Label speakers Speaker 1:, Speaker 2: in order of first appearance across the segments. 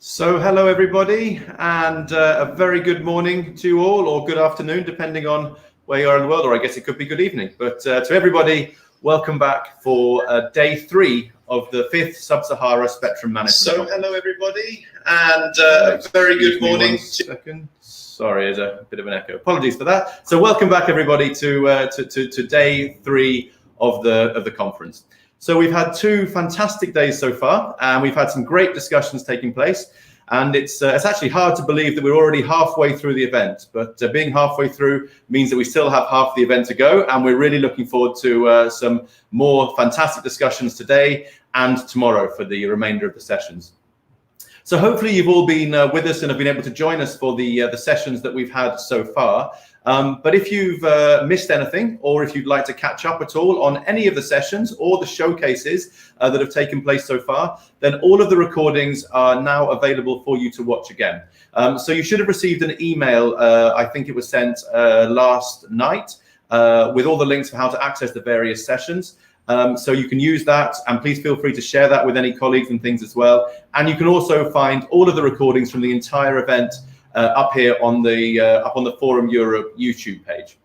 Speaker 1: So hello everybody, and a very good morning to you all, or good afternoon, depending on where you are in the world, or I guess it could be good evening. But to everybody, welcome back for day 3 of the 5th Sub-Saharan Spectrum Management. So hello everybody, and a very good morning. Sorry, there's a bit of an echo. Apologies for that. So welcome back everybody to day 3 of the conference. So we've had 2 fantastic days so far, and we've had some great discussions taking place. And it's actually hard to believe that we're already halfway through the event, but being halfway through means that we still have half the event to go, and we're really looking forward to some more fantastic discussions today and tomorrow for the remainder of the sessions. So hopefully you've all been with us and have been able to join us for the sessions that we've had so far. But if you've missed anything, or if you'd like to catch up at all on any of the sessions or the showcases that have taken place so far, then all of the recordings are now available for you to watch again. So you should have received an email, I think it was sent last night, with all the links for how to access the various sessions. So you can use that, and please feel free to share that with any colleagues and things as well. And you can also find all of the recordings from the entire event up here on the Forum Europe YouTube page.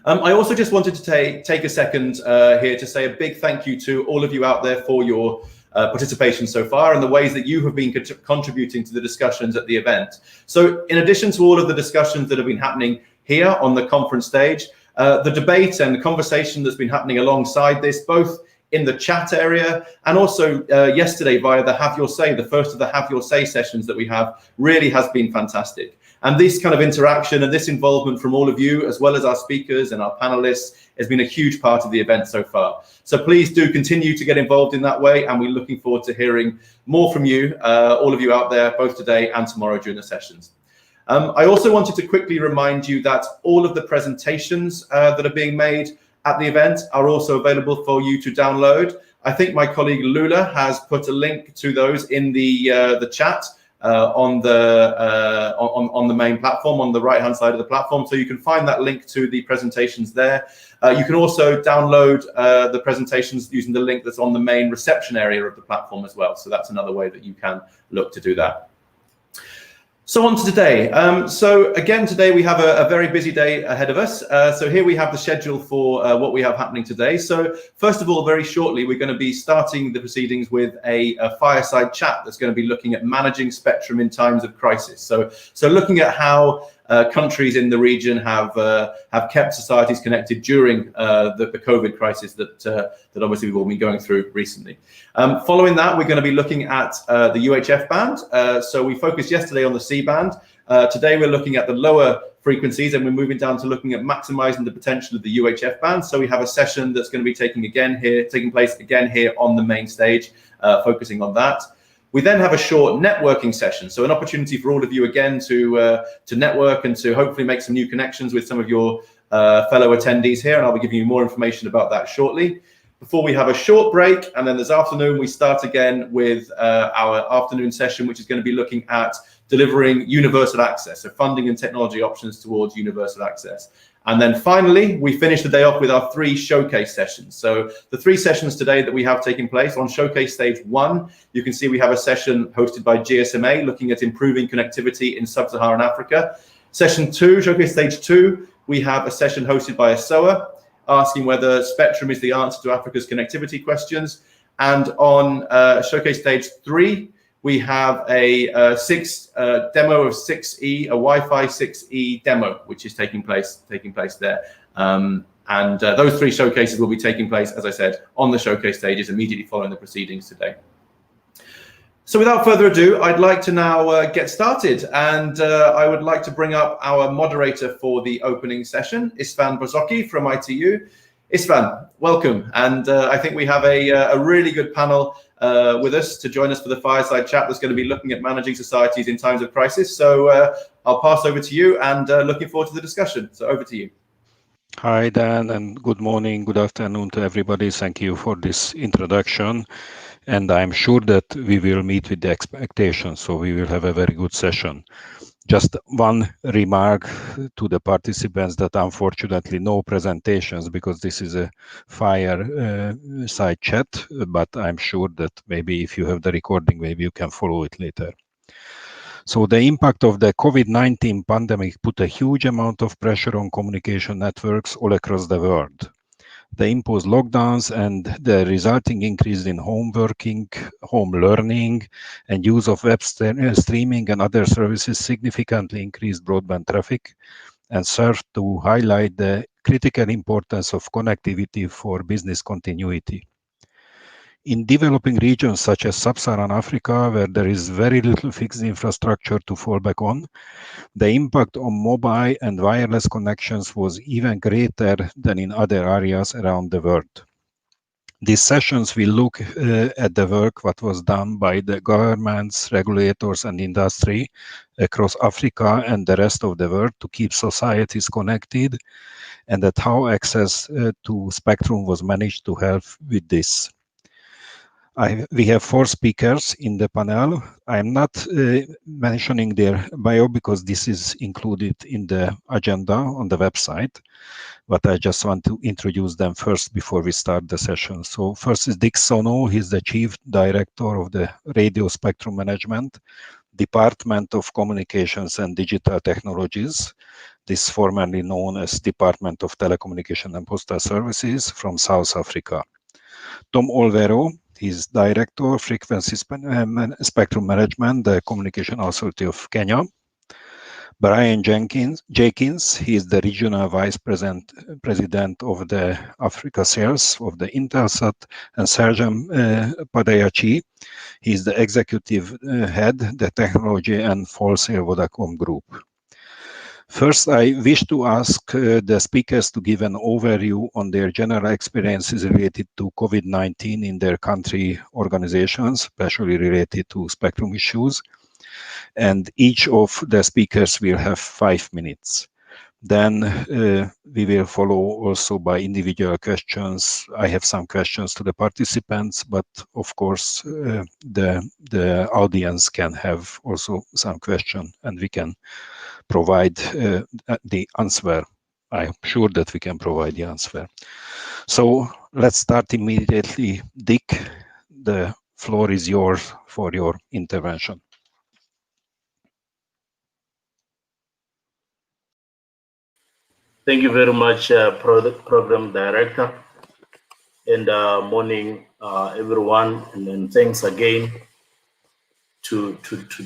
Speaker 1: I also just wanted to take a second here to say a big thank you to all of you out there for your participation so far and the ways that you have been contributing to the discussions at the event. So in addition to all of the discussions that have been happening here on the conference stage, the debate and the conversation that's been happening alongside this, both in the chat area and also yesterday via the Have Your Say, the first of the Have Your Say sessions that we have, really has been fantastic. And this kind of interaction and this involvement from all of you, as well as our speakers and our panelists, has been a huge part of the event so far. So please do continue to get involved in that way, and we're looking forward to hearing more from you, all of you out there, both today and tomorrow during the sessions. I also wanted to quickly remind you that all of the presentations that are being made at the event are also available for you to download. I think my colleague Lula has put a link to those in the chat on the main platform, on the right-hand side of the platform. So you can find that link to the presentations there. You can also download the presentations using the link that's on the main reception area of the platform as well. So that's another way that you can look to do that. So on to today. So again, today we have a very busy day ahead of us. So here we have the schedule for what we have happening today. So first of all, very shortly, we're going to be starting the proceedings with a fireside chat that's going to be looking at managing spectrum in times of crisis. So looking at how countries in the region have kept societies connected during the COVID crisis that obviously we've all been going through recently. Following that, we're going to be looking at the UHF band. So we focused yesterday on the C band. Today we're looking at the lower frequencies, and we're moving down to looking at maximizing the potential of the UHF band. So we have a session that's going to be taking place again here on the main stage, focusing on that. We then have a short networking session, so an opportunity for all of you again to network and to hopefully make some new connections with some of your fellow attendees here, and I'll be giving you more information about that shortly. Before we have a short break, and then this afternoon we start again with our afternoon session, which is going to be looking at delivering universal access, so funding and technology options towards universal access. And then finally, we finish the day off with our 3 showcase sessions. So the 3 sessions today that we have taking place on showcase stage 1, you can see we have a session hosted by GSMA looking at improving connectivity in sub-Saharan Africa. Session 2, showcase stage 2, we have a session hosted by SOA asking whether spectrum is the answer to Africa's connectivity questions. And on showcase stage 3, we have a demo of 6E, a Wi-Fi 6E demo, which is taking place there. Those 3 showcases will be taking place, as I said, on the showcase stages immediately following the proceedings today. So without further ado, I'd like to now get started, and I would like to bring up our moderator for the opening session, István Bozoki from ITU. István, welcome, and I think we have a really good panel with us to join us for the fireside chat that's going to be looking at managing societies in times of crisis. So I'll pass over to you, and looking forward to the discussion. So over to you.
Speaker 2: Hi, Dan, and good morning, good afternoon to everybody. Thank you for this introduction. And I'm sure that we will meet with the expectations, so we will have a very good session. Just one remark to the participants that unfortunately no presentations because this is a fireside chat, but I'm sure that maybe if you have the recording, maybe you can follow it later. So the impact of the COVID-19 pandemic put a huge amount of pressure on communication networks all across the world. They imposed lockdowns and the resulting increase in home working, home learning, and use of web streaming and other services significantly increased broadband traffic and served to highlight the critical importance of connectivity for business continuity. In developing regions such as Sub-Saharan Africa, where there is very little fixed infrastructure to fall back on, the impact on mobile and wireless connections was even greater than in other areas around the world. These sessions will look at the work that was done by the governments, regulators, and industry across Africa and the rest of the world to keep societies connected, and at how access to spectrum was managed to help with this. We have 4 speakers in the panel. I'm not mentioning their bio because this is included in the agenda on the website, but I just want to introduce them first before we start the session. So first is Dick Sono. He's the Chief Director of the Radio Spectrum Management, Department of Communications and Digital Technologies. This is formerly known as Department of Telecommunication and Postal Services from South Africa. Tom Olvero, he's Director of Frequency Spectrum Management, the Communication Authority of Kenya. Brian Jenkins, he is the Regional Vice President of the Africa Sales of the Intelsat, and Sergeant Padayachi, he is the Executive Head, the Technology and Wholesale Vodacom Group. First, I wish to ask the speakers to give an overview on their general experiences related to COVID-19 in their country organizations, especially related to spectrum issues. And each of the speakers will have 5 minutes. Then we will follow also by individual questions. I have some questions to the participants, but of course the audience can have also some question and we can provide the answer. I'm sure that we can provide the answer. So let's start immediately. Dick, the floor is yours for your intervention.
Speaker 3: Thank you very much, Program Director, and morning, everyone, and thanks again to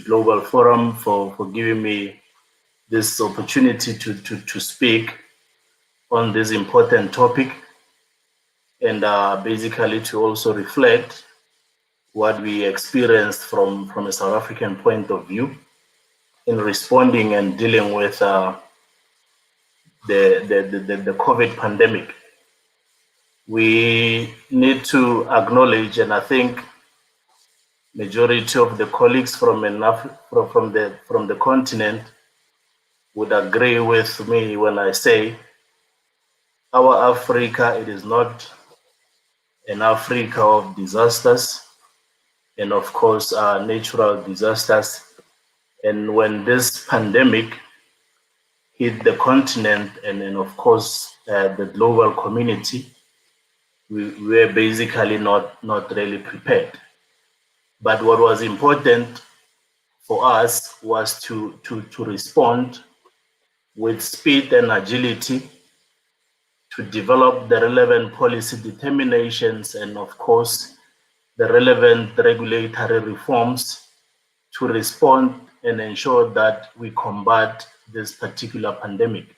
Speaker 3: Global Forum for giving me this opportunity to speak on this important topic, and basically to also reflect what we experienced from a South African point of view in responding and dealing with the COVID pandemic. We need to acknowledge, and I think majority of the colleagues from the continent would agree with me when I say our Africa, it is not an Africa of disasters and of course natural disasters. And when this pandemic hit the continent and of course the global community, we were basically not really prepared. But what was important for us was to respond with speed and agility, to develop the relevant policy determinations and of course the relevant regulatory reforms to respond and ensure that we combat this particular pandemic.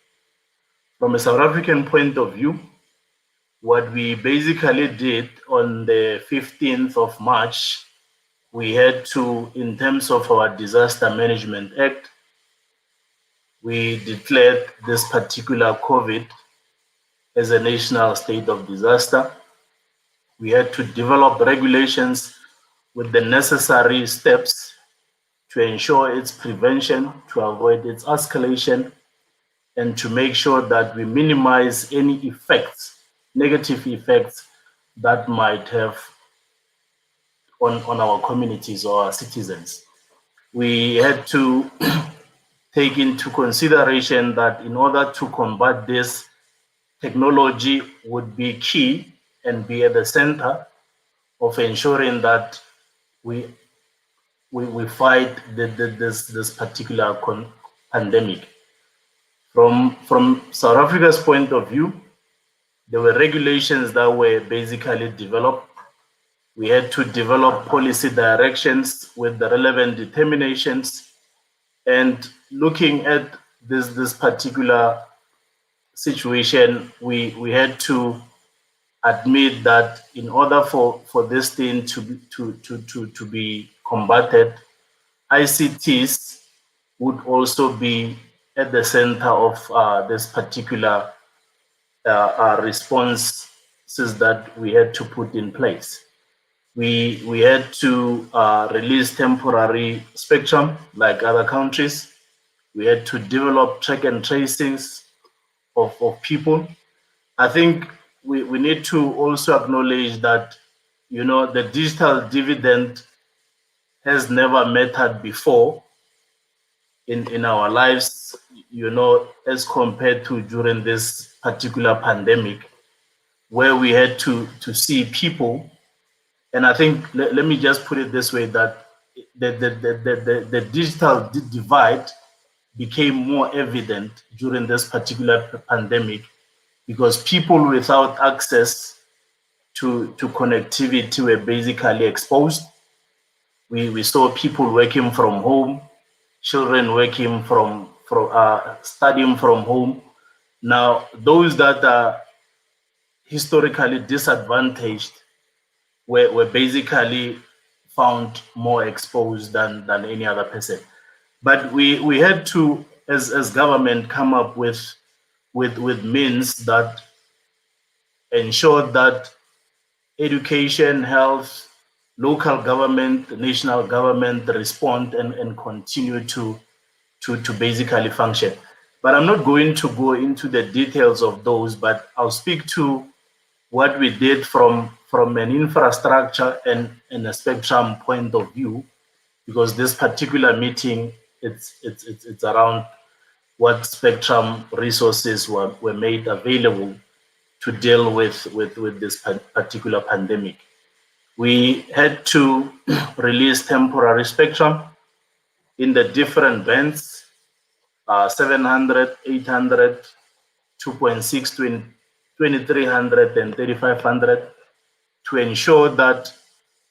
Speaker 3: From a South African point of view, what we basically did on the 15th of March, we had to, in terms of our Disaster Management Act, we declared this particular COVID as a national state of disaster. We had to develop regulations with the necessary steps to ensure its prevention, to avoid its escalation, and to make sure that we minimize any effects, negative effects that might have on our communities or our citizens. We had to take into consideration that in order to combat this, technology would be key and be at the center of ensuring that we fight this particular pandemic. From South Africa's point of view, there were regulations that were basically developed. We had to develop policy directions with the relevant determinations, and looking at this particular situation, we had to admit that in order for this thing to be combated, ICTs would also be at the center of this particular responses that we had to put in place. We had to release temporary spectrum like other countries. We had to develop track and tracings of people. I think we need to also acknowledge that, you know, the digital dividend has never mattered before in our lives, you know, as compared to during this particular pandemic, where we had to see people. And I think, let me just put it this way, that the digital divide became more evident during this particular pandemic, because people without access to connectivity were basically exposed. We saw people working from home, children working from studying from home. Now, those that are historically disadvantaged were basically found more exposed than any other person. But we had to, as government, come up with means that ensured that education, health, local government, national government respond and continue to basically function. But I'm not going to go into the details of those, but I'll speak to what we did from an infrastructure and a spectrum point of view, because this particular meeting, it's around what spectrum resources were made available to deal with this particular pandemic. We had to release temporary spectrum in the different bands, 700, 800, 2.6, 2300, and 3500, to ensure that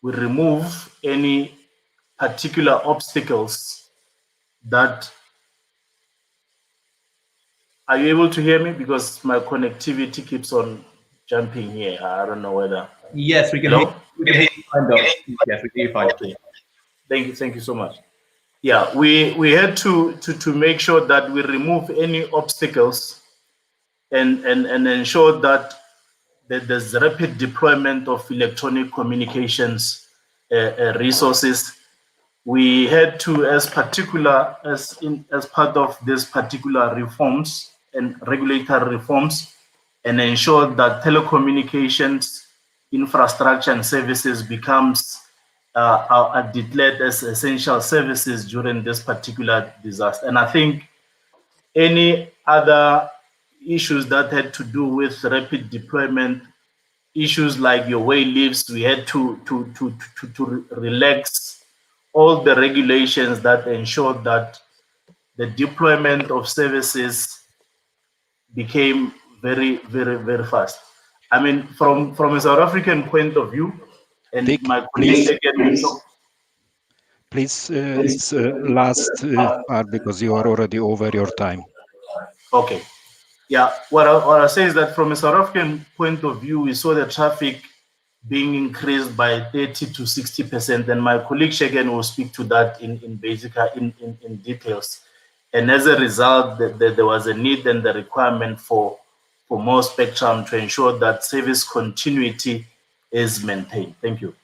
Speaker 3: we remove any particular obstacles that... Are you able to hear me? Because my connectivity keeps on jumping here. I don't know whether...
Speaker 1: Yes, we can hear you. Yes, we can hear you fine.
Speaker 3: Thank you so much. Yeah, we had to make sure that we remove any obstacles and ensure that there's rapid deployment of electronic communications resources. We had to, as part of this particular reforms and regulatory reforms, and ensure that telecommunications infrastructure and services becomes are declared as essential services during this particular disaster. And I think any other issues that had to do with rapid deployment, issues like your way lives, we had to relax all the regulations that ensured that the deployment of services became very, very, very fast. I mean, from a South African point of view, and
Speaker 2: Dick,
Speaker 3: my colleague
Speaker 2: please, it's last part, because you are already over your time.
Speaker 3: Okay. Yeah, what I say is that from a South African point of view, we saw the traffic being increased by 30 to 60%, and my colleague Shegen will speak to that in details. And as a result, there was a need and the requirement for more spectrum to ensure that service continuity is maintained. Thank you.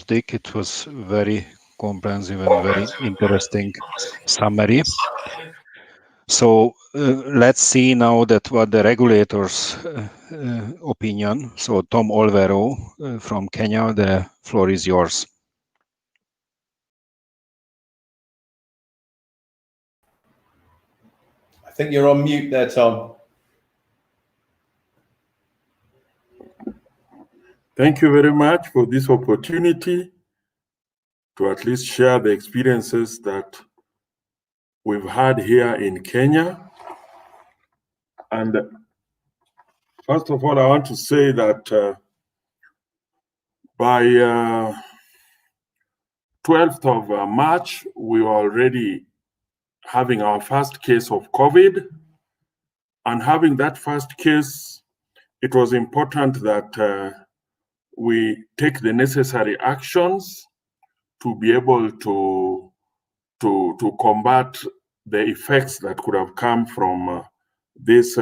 Speaker 2: Dick, it was very comprehensive and very interesting summary. So let's see now that what the regulators' opinion. So Tom Olvero from Kenya, the floor is yours.
Speaker 1: think you're on mute there, Tom.
Speaker 4: Thank you very much for this opportunity to at least share the experiences that we've had here in Kenya. And first of all, I want to say that by 12th of March, we were already having our first case of COVID. And having that first case, it was important that we take the necessary actions to be able to combat the effects that could have come from this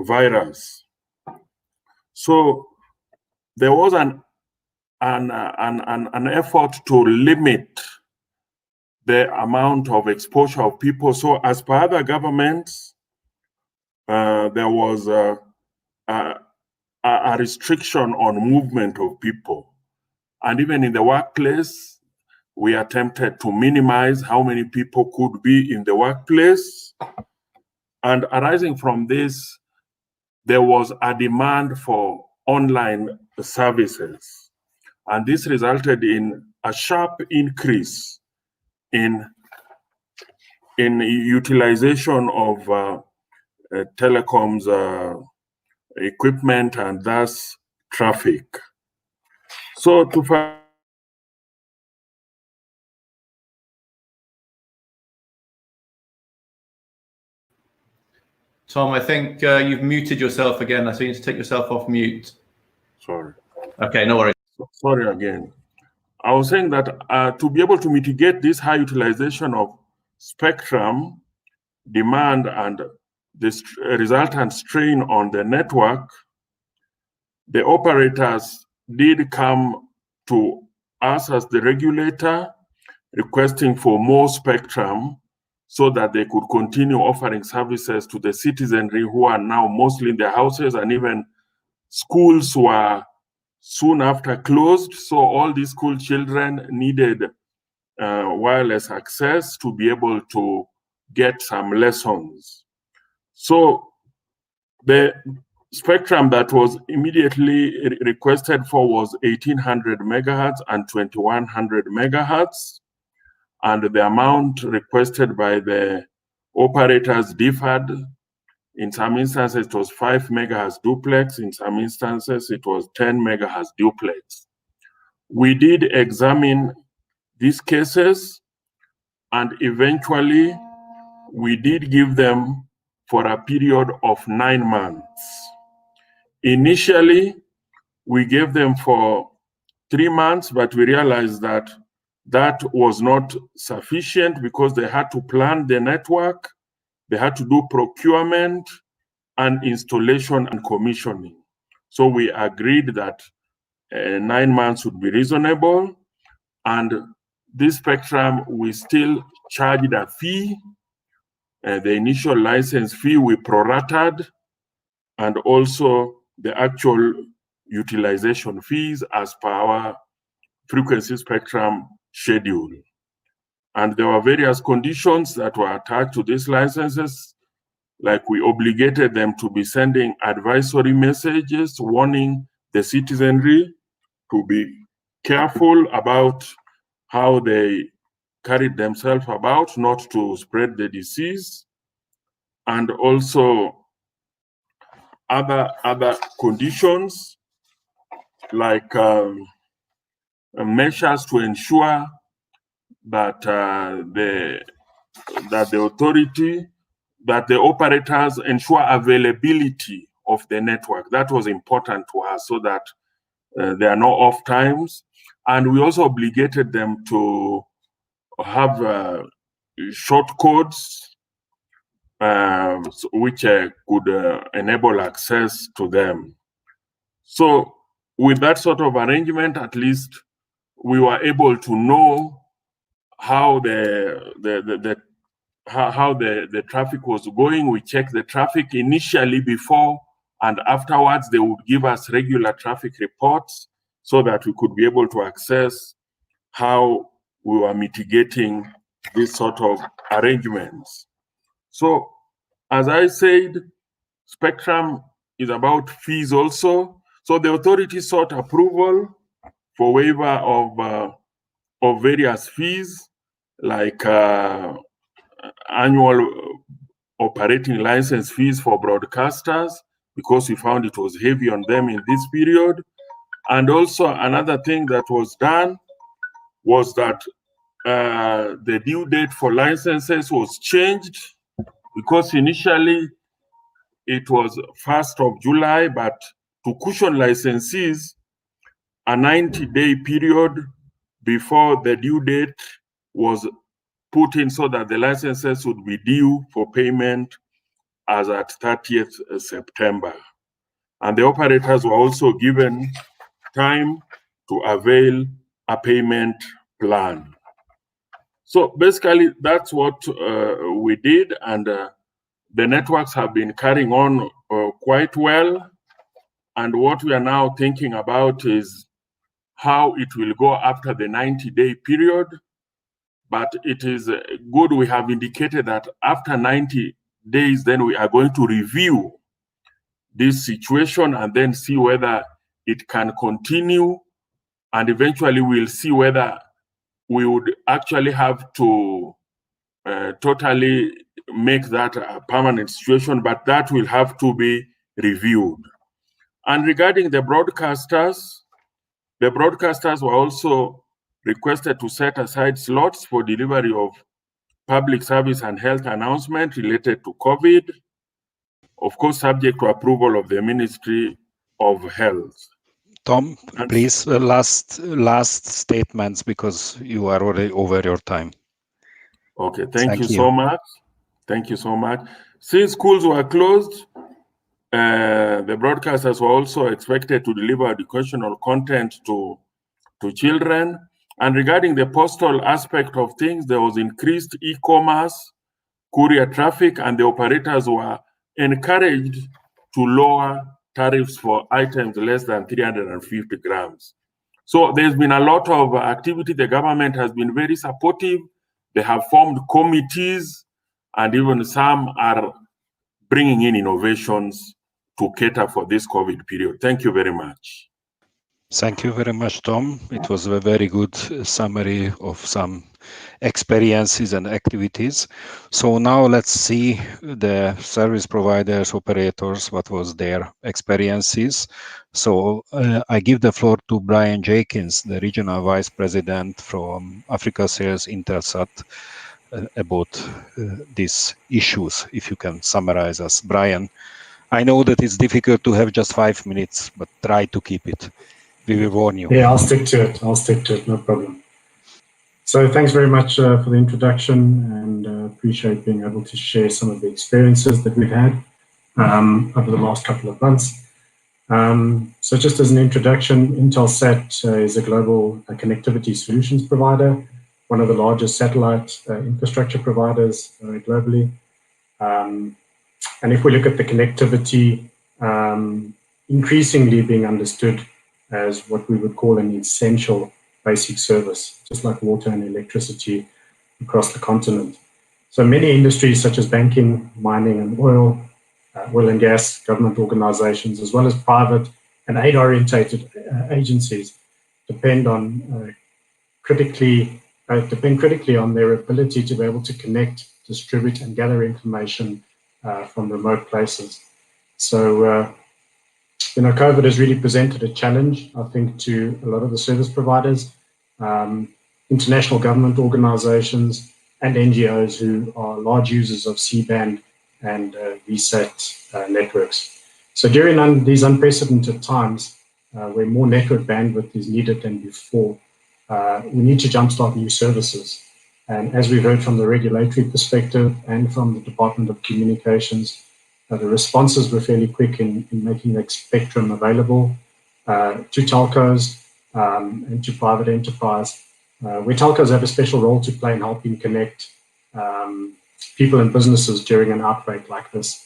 Speaker 4: virus. So there was an effort to limit the amount of exposure of people. So as per other governments, there was a restriction on movement of people. And even in the workplace, we attempted to minimize how many people could be in the workplace. And arising from this, there was a demand for online services. And this resulted in a sharp increase in utilization of telecoms equipment and thus traffic. So
Speaker 1: Tom, I think you've muted yourself again. So you need to take yourself off mute.
Speaker 4: Sorry.
Speaker 1: Okay, no worries.
Speaker 4: Sorry again. I was saying that to be able to mitigate this high utilization of spectrum demand and the resultant strain on the network, the operators did come to us as the regulator requesting for more spectrum so that they could continue offering services to the citizenry who are now mostly in their houses, and even schools were soon after closed. So all these school children needed wireless access to be able to get some lessons. So the spectrum that was immediately requested for was 1800 megahertz and 2100 megahertz. And the amount requested by the operators differed. In some instances, it was 5 megahertz duplex. In some instances, it was 10 megahertz duplex. We did examine these cases, and eventually, we did give them for a period of 9 months. Initially, we gave them for 3 months, but we realized that that was not sufficient because they had to plan the network, they had to do procurement and installation and commissioning. So we agreed that 9 months would be reasonable. And this spectrum, we still charged a fee. The initial license fee we prorated, and also the actual utilization fees as per our frequency spectrum schedule. And there were various conditions that were attached to these licenses, like we obligated them to be sending advisory messages warning the citizenry to be careful about how they carried themselves about, not to spread the disease, and also other conditions like measures to ensure that the authority, that the operators ensure availability of the network. That was important to us, so that there are no off times. And we also obligated them to have short codes which could enable access to them. So with that sort of arrangement, at least we were able to know how the traffic was going. We checked the traffic initially before, and afterwards they would give us regular traffic reports so that we could be able to access how we were mitigating this sort of arrangements. So, as I said, spectrum is about fees also. So the authority sought approval for waiver of various fees, like annual operating license fees for broadcasters, because we found it was heavy on them in this period. And also another thing that was done was that the due date for licenses was changed, because initially it was 1st of July, but to cushion licensees, a 90-day period before the due date was put in so that the licenses would be due for payment as at 30th September. And the operators were also given time to avail a payment plan. So basically, that's what we did, and the networks have been carrying on quite well. And what we are now thinking about is how it will go after the 90-day period. But it is good we have indicated that after 90 days, then we are going to review this situation and then see whether it can continue. And eventually we'll see whether we would actually have to totally make that a permanent situation, but that will have to be reviewed. And regarding the broadcasters were also requested to set aside slots for delivery of public service and health announcement related to COVID, of course, subject to approval of the Ministry of Health.
Speaker 2: Tom,
Speaker 4: And
Speaker 2: please, last statements, because you are already over your time.
Speaker 4: Okay, thank you so much. Thank you so much. Since schools were closed, the broadcasters were also expected to deliver educational content to children. And regarding the postal aspect of things, there was increased e-commerce, courier traffic, and the operators were encouraged to lower tariffs for items less than 350 grams. So there's been a lot of activity. The government has been very supportive. They have formed committees, and even some are bringing in innovations to cater for this COVID period. Thank you very much.
Speaker 2: Thank you very much, Tom. It was a very good summary of some experiences and activities. So now let's see the service providers, operators, what was their experiences. So I give the floor to Brian Jenkins, the Regional Vice President from Africa Sales Intelsat, about these issues, if you can summarize us. Brian, I know that it's difficult to have just 5 minutes, but try to keep it. We will warn you.
Speaker 5: Yeah, I'll stick to it, no problem. So thanks very much for the introduction, and appreciate being able to share some of the experiences that we've had over the last couple of months. So just as an introduction, Intelsat is a global connectivity solutions provider, one of the largest satellite infrastructure providers globally. And if we look at the connectivity, increasingly being understood as what we would call an essential basic service, just like water and electricity across the continent. So many industries such as banking, mining and oil and gas, government organizations, as well as private and aid-orientated agencies depend critically on their ability to be able to connect, distribute and gather information from remote places. So COVID has really presented a challenge, I think, to a lot of the service providers, international government organizations, and NGOs who are large users of C-band and VSAT networks. So during these unprecedented times, where more network bandwidth is needed than before, we need to jumpstart new services. And as we've heard from the regulatory perspective and from the Department of Communications, the responses were fairly quick in making that spectrum available to telcos and to private enterprise, where telcos have a special role to play in helping connect people and businesses during an outbreak like this,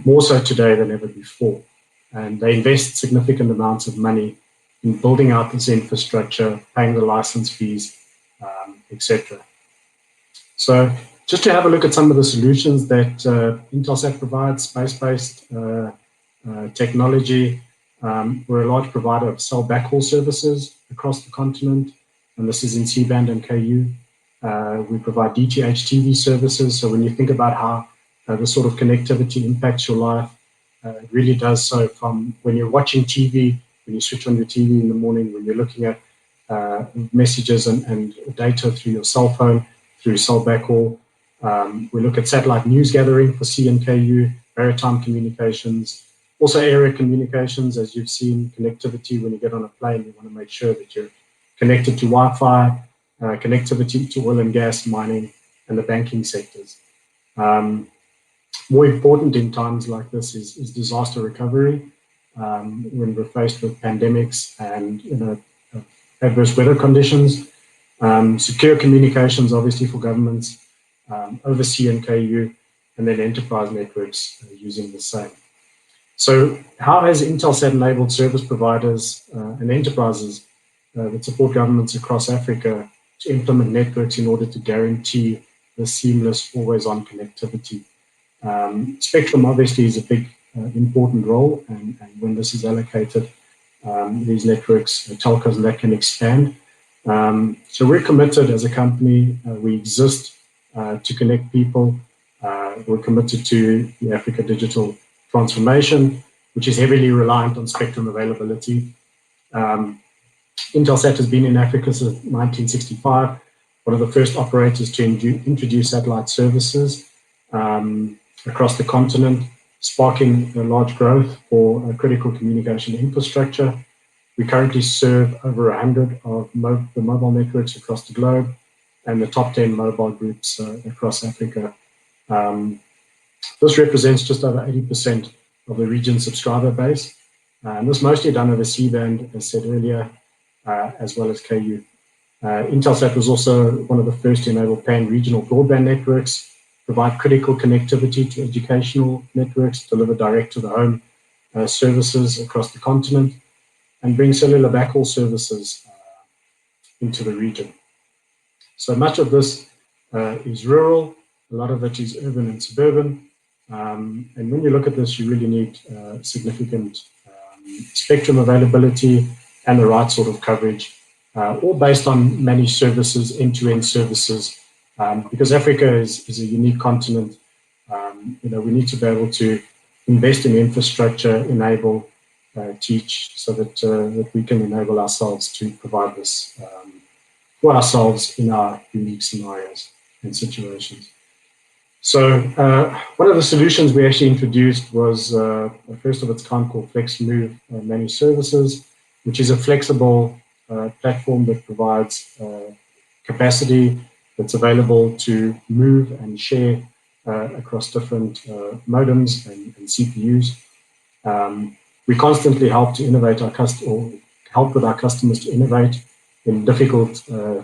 Speaker 5: more so today than ever before. And they invest significant amounts of money in building out this infrastructure, paying the license fees, etc. So Just to have a look at some of the solutions that Intelsat provides, space-based technology. We're a large provider of cell backhaul services across the continent, and this is in C-band and KU. We provide DTH TV services, so when you think about how this sort of connectivity impacts your life, it really does so from when you're watching TV, when you switch on your TV in the morning, when you're looking at messages and data through your cell phone, through cell backhaul. We look at satellite news gathering for C and KU, maritime communications, also area communications, as you've seen, connectivity when you get on a plane, you want to make sure that you're connected to Wi-Fi, connectivity to oil and gas, mining, and the banking sectors. More important in times like this is disaster recovery. When we're faced with pandemics and adverse weather conditions, secure communications, obviously for governments, over C and KU, and then enterprise networks using the same. So how has Intelsat enabled service providers and enterprises that support governments across Africa to implement networks in order to guarantee the seamless, always-on connectivity? Spectrum obviously is a big, important role, and when this is allocated, these networks, telcos, that can expand. So we're committed as a company. We exist to connect people. We're committed to the Africa digital transformation, which is heavily reliant on spectrum availability. Intelsat has been in Africa since 1965, one of the first operators to introduce satellite services across the continent, sparking a large growth for critical communication infrastructure. We currently serve over 100 of the mobile networks across the globe and the top 10 mobile groups across Africa. This represents just over 80% of the region's subscriber base. And this mostly done over C-band, as said earlier, as well as KU. Intelsat was also one of the first to enable pan-regional broadband networks, provide critical connectivity to educational networks, deliver direct-to-the-home services across the continent, and bring cellular backhaul services into the region. So much of this is rural, a lot of it is urban and suburban. And when you look at this, you really need significant spectrum availability and the right sort of coverage, all based on managed services, end-to-end services. Because Africa is a unique continent, we need to be able to invest in infrastructure, enable, teach, so that we can enable ourselves to provide this for ourselves in our unique scenarios and situations. So one of the solutions we actually introduced was a first of its kind called FlexMove Managed Services, which is a flexible platform that provides capacity that's available to move and share across different modems and CPUs. We constantly help to innovate help with our customers to innovate in difficult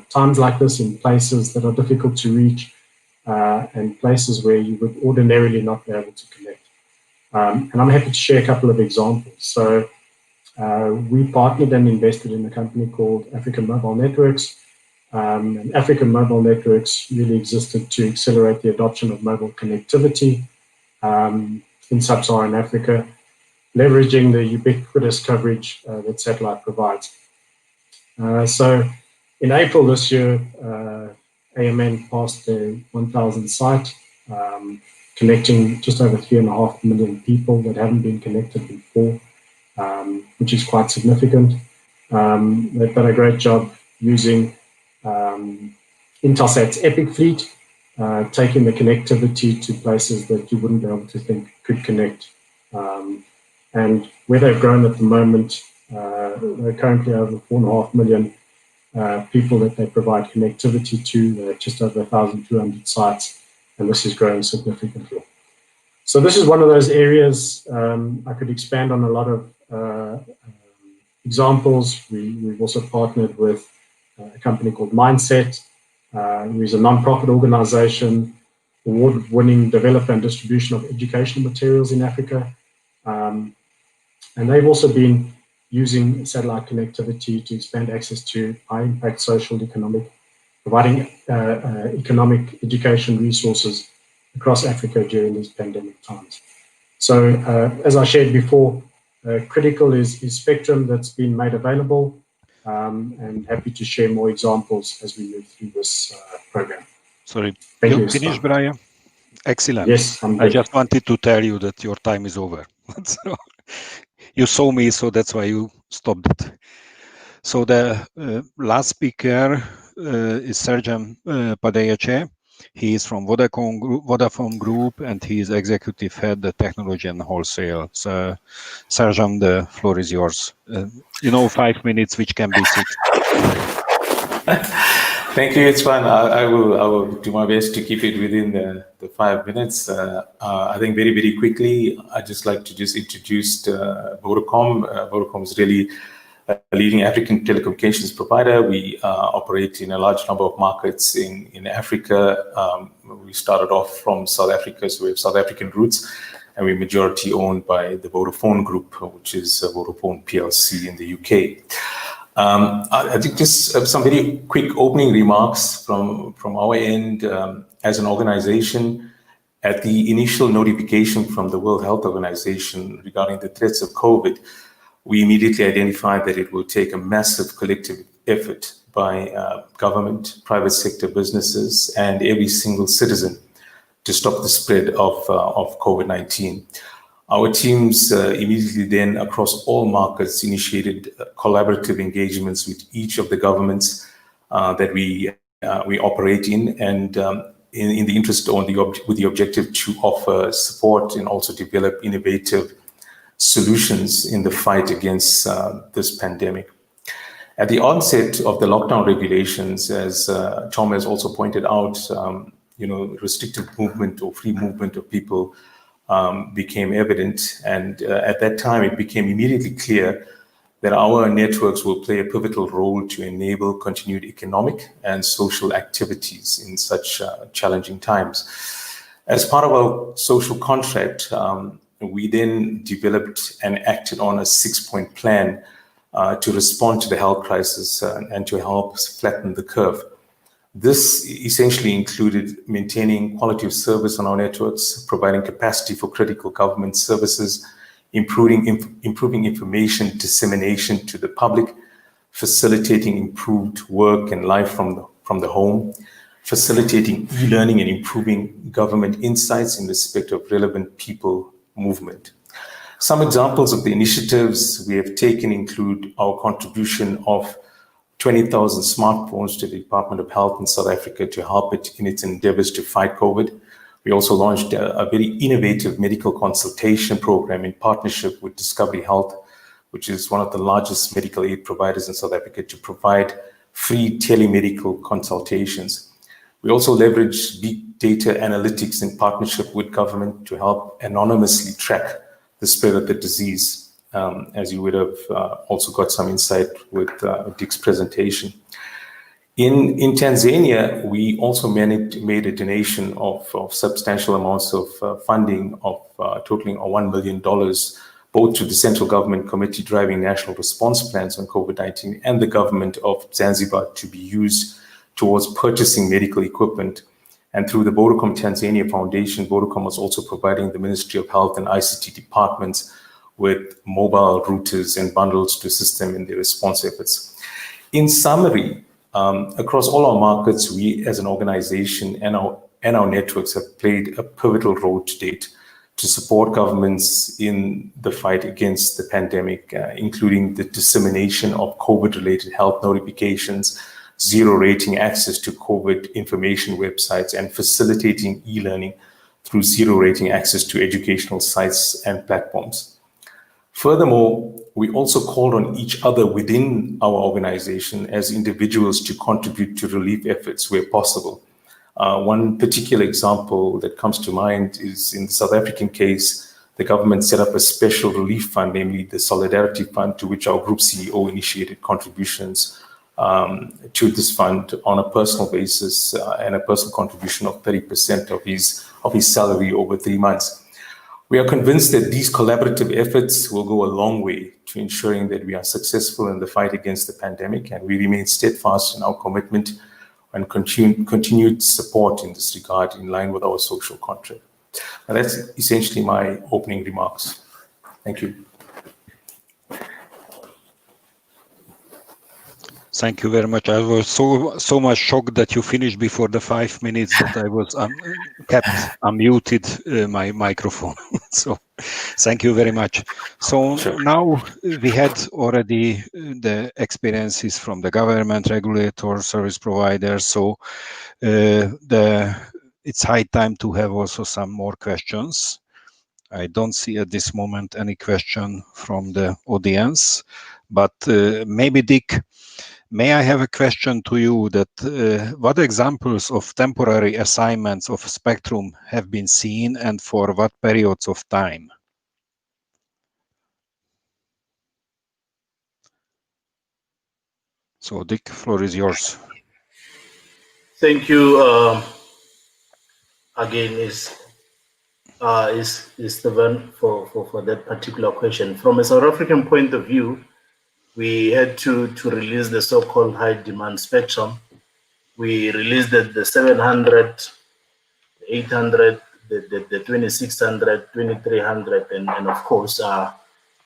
Speaker 5: times like this, in places that are difficult to reach, and places where you would ordinarily not be able to connect. And I'm happy to share a couple of examples. So we partnered and invested in a company called African Mobile Networks. And African Mobile Networks really existed to accelerate the adoption of mobile connectivity in Sub-Saharan Africa, leveraging the ubiquitous coverage that satellite provides. So in April this year, AMN passed the 1,000 site, connecting just over 3.5 million people that haven't been connected before, which is quite significant. They've done a great job using Intelsat's Epic fleet, taking the connectivity to places that you wouldn't be able to think could connect. And where they've grown at the moment, they're currently over 4.5 million people that they provide connectivity to. They're just over 1,200 sites, and this is growing significantly. So this is one of those areas I could expand on a lot of examples. We've also partnered with a company called Mindset, who is a non-profit organization, award-winning developer and distribution of educational materials in Africa. And they've also been using satellite connectivity to expand access to high-impact social, economic, providing economic education resources across Africa during these pandemic times. So as I shared before, critical is spectrum that's been made available, and happy to share more examples as we move through this program.
Speaker 2: Sorry,
Speaker 5: Thank
Speaker 2: you
Speaker 5: you.
Speaker 2: finished, Brian? Excellent.
Speaker 5: Yes, I'm
Speaker 2: I
Speaker 5: good.
Speaker 2: just wanted to tell you that your time is over. So, you saw me, so that's why you stopped it. So the last speaker is Serjan Padejece. He is from Vodafone Group, and he is executive head of technology and wholesale. So, Serjan, the floor is yours. 5 minutes, which can be 6.
Speaker 6: Thank you. It's fun. I will do my best to keep it within the 5 minutes. I think very, very quickly, I'd just like to introduce Vodacom. Vodacom is really a leading African telecommunications provider. We operate in a large number of markets in Africa. We started off from South Africa, so we have South African roots, and we're majority owned by the Vodafone Group, which is Vodafone PLC in the UK. I think just some very quick opening remarks from our end. As an organization, at the initial notification from the World Health Organization regarding the threats of COVID, we immediately identified that it will take a massive collective effort by government, private sector businesses, and every single citizen to stop the spread of COVID-19. Our teams immediately then, across all markets, initiated collaborative engagements with each of the governments that we operate in, and in the interest or with the objective to offer support and also develop innovative solutions in the fight against this pandemic. At the onset of the lockdown regulations, as Tom has also pointed out, restricted movement or free movement of people became evident, and at that time it became immediately clear that our networks will play a pivotal role to enable continued economic and social activities in such challenging times. As part of our social contract, we then developed and acted on a 6-point plan to respond to the health crisis and to help flatten the curve. This essentially included maintaining quality of service on our networks, providing capacity for critical government services, improving information dissemination to the public, facilitating improved work and life from the home, facilitating e-learning and improving government insights in respect of relevant people movement. Some examples of the initiatives we have taken include our contribution of 20,000 smartphones to the Department of Health in South Africa to help it in its endeavors to fight COVID. We also launched a very innovative medical consultation program in partnership with Discovery Health, which is one of the largest medical aid providers in South Africa, to provide free telemedical consultations. We also leveraged big data analytics in partnership with government to help anonymously track the spread of the disease. As you would have also got some insight with Dick's presentation. In Tanzania, we also made a donation of substantial amounts of funding of totaling $1 million, both to the Central Government Committee driving national response plans on COVID-19 and the government of Zanzibar to be used towards purchasing medical equipment. And through the Vodacom Tanzania Foundation, Vodacom was also providing the Ministry of Health and ICT departments with mobile routers and bundles to assist them in their response efforts. In summary, across all our markets, we as an organization and our networks have played a pivotal role to date to support governments in the fight against the pandemic, including the dissemination of COVID-related health notifications, zero rating access to COVID information websites, and facilitating e-learning through zero rating access to educational sites and platforms. Furthermore, we also called on each other within our organization as individuals to contribute to relief efforts where possible. One particular example that comes to mind is in the South African case, the government set up a special relief fund, namely the Solidarity Fund, to which our group CEO initiated contributions to this fund on a personal basis and a personal contribution of 30% of his salary over 3 months. We are convinced that these collaborative efforts will go a long way to ensuring that we are successful in the fight against the pandemic, and we remain steadfast in our commitment and continued support in this regard in line with our social contract. And that's essentially my opening remarks. Thank you.
Speaker 2: Thank you very much. I was so much shocked that you finished before the 5 minutes that I was kept unmuted my microphone. So thank you very much. So now we had already the experiences from the government, regulator, service providers. So it's high time to have also some more questions. I don't see at this moment any question from the audience, but maybe Dick, may I have a question to you that what examples of temporary assignments of spectrum have been seen and for what periods of time? So Dick, floor is yours.
Speaker 3: Thank you again, Stephen, for that particular question. From a South African point of view, we had to release the so-called high demand spectrum. We released the 700, 800, the 2600, 2300, and of course the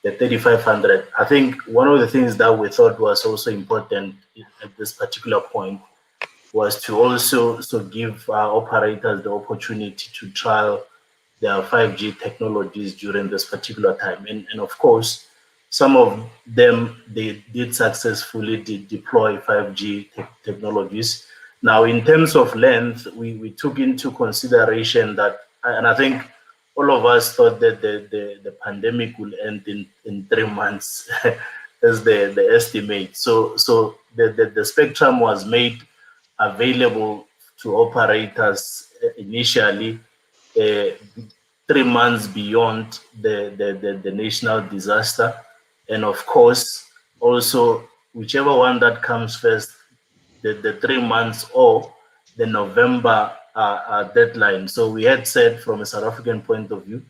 Speaker 3: 3500. I think one of the things that we thought was also important at this particular point was to also give operators the opportunity to trial their 5G technologies during this particular time. And of course, some of them, they did successfully deploy 5G technologies. Now, in terms of length, we took into consideration that, and I think all of us thought that the pandemic will end in 3 months as the estimate. So the spectrum was made available to operators initially 3 months beyond the national disaster. And of course, also, whichever one that comes first, the 3 months or the November deadline. So we had said from a South African point of view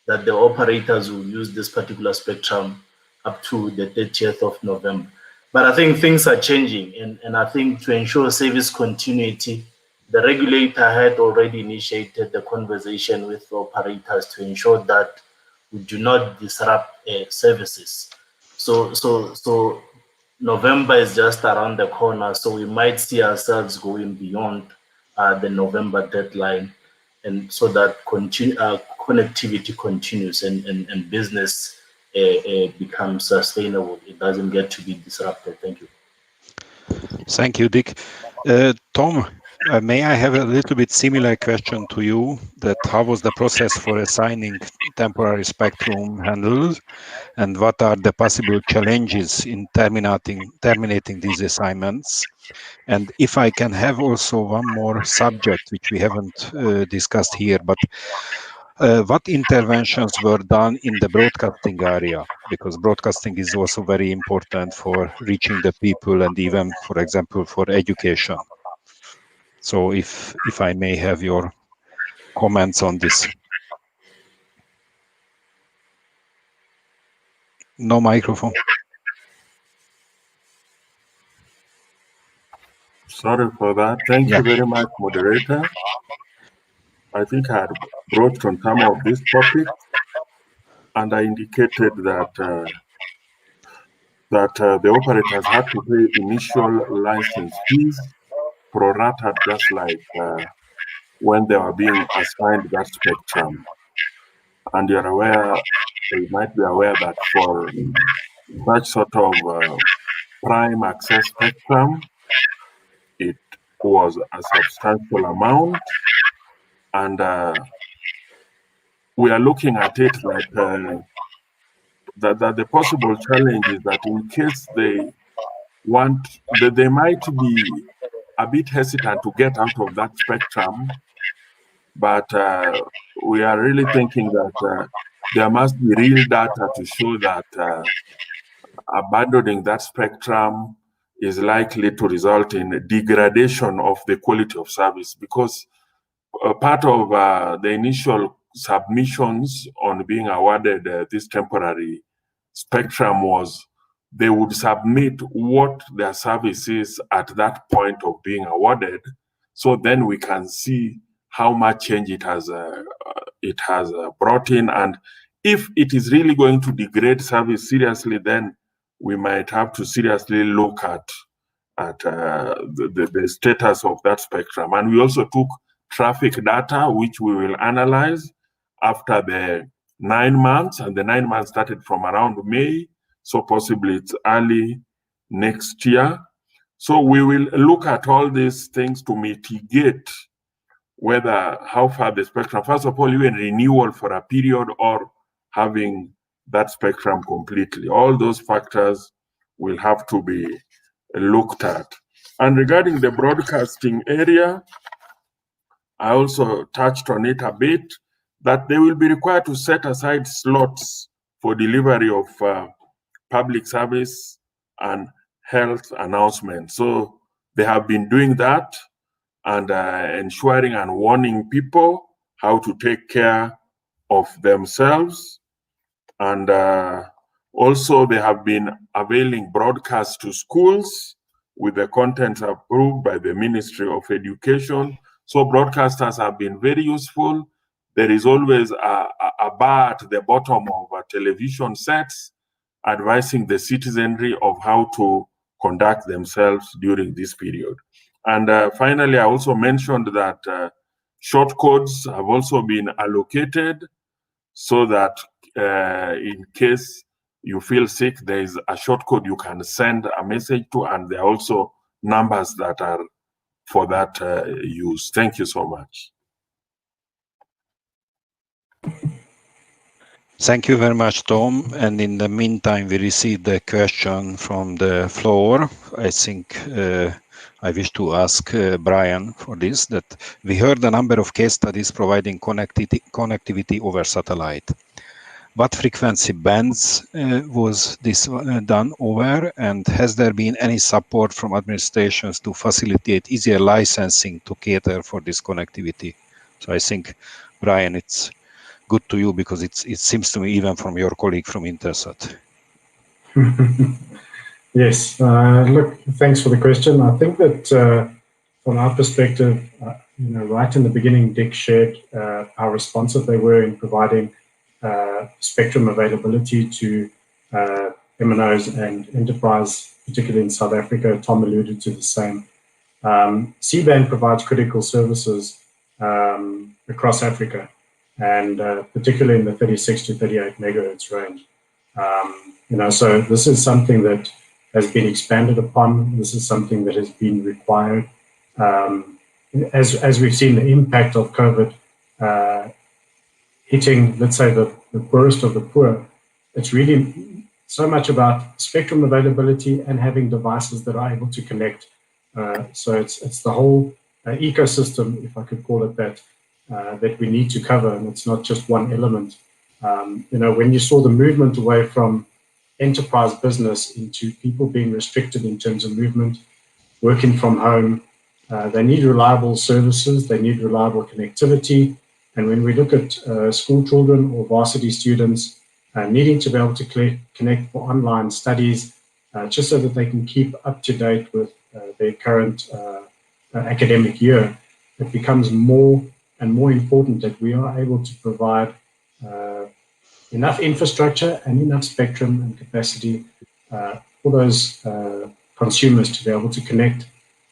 Speaker 3: that the operators will use this particular spectrum up to the 30th of November. But I think things are changing, and I think to ensure service continuity, the regulator had already initiated the conversation with operators to ensure that we do not disrupt services. So November is just around the corner, so we might see ourselves going beyond the November deadline, and so that connectivity continues and business becomes sustainable. It doesn't get to be disrupted. Thank you.
Speaker 2: Thank you, Dick. Tom, may I have a little bit similar question to you, that how was the process for assigning temporary spectrum handled, and what are the possible challenges in terminating these assignments? And if I can have also one more subject, which we haven't discussed here, but what interventions were done in the broadcasting area? Because broadcasting is also very important for reaching the people and even, for example, for education. So if I may have your comments on this. No microphone.
Speaker 4: Sorry for that. Thank you very much, moderator. I think I had brought on some of this topic, and I indicated that the operators had to pay initial license fees pro rata, just like when they were being assigned that spectrum. And you're aware, you might be aware that for such sort of prime access spectrum, it was a substantial amount, and we are looking at it like that the possible challenge is that in case they might be a bit hesitant to get out of that spectrum, but we are really thinking that there must be real data to show that abandoning that spectrum is likely to result in degradation of the quality of service, because part of the initial submissions on being awarded this temporary spectrum was they would submit what their service is at that point of being awarded. So then we can see how much change it has brought in. And if it is really going to degrade service seriously, then we might have to seriously look at the status of that spectrum. And we also took traffic data, which we will analyze after the 9 months, and the 9 months started from around May, so possibly it's early next year. So we will look at all these things to mitigate how far the spectrum, first of all, even renewal for a period or having that spectrum completely. All those factors will have to be looked at. And regarding the broadcasting area, I also touched on it a bit, that they will be required to set aside slots for delivery of public service and health announcements. So they have been doing that and ensuring and warning people how to take care of themselves. And also they have been availing broadcasts to schools with the contents approved by the Ministry of Education. So broadcasters have been very useful. There is always a bar at the bottom of television sets advising the citizenry of how to conduct themselves during this period. And finally, I also mentioned that short codes have also been allocated so that in case you feel sick, there is a short code you can send a message to, and there are also numbers that are for that use. Thank you so much.
Speaker 2: Thank you very much, Tom. And in the meantime, we received a question from the floor. I think I wish to ask Brian for this, that we heard a number of case studies providing connectivity over satellite. What frequency bands was this done over, and has there been any support from administrations to facilitate easier licensing to cater for this connectivity? So I think, Brian, it's good to you, because it seems to me even from your colleague from Intersat.
Speaker 5: Yes, look, thanks for the question. I think that from our perspective, right in the beginning, Dick shared how responsive they were in providing spectrum availability to MNOs and enterprise, particularly in South Africa. Tom alluded to the same. C-band provides critical services across Africa, and particularly in the 36 to 38 megahertz range. So this is something that has been expanded upon. This is something that has been required. As we've seen the impact of COVID hitting, let's say, the poorest of the poor, it's really so much about spectrum availability and having devices that are able to connect. So it's the whole ecosystem, if I could call it that, that we need to cover, and it's not just one element. When you saw the movement away from enterprise business into people being restricted in terms of movement, working from home, they need reliable services, they need reliable connectivity. And when we look at school children or varsity students needing to be able to connect for online studies, just so that they can keep up to date with their current academic year, it becomes more and more important that we are able to provide enough infrastructure and enough spectrum and capacity for those consumers to be able to connect.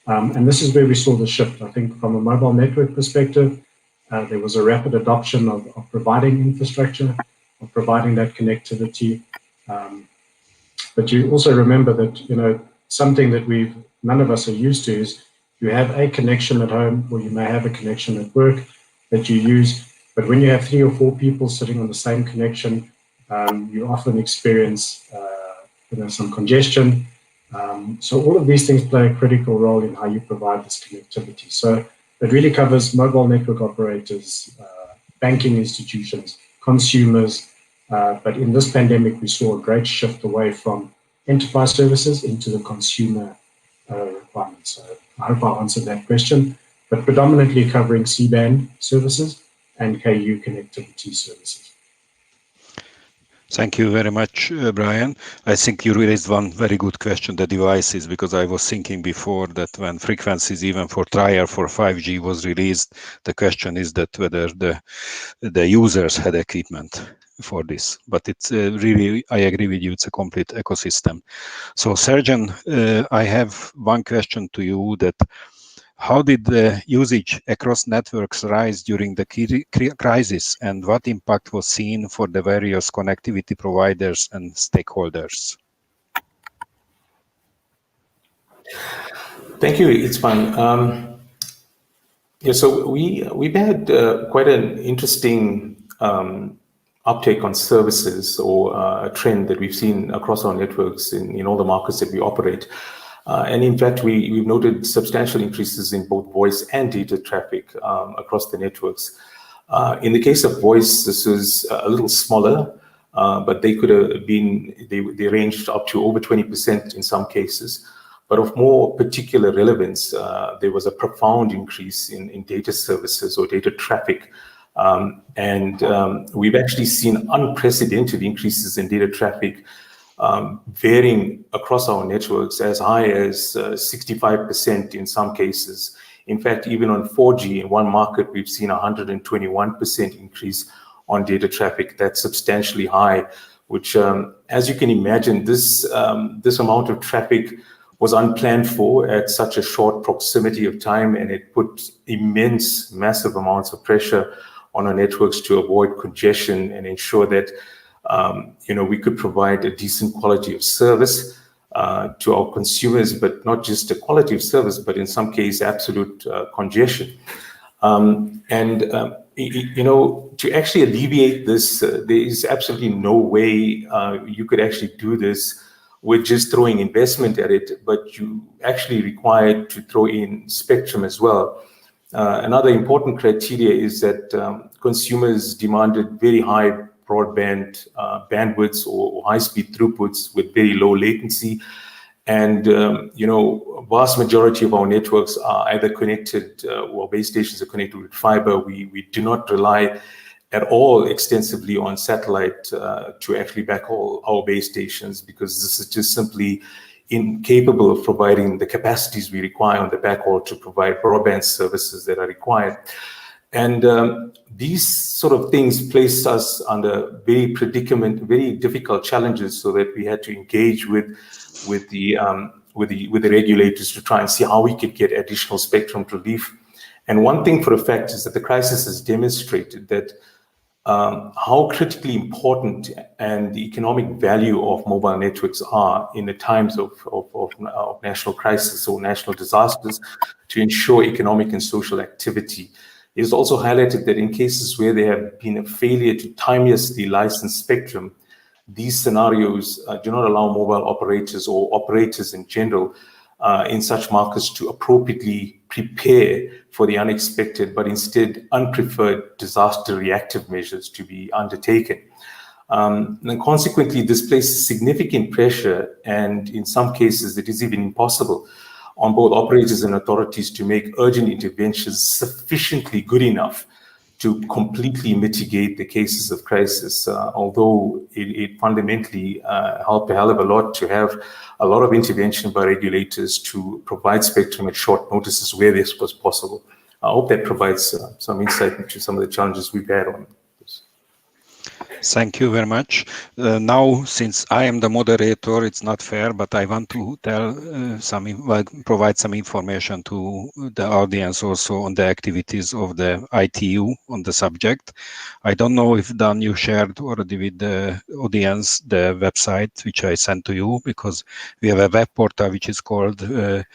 Speaker 5: And this is where we saw the shift. I think from a mobile network perspective, there was a rapid adoption of providing infrastructure, of providing that connectivity. But you also remember that, something that none of us are used to is you have a connection at home, or you may have a connection at work that you use. But when you have 3 or 4 people sitting on the same connection, you often experience some congestion. So all of these things play a critical role in how you provide this connectivity. So it really covers mobile network operators, banking institutions, consumers. But in this pandemic, we saw a great shift away from enterprise services into the consumer requirements. So I hope I answered that question, but predominantly covering C-band services and KU connectivity services.
Speaker 2: Thank you very much, Brian. I think you raised one very good question, the devices, because I was thinking before that when frequencies even for trial for 5G was released, the question is that whether the users had equipment for this. But it's really, I agree with you, it's a complete ecosystem. So Sergeant, I have one question to you, that how did the usage across networks rise during the crisis, and what impact was seen for the various connectivity providers and stakeholders?
Speaker 6: Thank you, Itzvan. Yeah, so we've had quite an interesting uptake on services, or a trend that we've seen across our networks in all the markets that we operate. And in fact, we've noted substantial increases in both voice and data traffic across the networks. In the case of voice, this is a little smaller, but they could have been, they ranged up to over 20% in some cases. But of more particular relevance, there was a profound increase in data services or data traffic. We've actually seen unprecedented increases in data traffic, varying across our networks as high as 65% in some cases. In fact, even on 4G in one market, we've seen 121% increase on data traffic. That's substantially high, which, as you can imagine, this amount of traffic was unplanned for at such a short proximity of time, and it put immense, massive amounts of pressure on our networks to avoid congestion and ensure that we could provide a decent quality of service to our consumers, but not just a quality of service, but in some case, absolute congestion. To actually alleviate this, there is absolutely no way you could actually do this with just throwing investment at it, but you actually required to throw in spectrum as well. Another important criteria is that consumers demanded very high broadband bandwidths or high-speed throughputs with very low latency. And, vast majority of our networks are either connected or base stations are connected with fiber. We do not rely at all extensively on satellite to actually backhaul our base stations, because this is just simply incapable of providing the capacities we require on the backhaul to provide broadband services that are required. And these sort of things placed us under very difficult challenges, so that we had to engage with the regulators to try and see how we could get additional spectrum relief. And one thing for a fact is that the crisis has demonstrated that how critically important and the economic value of mobile networks are in the times of national crisis or national disasters to ensure economic and social activity. It is also highlighted that in cases where there have been a failure to timelessly license spectrum, these scenarios do not allow mobile operators or operators in general in such markets to appropriately prepare for the unexpected, but instead unpreferred disaster reactive measures to be undertaken. And consequently, this places significant pressure, and in some cases it is even impossible, on both operators and authorities to make urgent interventions sufficiently good enough to completely mitigate the cases of crisis, although it fundamentally helped a hell of a lot to have a lot of intervention by regulators to provide spectrum at short notices where this was possible. I hope that provides some insight into some of the challenges we've had on this.
Speaker 2: Thank you very much. Now, since I am the moderator, it's not fair, but I want to provide some information to the audience also on the activities of the ITU on the subject. I don't know if, Dan, you shared already with the audience the website which I sent to you, because we have a web portal which is called Reg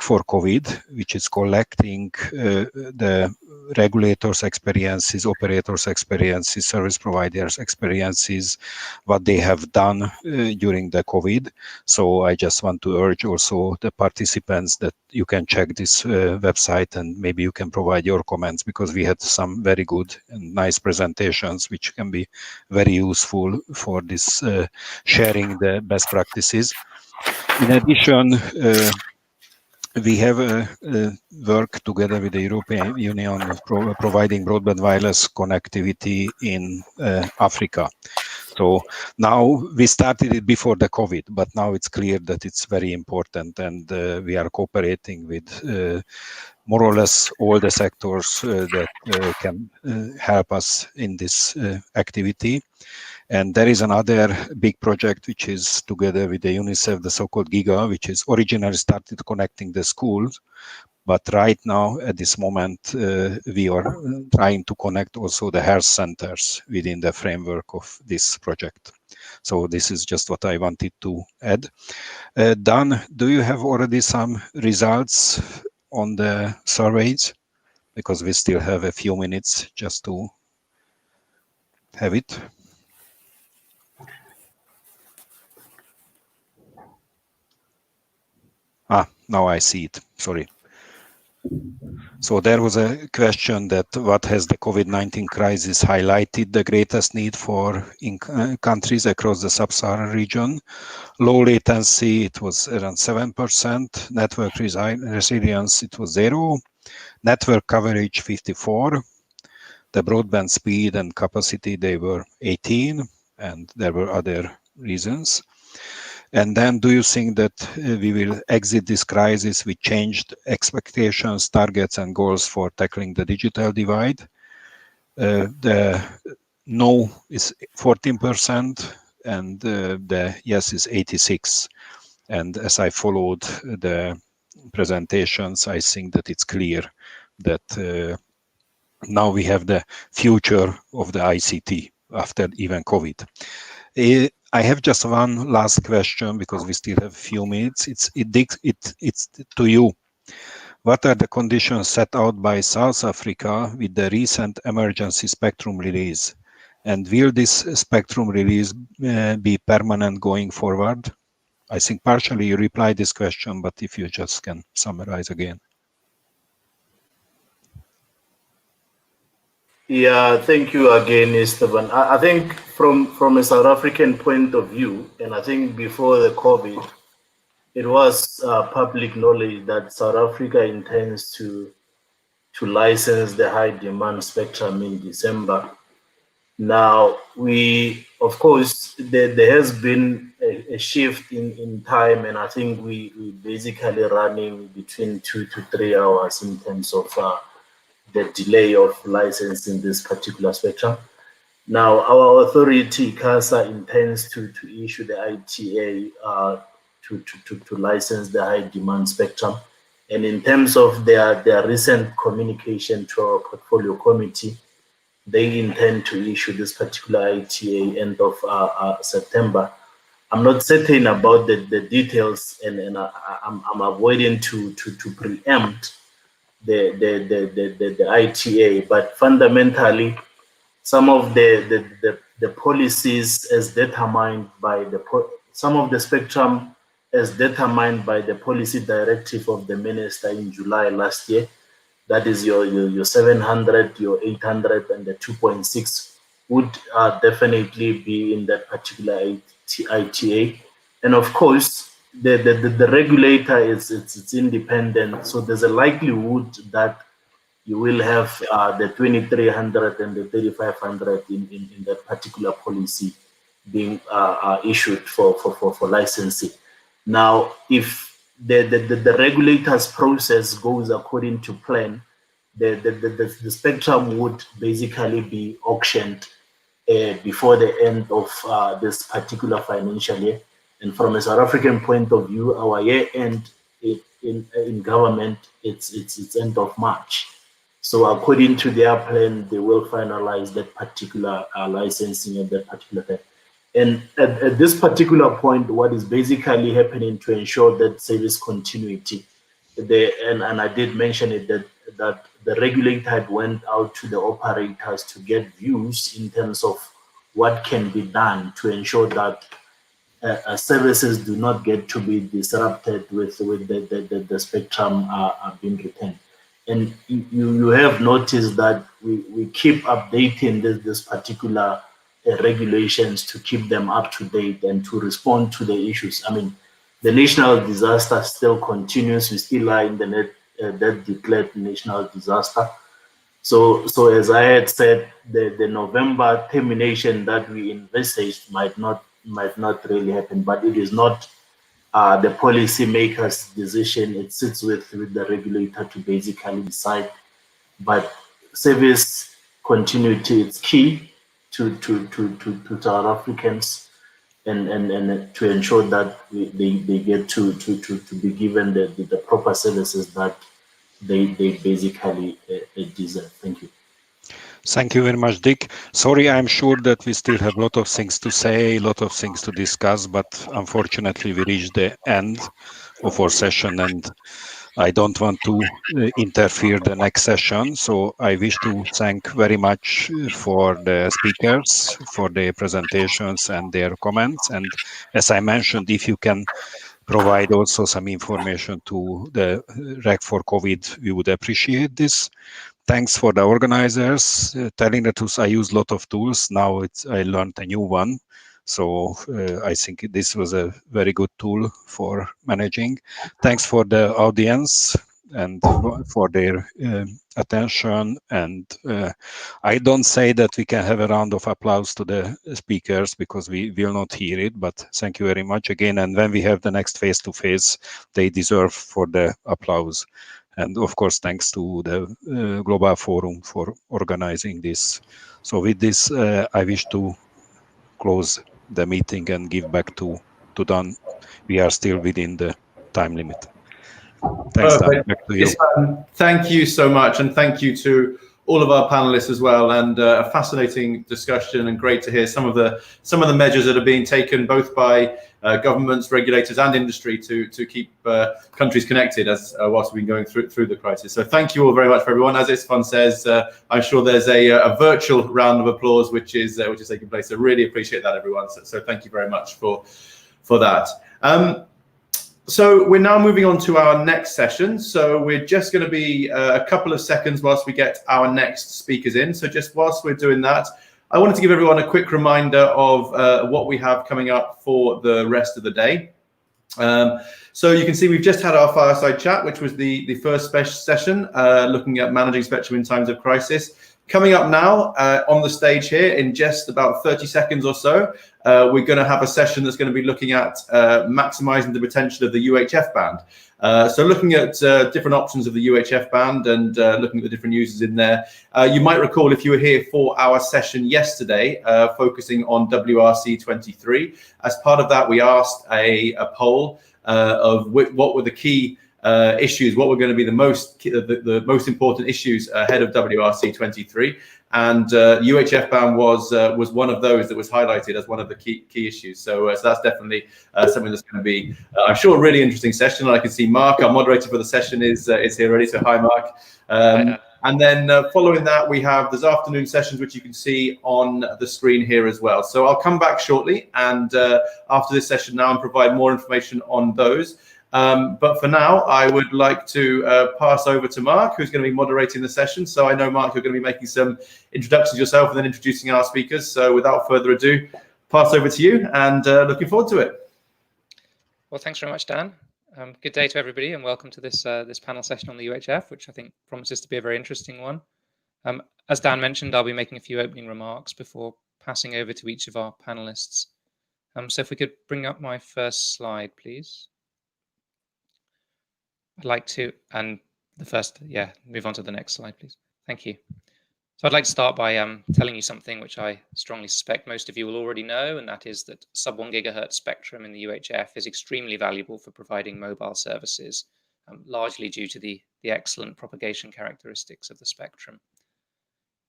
Speaker 2: for COVID, which is collecting the regulators' experiences, operators' experiences, service providers' experiences, what they have done during the COVID. So I just want to urge also the participants that you can check this website, and maybe you can provide your comments, because we had some very good and nice presentations which can be very useful for this sharing the best practices. In addition, we have work together with the European Union providing broadband wireless connectivity in Africa. So now we started it before the COVID, but now it's clear that it's very important, and we are cooperating with more or less all the sectors that can help us in this activity. And there is another big project which is together with the UNICEF, the so-called GIGA, which is originally started connecting the schools. But right now, at this moment, we are trying to connect also the health centers within the framework of this project. So this is just what I wanted to add. Dan, do you have already some results on the surveys? Because we still have a few minutes just to have it. Now I see it, sorry. So there was a question that what has the COVID-19 crisis highlighted the greatest need for in countries across the Sub-Saharan region. Low latency, it was around 7%. Network resilience, it was 0. Network coverage, 54. The broadband speed and capacity, they were 18. And there were other reasons. And then do you think that we will exit this crisis with changed expectations, targets, and goals for tackling the digital divide? The no is 14%, and the yes is 86%. And as I followed the presentations, I think that it's clear that now we have the future of the ICT after even COVID. I have just one last question because we still have a few minutes. It's to you. What are the conditions set out by South Africa with the recent emergency spectrum release? And will this spectrum release be permanent going forward? I think partially you replied this question, but if you just can summarize again.
Speaker 3: Yeah, thank you again, Esteban. I think from a South African point of view, and I think before the COVID, it was public knowledge that South Africa intends to license the high demand spectrum in December. Now, of course, there has been a shift in time, and I think we basically running between 2 to 3 hours in terms of the delay of licensing this particular spectrum. Now, our authority, CASA, intends to issue the ITA to license the high demand spectrum. And in terms of their recent communication to our portfolio committee, they intend to issue this particular ITA end of September. I'm not certain about the details, and I'm avoiding to preempt the ITA, but fundamentally, some of the policies as determined by some of the spectrum as determined by the policy directive of the minister in July last year, that is your 700, your 800, and the 2.6 would definitely be in that particular ITA. And of course, the regulator it's independent, so there's a likelihood that you will have the 2300 and the 3500 in that particular policy being issued for licensing. Now, if the regulator's process goes according to plan, the spectrum would basically be auctioned before the end of this particular financial year. And from a South African point of view, our year end in government, it's end of March. So according to their plan, they will finalize that particular licensing at that particular time. And at this particular point, what is basically happening to ensure that service continuity, and I did mention it, that the regulator had went out to the operators to get views in terms of what can be done to ensure that services do not get to be disrupted with the spectrum being retained. And you have noticed that we keep updating this particular regulations to keep them up to date and to respond to the issues. I mean, the national disaster still continues. We still are in the that declared national disaster. So as I had said, the November termination that we envisaged might not really happen, but it is not the policy maker's decision. It sits with the regulator to basically decide. But service continuity is key to South Africans, and to ensure that they get to be given the proper services that they basically deserve. Thank you.
Speaker 2: Thank you very much, Dick. Sorry, I'm sure that we still have a lot of things to say, a lot of things to discuss, but unfortunately we reached the end of our session and I don't want to interfere the next session. So I wish to thank very much for the speakers, for their presentations and their comments. And as I mentioned, if you can provide also some information to the REC for COVID, we would appreciate this. Thanks for the organizers. Telling the truth, I use a lot of tools. Now I learned a new one. So I think this was a very good tool for managing. Thanks for the audience and for their attention. And I don't say that we can have a round of applause to the speakers because we will not hear it, but thank you very much again. And when we have the next face-to-face, they deserve for the applause. And of course, thanks to the Global Forum for organizing this. So with this, I wish to close the meeting and give back to Dan. We are still within the time limit. Thanks, Dan. Back to you.
Speaker 1: Thank you so much. And thank you to all of our panelists as well. And a fascinating discussion, and great to hear some of the measures that are being taken both by governments, regulators and industry to keep countries connected as whilst we've been going through the crisis. So thank you all very much for everyone. As Isfan says, I'm sure there's a virtual round of applause which is taking place. So really appreciate that, everyone. So thank you very much for that. So we're now moving on to our next session. So we're just going to be a couple of seconds whilst we get our next speakers in. So just whilst we're doing that, I wanted to give everyone a quick reminder of what we have coming up for the rest of the day. So you can see we've just had our Fireside Chat, which was the first session looking at managing spectrum in times of crisis. Coming up now on the stage here in just about 30 seconds or so, we're going to have a session that's going to be looking at maximizing the potential of the UHF band. So looking at different options of the UHF band and looking at the different users in there. You might recall if you were here for our session yesterday, focusing on WRC23. As part of that, we asked a poll of what were the key issues, what were going to be the most important issues ahead of WRC23, and UHF band was one of those that was highlighted as one of the key issues. So that's definitely something that's going to be, I'm sure, a really interesting session. And I can see Mark, our moderator for the session, is here already. So hi, Mark. And then following that, we have this afternoon sessions, which you can see on the screen here as well. So I'll come back shortly and after this session now and provide more information on those. But for now, I would like to pass over to Mark, who's going to be moderating the session. So I know, Mark, you're going to be making some introductions yourself and then introducing our speakers. So without further ado, pass over to you, and looking forward to it.
Speaker 7: Well, thanks very much, Dan. Good day to everybody, and welcome to this this panel session on the UHF, which I think promises to be a very interesting one. As Dan mentioned, I'll be making a few opening remarks before passing over to each of our panelists. So if we could bring up my first slide, please. I'd like to, and the first, move on to the next slide, please. Thank you. So I'd like to start by telling you something which I strongly suspect most of you will already know, and that is that sub-1 gigahertz spectrum in the UHF is extremely valuable for providing mobile services, largely due to the excellent propagation characteristics of the spectrum.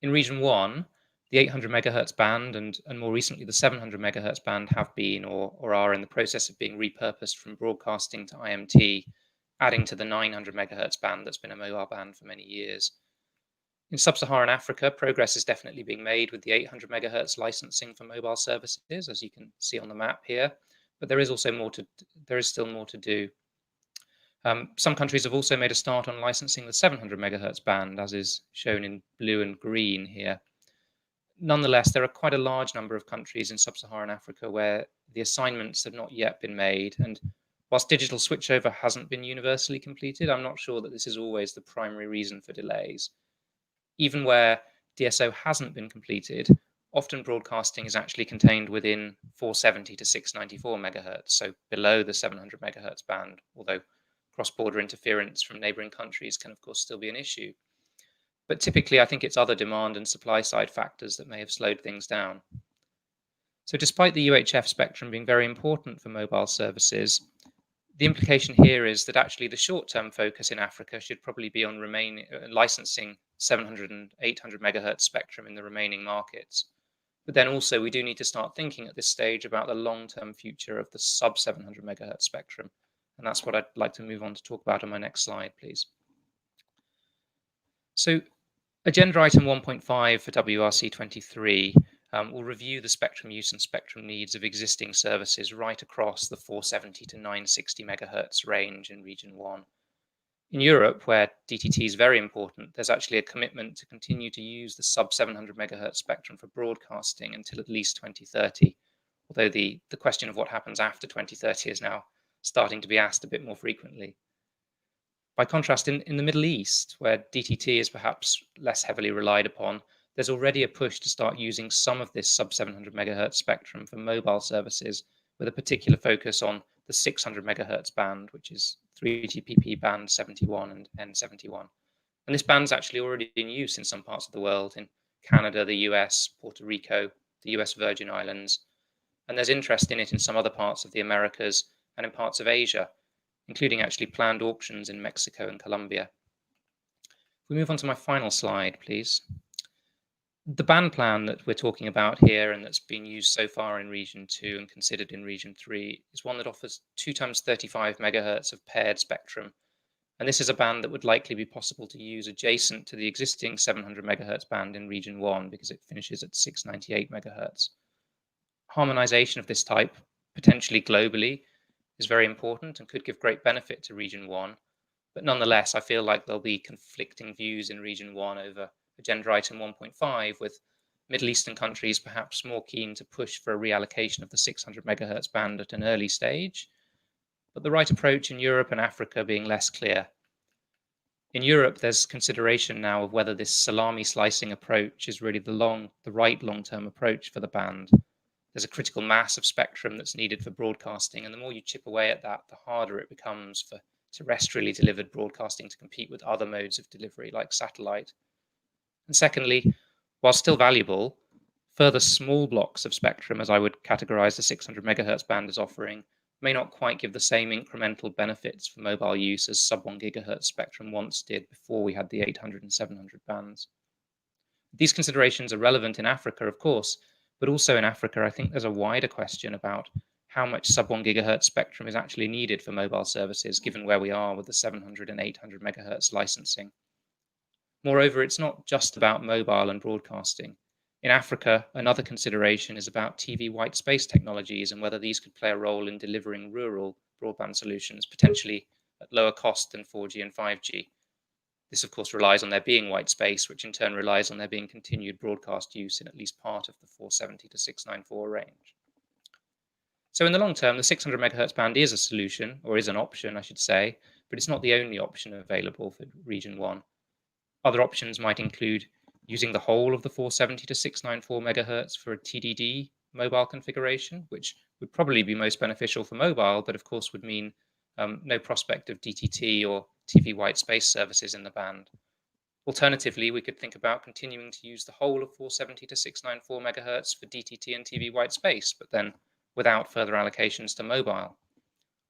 Speaker 7: In Region 1, the 800 megahertz band and more recently the 700 megahertz band have been or are in the process of being repurposed from broadcasting to IMT, adding to the 900 megahertz band that's been a mobile band for many years. In Sub-Saharan Africa, progress is definitely being made with the 800 megahertz licensing for mobile services, as you can see on the map here. But there is still more to do. Some countries have also made a start on licensing the 700 megahertz band, as is shown in blue and green here. Nonetheless, there are quite a large number of countries in Sub-Saharan Africa where the assignments have not yet been made, and whilst digital switchover hasn't been universally completed, I'm not sure that this is always the primary reason for delays. even where DSO hasn't been completed, often broadcasting is actually contained within 470 to 694 megahertz, so below the 700 megahertz band, although cross-border interference from neighboring countries can, of course, still be an issue. But typically, I think it's other demand and supply side factors that may have slowed things down. So despite the UHF spectrum being very important for mobile services, the implication here is that actually the short-term focus in Africa should probably be on licensing 700 and 800 megahertz spectrum in the remaining markets. But then also we do need to start thinking at this stage about the long-term future of the sub-700 megahertz spectrum. And that's what I'd like to move on to talk about on my next slide, please. So agenda item 1.5 for WRC23 will review the spectrum use and spectrum needs of existing services right across the 470 to 960 megahertz range in Region 1. In Europe, where DTT is very important, there's actually a commitment to continue to use the sub-700 megahertz spectrum for broadcasting until at least 2030, although the question of what happens after 2030 is now starting to be asked a bit more frequently. By contrast, in the Middle East, where DTT is perhaps less heavily relied upon, there's already a push to start using some of this sub-700 megahertz spectrum for mobile services, with a particular focus on the 600 megahertz band, which is 3GPP band 71 and N71. And this band's actually already in use in some parts of the world, in Canada, the US, Puerto Rico, the US Virgin Islands. And there's interest in it in some other parts of the Americas and in parts of Asia, including actually planned auctions in Mexico and Colombia. If we move on to my final slide, please. The band plan that we're talking about here and that's been used so far in Region 2 and considered in Region 3 is one that offers 2 times 35 megahertz of paired spectrum. And this is a band that would likely be possible to use adjacent to the existing 700 megahertz band in Region 1 because it finishes at 698 megahertz. Harmonization of this type, potentially globally, is very important and could give great benefit to Region 1. But nonetheless, I feel like there'll be conflicting views in Region 1 over agenda item 1.5, with Middle Eastern countries perhaps more keen to push for a reallocation of the 600 megahertz band at an early stage, but the right approach in Europe and Africa being less clear. In Europe, there's consideration now of whether this salami slicing approach is really the right long-term approach for the band. There's a critical mass of spectrum that's needed for broadcasting, and the more you chip away at that, the harder it becomes for terrestrially delivered broadcasting to compete with other modes of delivery like satellite. And secondly, while still valuable, further small blocks of spectrum, as I would categorize the 600 megahertz band as offering, may not quite give the same incremental benefits for mobile use as sub-1 gigahertz spectrum once did before we had the 800 and 700 bands. These considerations are relevant in Africa, of course, but also in Africa, I think there's a wider question about how much sub-1 gigahertz spectrum is actually needed for mobile services, given where we are with the 700 and 800 megahertz licensing. Moreover, it's not just about mobile and broadcasting. In Africa, another consideration is about TV white space technologies and whether these could play a role in delivering rural broadband solutions, potentially at lower cost than 4G and 5G. This, of course, relies on there being white space, which in turn relies on there being continued broadcast use in at least part of the 470 to 694 range. So in the long term, the 600 megahertz band is a solution, or is an option, I should say, but it's not the only option available for Region 1. Other options might include using the whole of the 470 to 694 megahertz for a TDD mobile configuration, which would probably be most beneficial for mobile, but of course would mean no prospect of DTT or TV white space services in the band. Alternatively, we could think about continuing to use the whole of 470 to 694 megahertz for DTT and TV white space, but then without further allocations to mobile.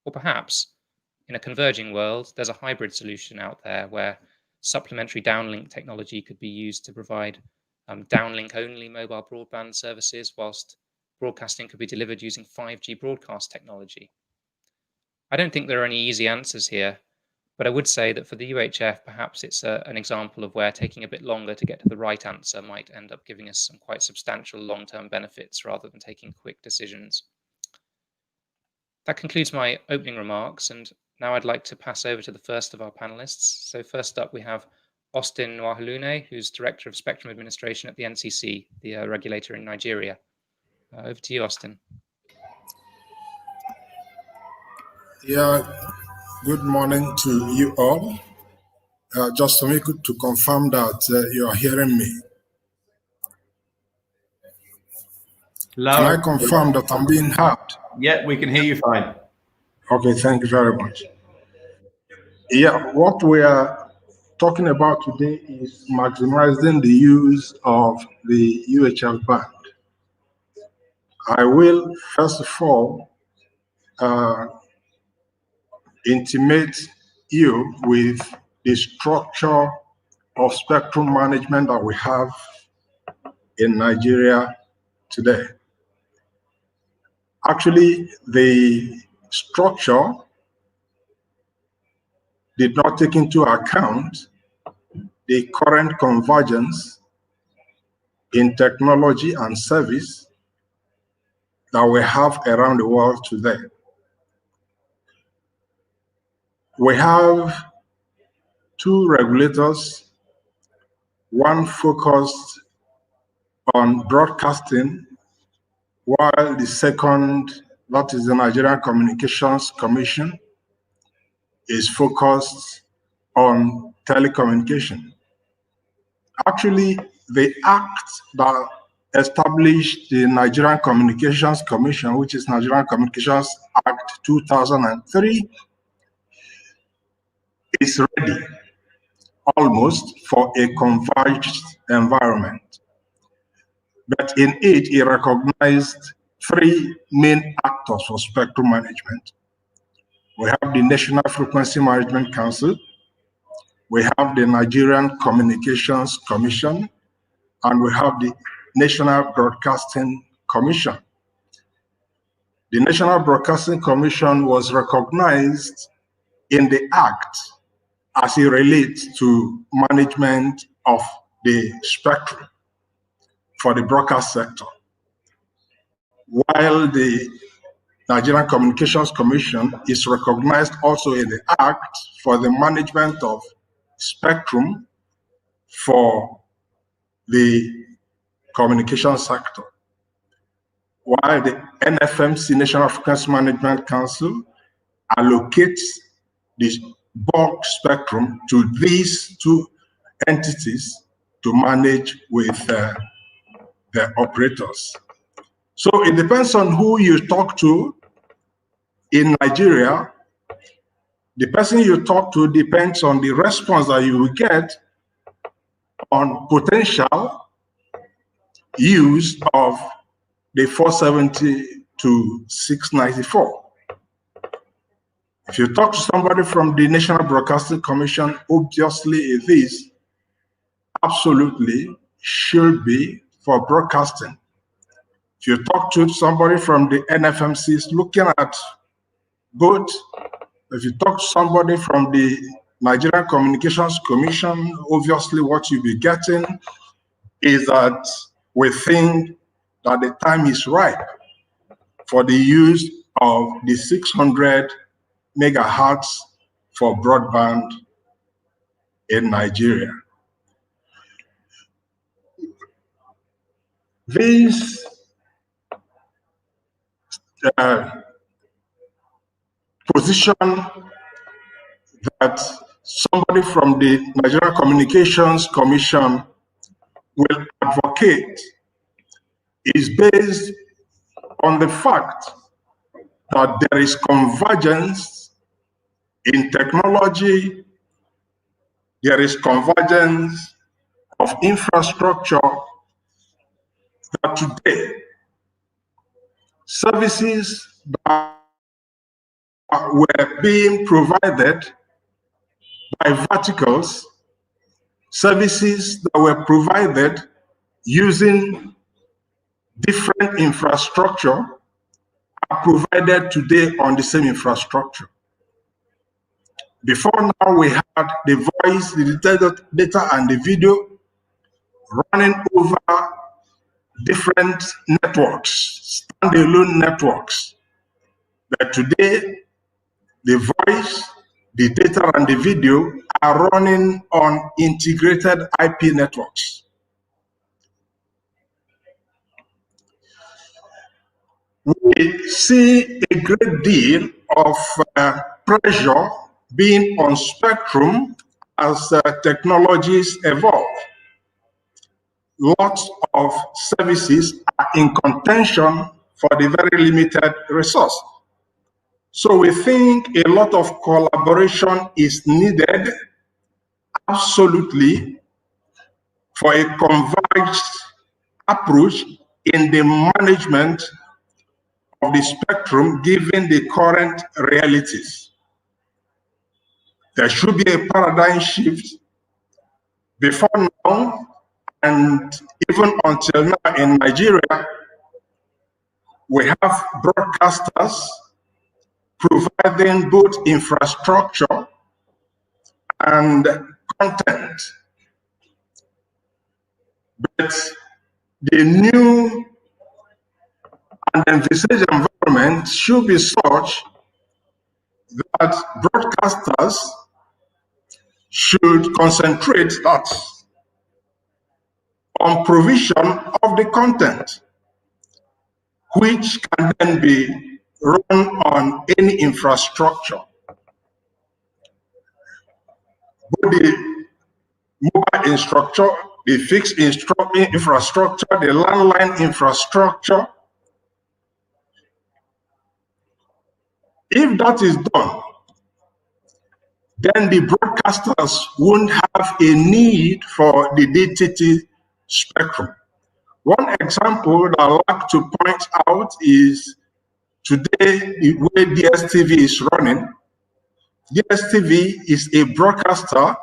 Speaker 7: Or perhaps, in a converging world, there's a hybrid solution out there where supplementary downlink technology could be used to provide downlink-only mobile broadband services, whilst broadcasting could be delivered using 5G broadcast technology. I don't think there are any easy answers here, but I would say that for the UHF, perhaps it's an example of where taking a bit longer to get to the right answer might end up giving us some quite substantial long-term benefits rather than taking quick decisions. That concludes my opening remarks, and now I'd like to pass over to the first of our panelists. So first up, we have Austin Nwahulune, who's Director of Spectrum Administration at the NCC, the regulator in Nigeria. Over to you, Austin.
Speaker 8: Yeah, good morning to you all. just for me to confirm that you are hearing me.
Speaker 1: Loud.
Speaker 8: Can I confirm that I'm being heard?
Speaker 1: Yeah, we can hear you fine.
Speaker 8: Okay, thank you very much. Yeah, what we are talking about today is maximizing the use of the UHF band. I will, first of all, intimate you with the structure of spectrum management that we have in Nigeria today. Actually, the structure did not take into account the current convergence in technology and service that we have around the world today. We have two regulators, one focused on broadcasting, while the second, that is the Nigerian Communications Commission, is focused on telecommunication. Actually, the act that established the Nigerian Communications Commission, which is Nigerian Communications Act 2003, is ready almost for a converged environment. But in it recognized three main actors for spectrum management. We have the National Frequency Management Council, we have the Nigerian Communications Commission, and we have the National Broadcasting Commission. The National Broadcasting Commission was recognized in the Act as it relates to management of the spectrum for the broadcast sector, while the Nigerian Communications Commission is recognized also in the Act for the management of spectrum for the communication sector, while the NFMC, National Frequency Management Council, allocates the bulk spectrum to these two entities to manage with the operators. So it depends on who you talk to in Nigeria. The person you talk to depends on the response that you will get on potential use of the 470 to 694. If you talk to somebody from the National Broadcasting Commission, obviously it is absolutely should be for broadcasting. If you talk to somebody from the NFMC, it's looking at both. If you talk to somebody from the Nigerian Communications Commission, obviously what you'll be getting is that we think that the time is ripe for the use of the 600 megahertz for broadband in Nigeria. This position that somebody from the Nigerian Communications Commission will advocate is based on the fact that there is convergence in technology, there is convergence of infrastructure, that today services that were being provided by verticals, services that were provided using different infrastructure are provided today on the same infrastructure. Before now, we had the voice, the data, and the video running over different networks, standalone networks. But today, the voice, the data, and the video are running on integrated IP networks. We see a great deal of pressure being on spectrum as technologies evolve, lots of services are in contention for the very limited resource. So we think a lot of collaboration is needed, absolutely, for a converged approach in the management of the spectrum given the current realities. There should be a paradigm shift before now, and even until now in Nigeria, we have broadcasters providing both infrastructure and content. But the new and envisaged environment should be such that broadcasters should concentrate that on provision of the content, which can then be run on any infrastructure. Both the mobile infrastructure, the fixed infrastructure, the landline infrastructure. If that is done, then the broadcasters won't have a need for the DTT spectrum. One example that I like to point out is today the way DSTV is running. DSTV is a broadcaster,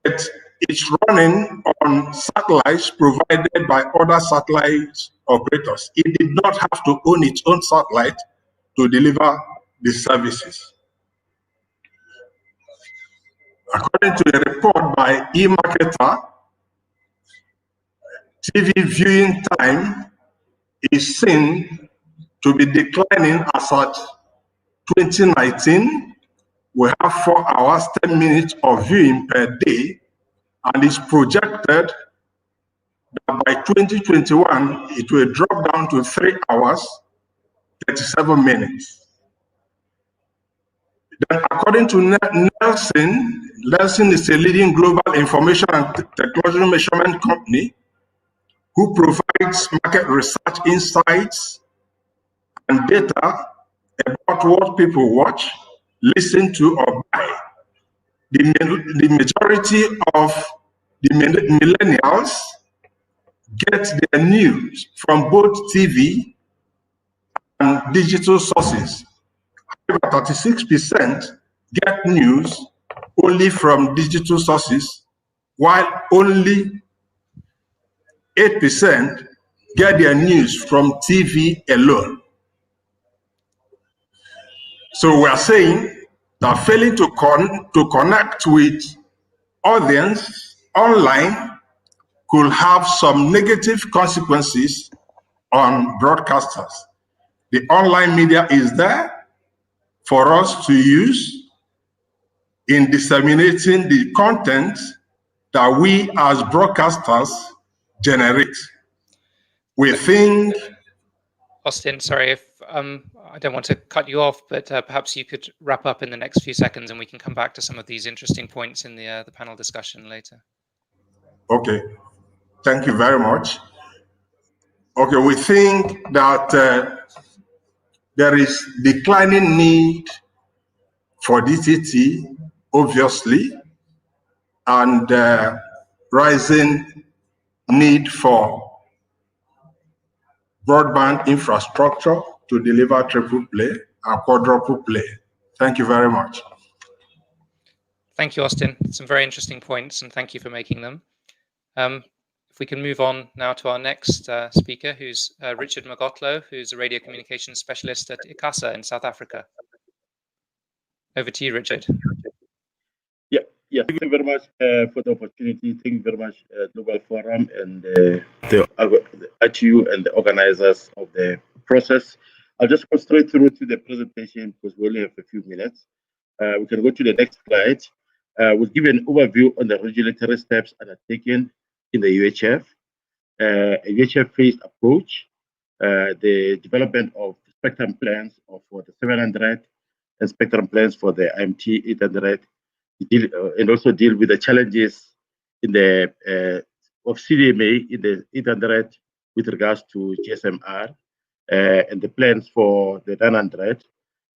Speaker 8: but it's running on satellites provided by other satellite operators. It did not have to own its own satellite to deliver the services. According to a report by eMarketer, TV viewing time is seen to be declining as at 2019. We have 4 hours, 10 minutes of viewing per day, and it's projected that by 2021, it will drop down to 3 hours, 37 minutes. Then, according to Nielsen, Nielsen is a leading global information and technology measurement company who provides market research insights and data about what people watch, listen to, or buy. The majority of the millennials get their news from both TV and digital sources. However, 36% get news only from digital sources, while only 8% get their news from TV alone. So we are saying that failing to connect with audience online could have some negative consequences on broadcasters. The online media is there for us to use in disseminating the content that we as broadcasters generate. We think...
Speaker 7: Austin, sorry if I don't want to cut you off, but perhaps you could wrap up in the next few seconds and we can come back to some of these interesting points in the panel discussion later.
Speaker 8: Okay, thank you very much. Okay, we think that there is declining need for DTT, obviously, and rising need for broadband infrastructure to deliver triple play and quadruple play. Thank you very much.
Speaker 7: Thank you, Austin. Some very interesting points, and thank you for making them. If we can move on now to our next speaker, who's Richard Mcgodlow, who's a radio communications specialist at ICASA in South Africa. Over to you, Richard.
Speaker 9: Yeah, thank you very much for the opportunity. Thank you very much, Global Forum, and the ITU and the organizers of the process. I'll just go straight through to the presentation because we only have a few minutes. We can go to the next slide. We'll give you an overview on the regulatory steps undertaken in the UHF, a UHF-phased approach, the development of spectrum plans for the 700 and spectrum plans for the IMT 800, and also deal with the challenges in the of CDMA in the 800 with regards to GSMR and the plans for the 900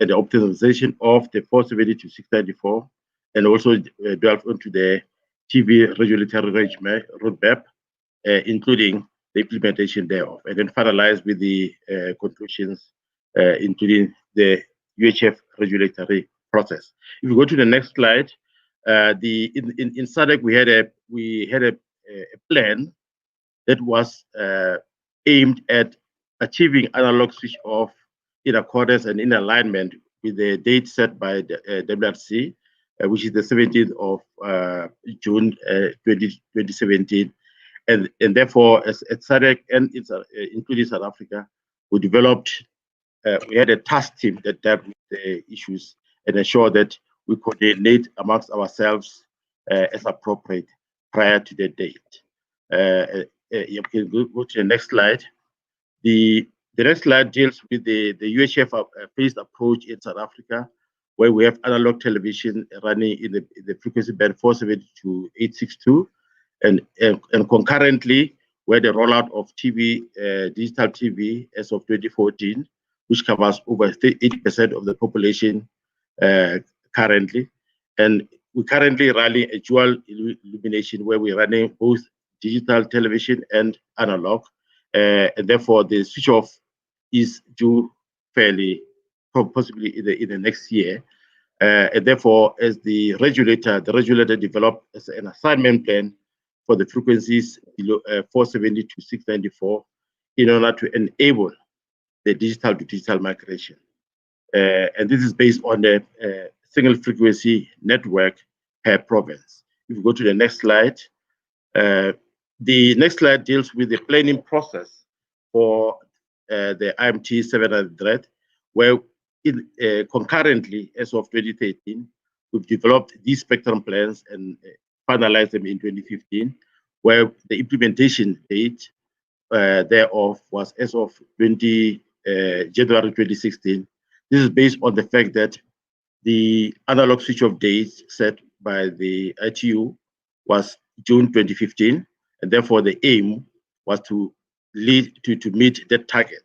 Speaker 9: and the optimization of the 470 to 694, and also delve into the TV regulatory roadmap, including the implementation thereof, and then finalize with the conclusions, including the UHF regulatory process. If we go to the next slide, in SADC we had a plan that was aimed at achieving analog switch off in accordance and in alignment with the date set by the WRC, which is the 17th of June 2017. And therefore, as at SADC and including South Africa, we developed, we had a task team that dealt with the issues and ensure that we coordinate amongst ourselves as appropriate prior to the date. You can go to the next slide. The next slide deals with the UHF-based approach in South Africa, where we have analog television running in the frequency band 470 to 862, and concurrently, where the rollout of TV, digital TV as of 2014, which covers over 80% of the population currently. And we're currently running a dual illumination where we're running both digital television and analog. And therefore, the switch off is due fairly, possibly in the next year. And therefore, as the regulator developed an assignment plan for the frequencies below 470 to 694 in order to enable the digital to digital migration. And this is based on the single frequency network per province. If we go to the next slide, the next slide deals with the planning process for the IMT 700, where concurrently, as of 2013, we've developed these spectrum plans and finalized them in 2015, where the implementation date thereof was as of January 2016. This is based on the fact that the analog switch-off date set by the ITU was June 2015, and therefore the aim was to meet that target.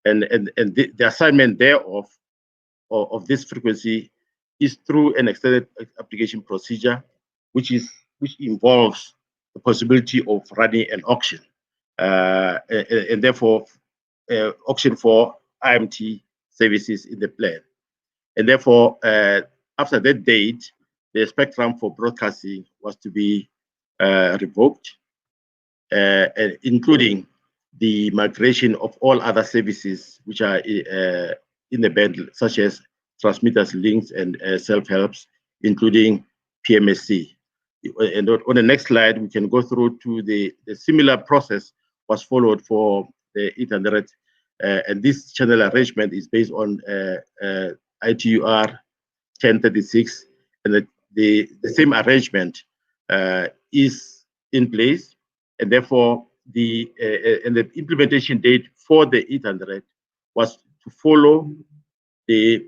Speaker 9: And the assignment thereof of this frequency is through an extended application procedure, which involves the possibility of running an auction, and therefore auction for IMT services in the plan. And therefore, after that date, the spectrum for broadcasting was to be revoked, including the migration of all other services which are in the band, such as transmitters, links, and self-helps, including PMSC. And on the next slide, we can go through to the similar process was followed for the 800, and this channel arrangement is based on ITUR 1036, and the same arrangement is in place, and therefore the implementation date for the 800 was to follow the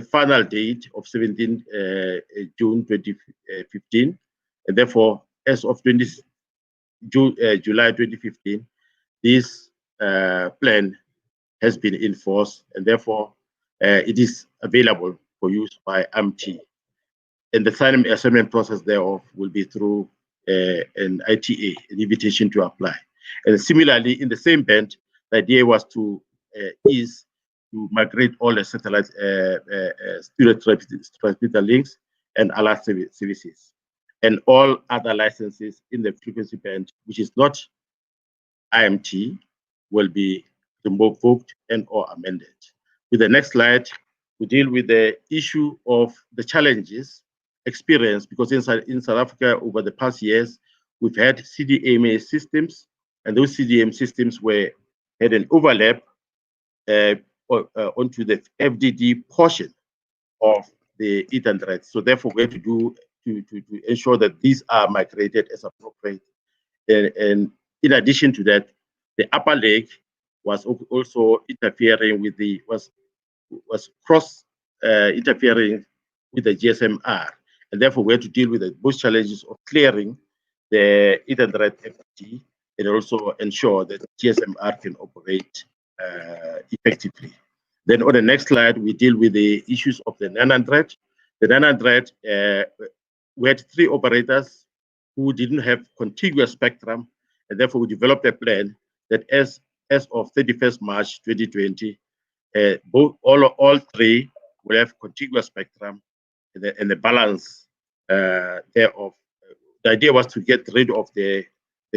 Speaker 9: final date of 17 June 2015, and therefore as of July 2015, this plan has been enforced, and therefore it is available for use by IMT. And the assignment process thereof will be through an ITA, an invitation to apply. And similarly, in the same band, the idea was to migrate all the satellite student transmitter links and alert services, and all other licenses in the frequency band, which is not IMT, will be revoked and or amended. With the next slide, we deal with the issue of the challenges experienced, because in South Africa over the past years, we've had CDMA systems, and those CDM systems had an overlap onto the FDD portion of the 800. So therefore, we have to ensure that these are migrated as appropriate. And in addition to that, the upper leg was also interfering with was cross interfering with the GSMR, And therefore, we had to deal with both challenges of clearing the Ethernet FTP and also ensure that GSMR can operate effectively. Then on the next slide, we deal with the issues of the 900. The 900, we had 3 operators who didn't have contiguous spectrum, and therefore we developed a plan that as of 31st March 2020, all 3 will have contiguous spectrum, and the balance thereof. The idea was to get rid of the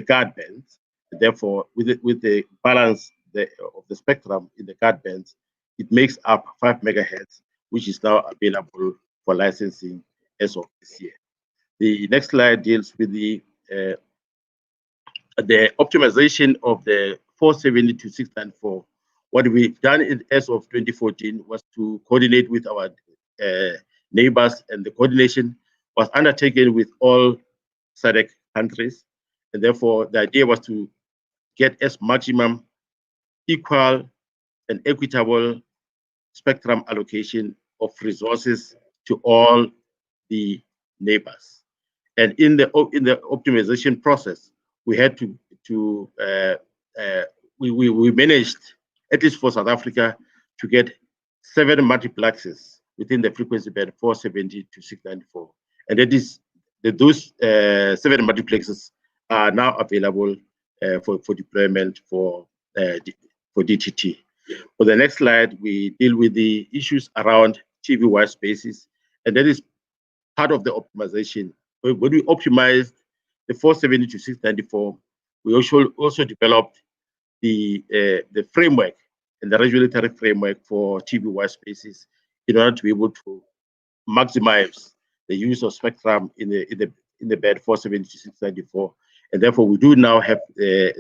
Speaker 9: guard bands. Therefore, with the balance of the spectrum in the guard bands, it makes up 5 megahertz, which is now available for licensing as of this year. The next slide deals with the optimization of the 470 to 694. What we've done as of 2014 was to coordinate with our neighbors, and the coordination was undertaken with all SADC countries. And therefore, the idea was to get as maximum equal and equitable spectrum allocation of resources to all the neighbors. And in the optimization process, we had we managed, at least for South Africa, to get 7 multiplexes within the frequency band 470 to 694. And that is those 7 multiplexes are now available for deployment for DTT. For the next slide, we deal with the issues around TV white spaces, and that is part of the optimization. When we optimized the 470 to 694, we also developed the framework and the regulatory framework for TV white spaces in order to be able to maximize the use of spectrum in the band 470 to 694. And therefore, we do now have the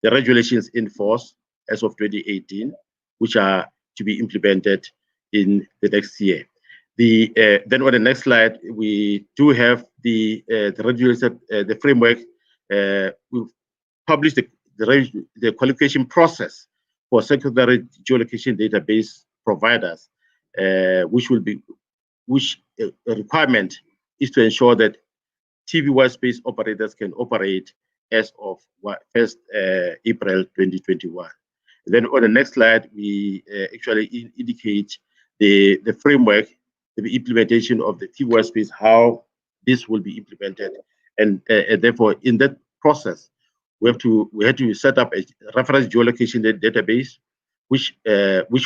Speaker 9: regulations in force as of 2018, which are to be implemented in the next year. Then on the next slide, we do have the regulated the framework. We've published the qualification process for secondary geolocation database providers, which requirement is to ensure that TV white space operators can operate as of 1st April 2021. And then on the next slide, we actually indicate the framework, the implementation of the TV white space, how this will be implemented, and therefore in that process, we had to set up a reference geolocation database, which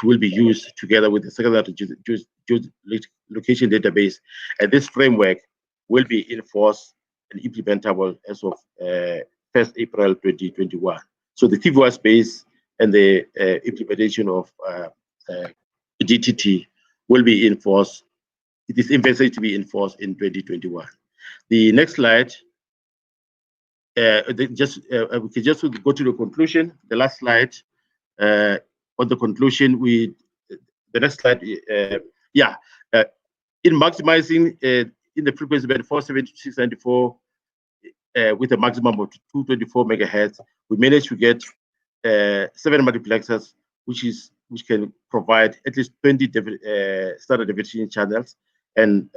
Speaker 9: will be used together with the secondary geolocation database, and this framework will be in force and implementable as of 1st April 2021. So the TV white space and the implementation of DTT will be in force. It is envisaged to be in force in 2021. The next slide, we can just go to the conclusion. The last slide, on the conclusion, the next slide, in maximizing in the frequency band 470 to 694 with a maximum of 224 megahertz, we managed to get 7 multiplexers, which can provide at least 20 standard definition channels, and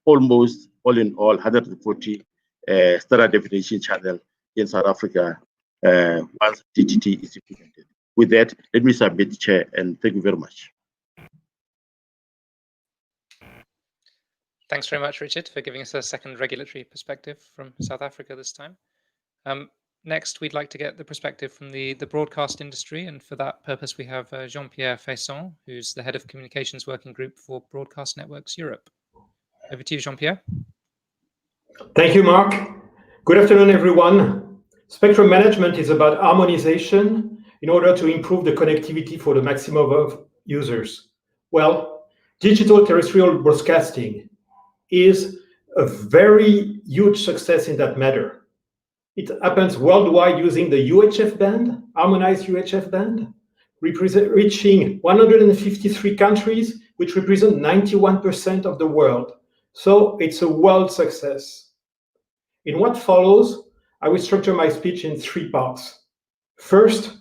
Speaker 9: almost all in all 140 standard definition channel in South Africa once DTT is implemented. With that, let me submit, Chair, and thank you very much.
Speaker 7: Thanks very much, Richard, for giving us a second regulatory perspective from South Africa this time. Next, we'd like to get the perspective from the broadcast industry, and for that purpose, we have Jean-Pierre Faisson, who's the head of communications working group for Broadcast Networks Europe. Over to you, Jean-Pierre.
Speaker 10: Thank you, Mark. Good afternoon, everyone. Spectrum management is about harmonization in order to improve the connectivity for the maximum of users. Well, digital terrestrial broadcasting is a very huge success in that matter. It happens worldwide using the UHF band, harmonized UHF band, reaching 153 countries, which represent 91% of the world. So it's a world success. In what follows, I will structure my speech in 3 parts. First,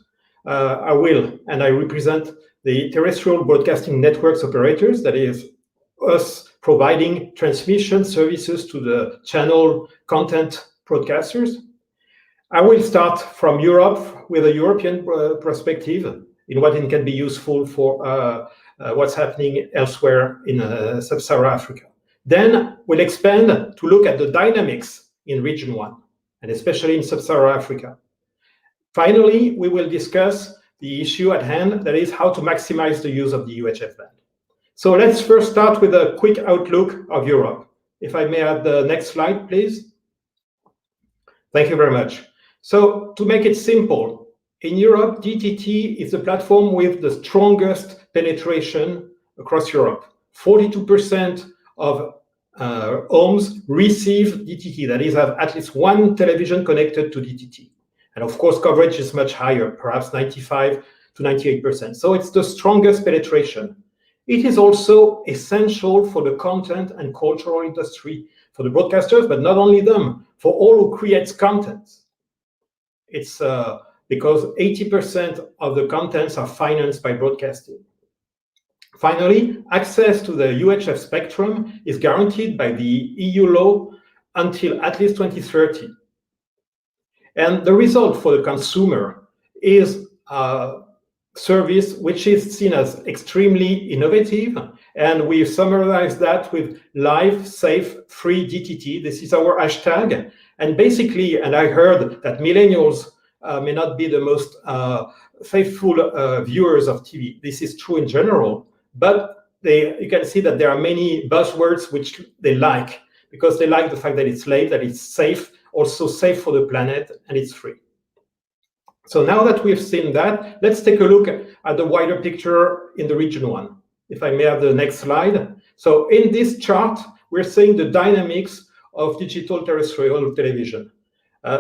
Speaker 10: I represent the terrestrial broadcasting networks operators, that is us providing transmission services to the channel content broadcasters. I will start from Europe with a European perspective in what it can be useful for what's happening elsewhere in Sub-Saharan Africa. Then we'll expand to look at the dynamics in Region 1, and especially in Sub-Saharan Africa. Finally, we will discuss the issue at hand, that is how to maximize the use of the UHF band. So let's first start with a quick outlook of Europe. If I may have the next slide, please. Thank you very much. So to make it simple, in Europe, DTT is the platform with the strongest penetration across Europe. 42% of homes receive DTT, that is, have at least one television connected to DTT. And of course, coverage is much higher, perhaps 95 to 98%. So it's the strongest penetration. It is also essential for the content and cultural industry, for the broadcasters, but not only them, for all who creates content. It's because 80% of the contents are financed by broadcasting. Finally, access to the UHF spectrum is guaranteed by the EU law until at least 2030. And the result for the consumer is a service which is seen as extremely innovative, and we summarize that with live, safe, free DTT. This is our hashtag. And basically, and I heard that millennials may not be the most faithful viewers of TV. This is true in general, but you can see that there are many buzzwords which they like, because they like the fact that it's live, that it's safe, also safe for the planet, and it's free. So now that we've seen that, let's take a look at the wider picture in the Region 1. If I may have the next slide. So in this chart, we're seeing the dynamics of digital terrestrial television.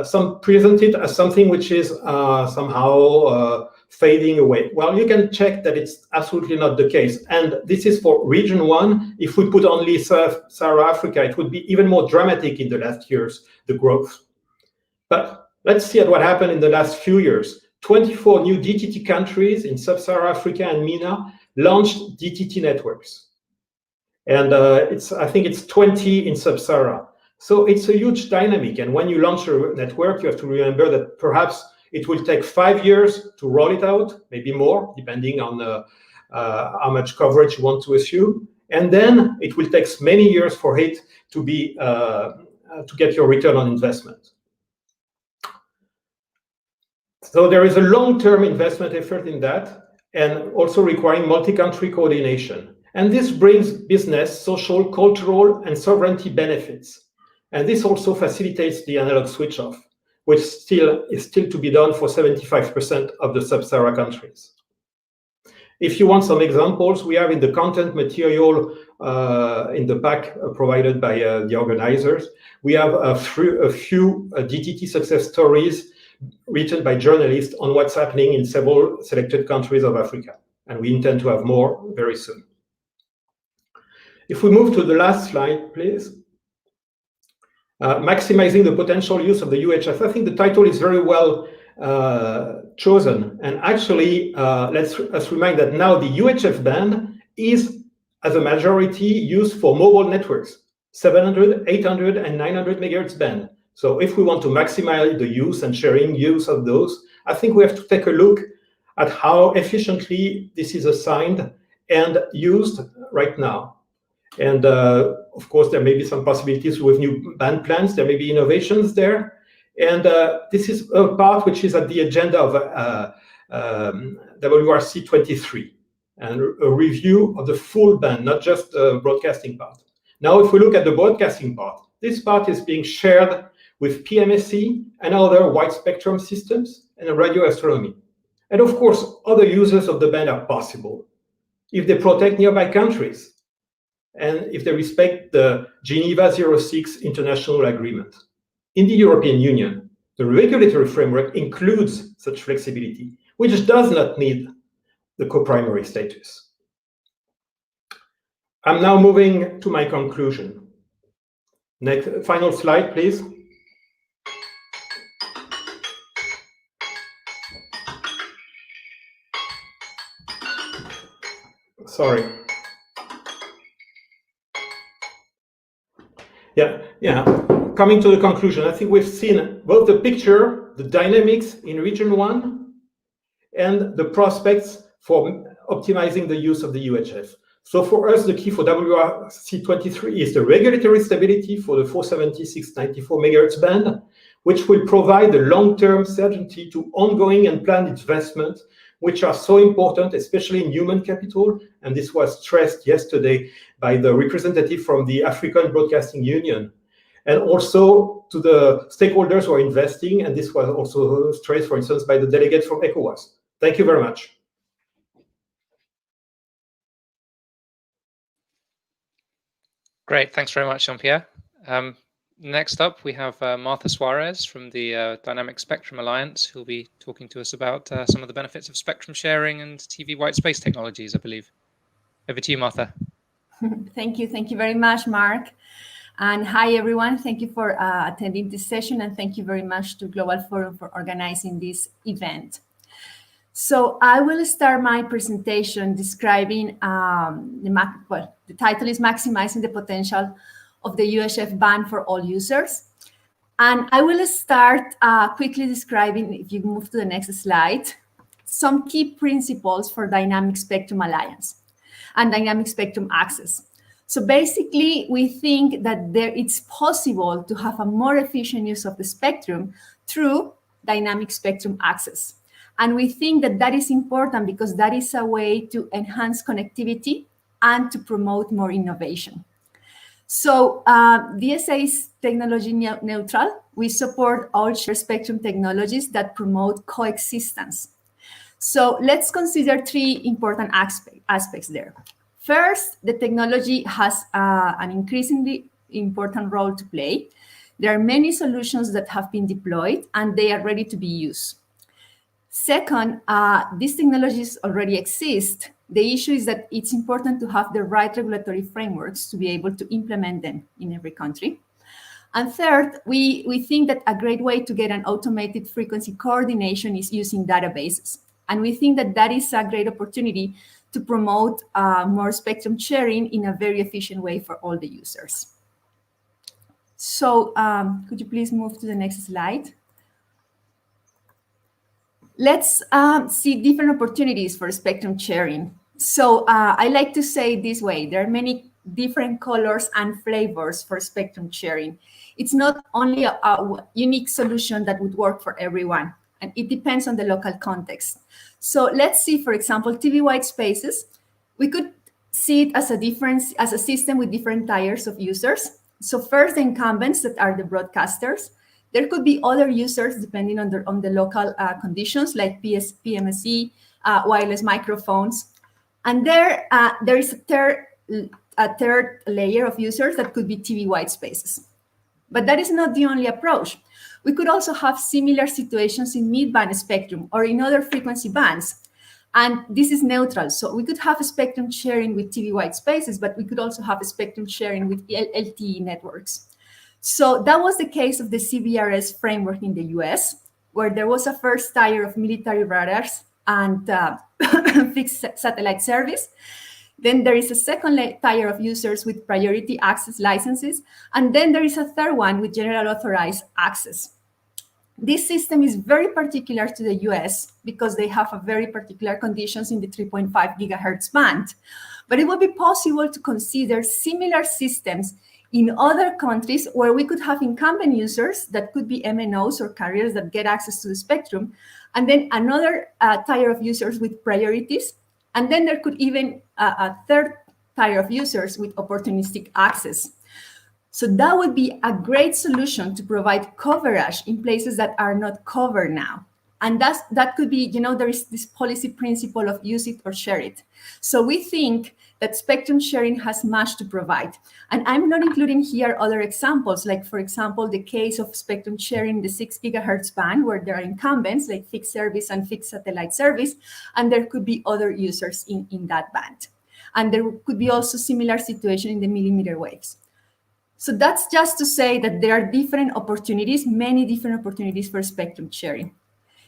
Speaker 10: Some present it as something which is somehow fading away. Well, you can check that it's absolutely not the case. And this is for Region 1. If we put only Sub-Saharan Africa, it would be even more dramatic in the last years, the growth. But let's see at what happened in the last few years. 24 new DTT countries in Sub-Saharan Africa and MENA launched DTT networks. And I think it's 20 in Sub-Saharan. So it's a huge dynamic. And when you launch a network, you have to remember that perhaps it will take 5 years to roll it out, maybe more, depending on how much coverage you want to assume. And then it will take many years for it to be to get your return on investment. So there is a long-term investment effort in that, and also requiring multi-country coordination. And this brings business, social, cultural, and sovereignty benefits. And this also facilitates the analog switch-off, which is still to be done for 75% of the Sub-Saharan countries. If you want some examples, we have in the content material in the pack provided by the organizers, we have a few DTT success stories written by journalists on what's happening in several selected countries of Africa. And we intend to have more very soon. If we move to the last slide, please. Maximizing the potential use of the UHF. I think the title is very well chosen. And actually, let's remind that now the UHF band is, as a majority, used for mobile networks, 700, 800, and 900 megahertz band. So if we want to maximize the use and sharing use of those, I think we have to take a look at how efficiently this is assigned and used right now. And of course, there may be some possibilities with new band plans. There may be innovations there. And this is a part which is at the agenda of WRC 23, and a review of the full band, not just the broadcasting part. Now, if we look at the broadcasting part, this part is being shared with PMSC and other wide spectrum systems and radio astronomy. And of course, other users of the band are possible if they protect nearby countries and if they respect the Geneva 06 international agreement. In the European Union, the regulatory framework includes such flexibility, which does not need the co-primary status. I'm now moving to my conclusion. Next, final slide, please. Sorry. Yeah. Coming to the conclusion, I think we've seen both the picture, the dynamics in region 1, and the prospects for optimizing the use of the UHF. So for us, the key for WRC23 is the regulatory stability for the 470-694 MHz band, which will provide the long-term certainty to ongoing and planned investments, which are so important, especially in human capital. And this was stressed yesterday by the representative from the African Broadcasting Union, and also to the stakeholders who are investing. And this was also stressed, for instance, by the delegate from ECOWAS. Thank you very much.
Speaker 7: Great, thanks very much, Jean-Pierre. Next up, we have Martha Suarez from the Dynamic Spectrum Alliance, who'll be talking to us about some of the benefits of spectrum sharing and TV white space technologies, I believe. Over to you, Martha.
Speaker 11: Thank you very much, Mark. And hi, everyone. Thank you for attending this session, and thank you very much to Global Forum for organizing this event. So I will start my presentation describing, the title is Maximizing the Potential of the UHF Band for All Users. And I will start quickly describing, if you move to the next slide, some key principles for Dynamic Spectrum Alliance and Dynamic Spectrum Access. So basically, we think that it's possible to have a more efficient use of the spectrum through Dynamic Spectrum Access. And we think that that is important because that is a way to enhance connectivity and to promote more innovation. So DSA is technology neutral. We support all shared spectrum technologies that promote coexistence. So let's consider three important aspects there. First, the technology has an increasingly important role to play. There are many solutions that have been deployed and they are ready to be used. Second, these technologies already exist. The issue is that it's important to have the right regulatory frameworks to be able to implement them in every country. And third, we think that a great way to get an automated frequency coordination is using databases. And we think that that is a great opportunity to promote more spectrum sharing in a very efficient way for all the users. So could you please move to the next slide? Let's see different opportunities for spectrum sharing. So I like to say it this way, there are many different colors and flavors for spectrum sharing. It's not only a unique solution that would work for everyone, and it depends on the local context. So let's see, for example, TV white spaces. We could see it as a system with different tiers of users. So first, the incumbents that are the broadcasters. There could be other users depending on the local conditions, like PMSE, wireless microphones. And there is a third layer of users that could be TV white spaces. But that is not the only approach. We could also have similar situations in mid-band spectrum or in other frequency bands. And this is neutral. So we could have a spectrum sharing with TV white spaces, but we could also have a spectrum sharing with LTE networks. So that was the case of the CBRS framework in the US, where there was a first tier of military radars and fixed satellite service. Then there is a second tier of users with priority access licenses. And then there is a third one with general authorized access. This system is very particular to the US because they have a very particular conditions in the 3.5 gigahertz band. But it would be possible to consider similar systems in other countries where we could have incumbent users that could be MNOs or carriers that get access to the spectrum, and then another tier of users with priorities, and then there could even a third tier of users with opportunistic access. So that would be a great solution to provide coverage in places that are not covered now. And that could be, there is this policy principle of use it or share it. So we think that spectrum sharing has much to provide. And I'm not including here other examples, like, for example, the case of spectrum sharing the 6 gigahertz band, where there are incumbents like fixed service and fixed satellite service, and there could be other users in that band. And there could be also similar situation in the millimeter waves. So that's just to say that there are different opportunities, many different opportunities for spectrum sharing.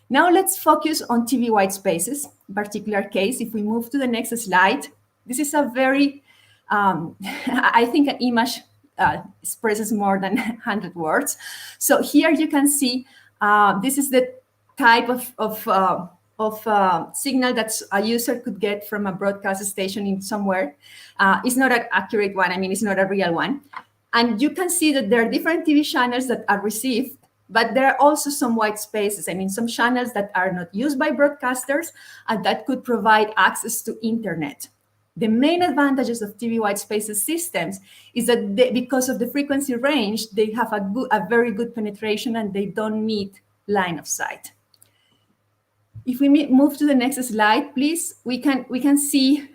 Speaker 11: Now let's focus on TV white spaces, in particular case. If we move to the next slide, this is a very, I think, an image expresses more than 100 words. So here you can see this is the type of signal that a user could get from a broadcast station in somewhere. It's not an accurate one. I mean, it's not a real one. And you can see that there are different TV channels that are received, but there are also some white spaces. I mean, some channels that are not used by broadcasters and that could provide access to internet. The main advantages of TV white spaces systems is that because of the frequency range, they have a very good penetration and they don't meet line of sight. If we move to the next slide, please, we can see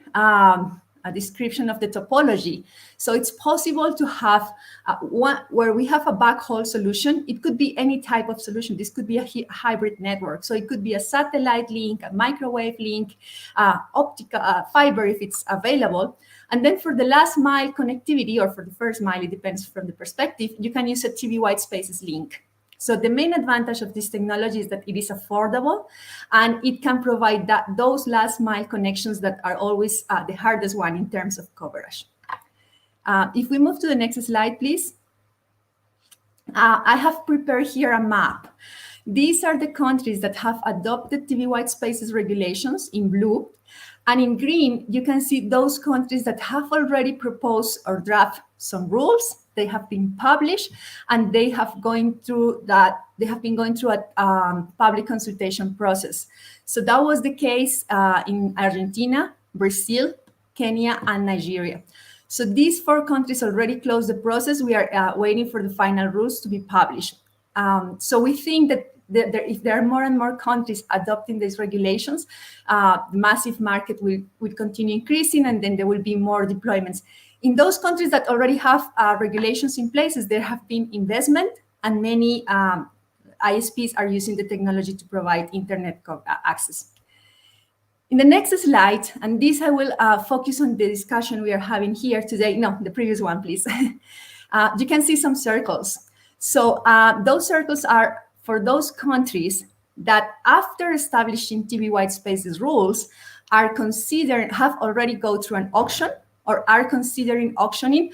Speaker 11: a description of the topology. So it's possible to have one where we have a backhaul solution. It could be any type of solution. This could be a hybrid network. So it could be a satellite link, a microwave link, optical fiber if it's available. And then for the last mile connectivity, or for the first mile, it depends from the perspective, you can use a TV white spaces link. So the main advantage of this technology is that it is affordable and it can provide those last mile connections that are always the hardest one in terms of coverage. If we move to the next slide, please. I have prepared here a map. These are the countries that have adopted TV white spaces regulations in blue. And in green, you can see those countries that have already proposed or draft some rules. They have been published, and they have been going through a public consultation process. So that was the case in Argentina, Brazil, Kenya, and Nigeria. So these 4 countries already closed the process. We are waiting for the final rules to be published. So we think that if there are more and more countries adopting these regulations, the massive market will continue increasing, and then there will be more deployments. In those countries that already have regulations in places, there have been investment, and many ISPs are using the technology to provide internet access. In the next slide, and this I will focus on the discussion we are having here today. No, the previous one, please. You can see some circles. So those circles are for those countries that, after establishing TV white spaces rules, have already go through an auction or are considering auctioning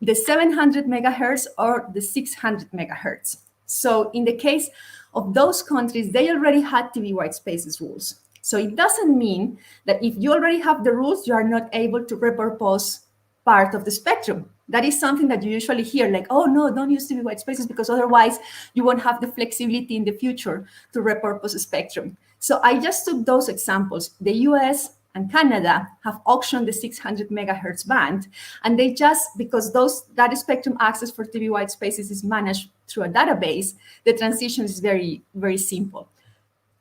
Speaker 11: the 700 megahertz or the 600 megahertz. So in the case of those countries, they already had TV white spaces rules. So it doesn't mean that if you already have the rules, you are not able to repurpose part of the spectrum. That is something that you usually hear, like, oh no, don't use TV white spaces because otherwise you won't have the flexibility in the future to repurpose a spectrum. So I just took those examples. The US and Canada have auctioned the 600 megahertz band, and they just, because that spectrum access for TV white spaces is managed through a database, the transition is very, very simple.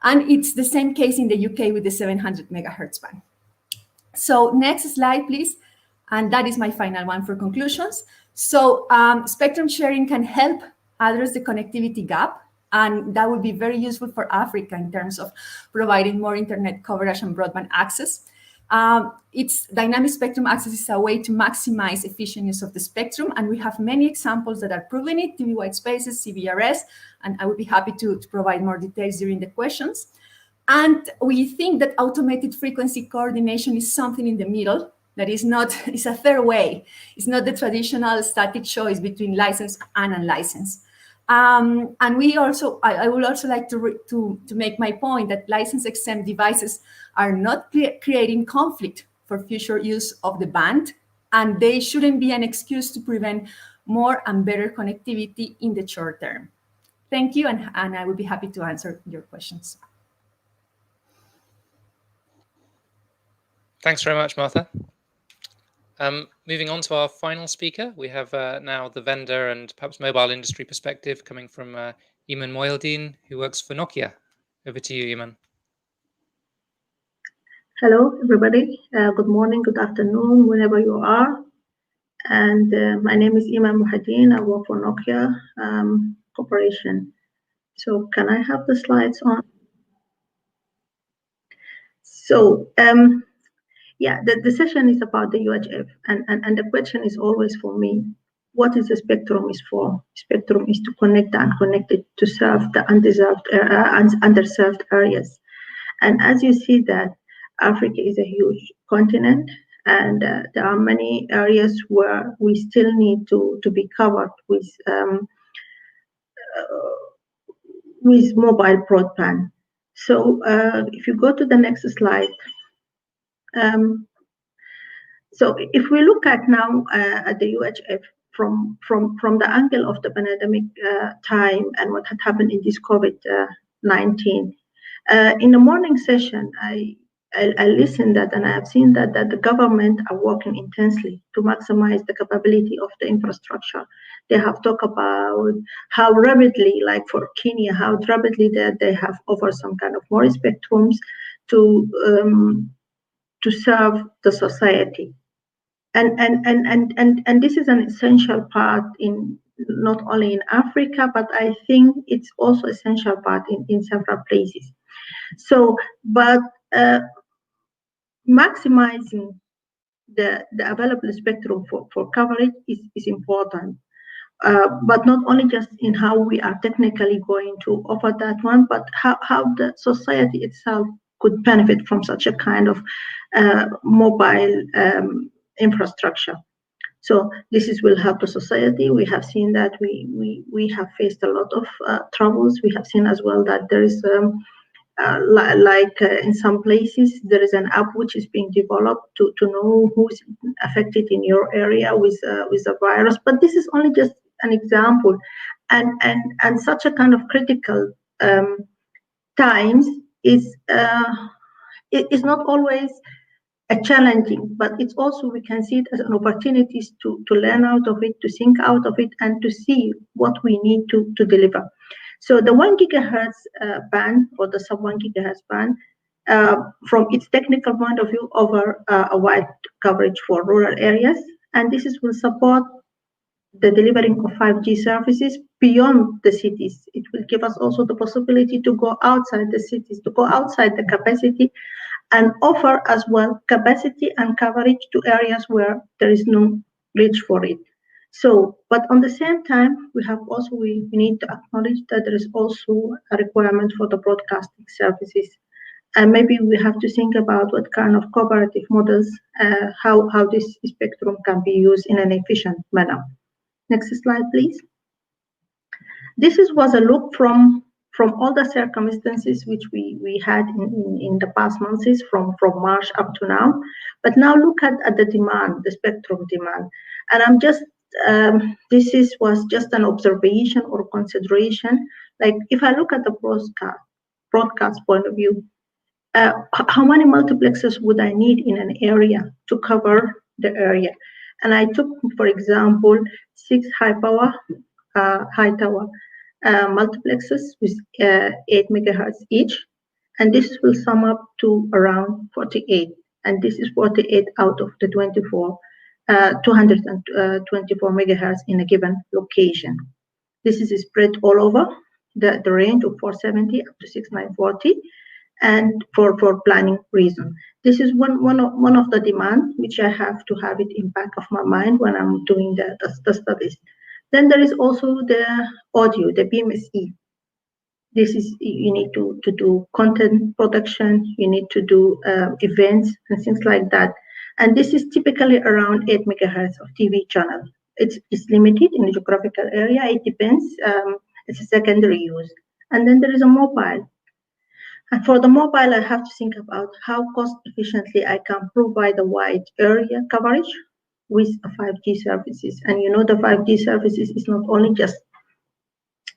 Speaker 11: And it's the same case in the UK with the 700 megahertz band. So next slide, please. And that is my final one for conclusions. So spectrum sharing can help address the connectivity gap, and that would be very useful for Africa in terms of providing more internet coverage and broadband access. Its dynamic spectrum access is a way to maximize efficient use of the spectrum, and we have many examples that are proving it, TV white spaces, CBRS, and I would be happy to provide more details during the questions. And we think that automated frequency coordination is something in the middle that is a third way. It's not the traditional static choice between licensed and unlicensed. And I would also like to make my point that license exempt devices are not creating conflict for future use of the band, and they shouldn't be an excuse to prevent more and better connectivity in the short term. Thank you, and I would be happy to answer your questions.
Speaker 7: Thanks very much, Martha. Moving on to our final speaker, we have now the vendor and perhaps mobile industry perspective coming from Iman Moyeldin, who works for Nokia. Over to you, Iman.
Speaker 12: Hello, everybody. Good morning, good afternoon, whenever you are. And my name is Iman Moyeldin. I work for Nokia Corporation. So can I have the slides on? So, yeah, the session is about the UHF, and the question is always for me, what is the spectrum is for? Spectrum is to connect the unconnected to serve the underserved areas. And as you see that Africa is a huge continent, and there are many areas where we still need to be covered with mobile broadband. So if you go to the next slide. So if we look at now at the UHF from the angle of the pandemic time and what had happened in this COVID-19, in the morning session, I listened that, and I have seen that the government are working intensely to maximize the capability of the infrastructure. They have talked about how rapidly, like for Kenya, how rapidly they have offered some kind of more spectrums to serve the society. And this is an essential part in not only in Africa, but I think it's also essential part in several places. So, but maximizing the available spectrum for coverage is important. But not only just in how we are technically going to offer that one, but how the society itself could benefit from such a kind of mobile infrastructure. So this will help the society. We have seen that we have faced a lot of troubles. We have seen as well that there is in some places there is an app which is being developed to know who's affected in your area with the virus. But this is only just an example, and such a kind of critical times is not always a challenging, but it's also, we can see it as an opportunities to learn out of it, to think out of it, and to see what we need to deliver. So the 1 gigahertz band, or the sub-1 gigahertz band, from its technical point of view, over a wide coverage for rural areas, and this will support the delivering of 5G services beyond the cities. It will give us also the possibility to go outside the cities, to go outside the capacity, and offer as well capacity and coverage to areas where there is no reach for it. So, but on the same time, we need to acknowledge that there is also a requirement for the broadcasting services. And maybe we have to think about what kind of cooperative models, how this spectrum can be used in an efficient manner. Next slide, please. This was a look from all the circumstances which we had in the past months, from March up to now. But now look at the demand, the spectrum demand. And I'm just, was just an observation or consideration. Like if I look at the broadcast point of view, how many multiplexers would I need in an area to cover the area? And I took, for example, 6 high tower multiplexers with 8 megahertz each, and this will sum up to around 48. And this is 48 out of the 224 megahertz in a given location. This is spread all over the range of 470 up to 6940, and for planning reason. This is one of the demands which I have to have it in back of my mind when I'm doing the studies. Then there is also the audio, the BMSE. This is, you need to do content production, you need to do events and things like that. And this is typically around 8 megahertz of TV channel. It's limited in the geographical area, it depends, it's a secondary use. And then there is a mobile. And for the mobile, I have to think about how cost efficiently I can provide a wide area coverage with 5G services. And you know, the 5G services is not only just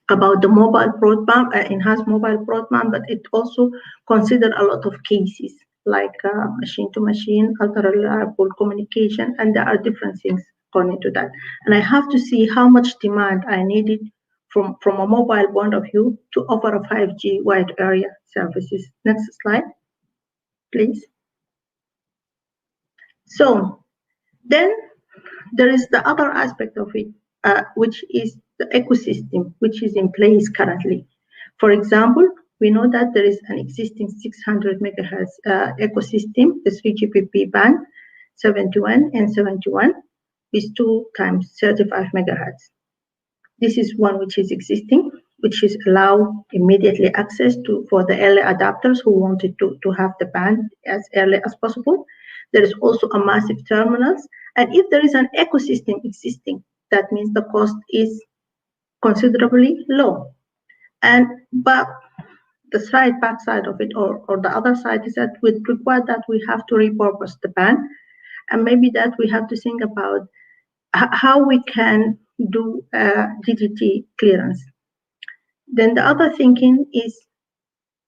Speaker 12: about the mobile broadband, enhanced mobile broadband, but it also considers a lot of cases like machine-to-machine, ultra-reliable communication, and there are different things going into that. And I have to see how much demand I needed from a mobile point of view to offer a 5G wide area services. Next slide, please. So then there is the other aspect of it, which is the ecosystem, which is in place currently. For example, we know that there is an existing 600 megahertz ecosystem, the 3GPP band, 71 and 71, with 2 times 35 megahertz. This is one which is existing, which is allow immediately access for the early adapters who wanted to have the band as early as possible. There is also a massive terminals. And if there is an ecosystem existing, that means the cost is considerably low. But the backside of it, or the other side, is that would require that we have to repurpose the band, and maybe that we have to think about how we can do DTT clearance. Then the other thinking is,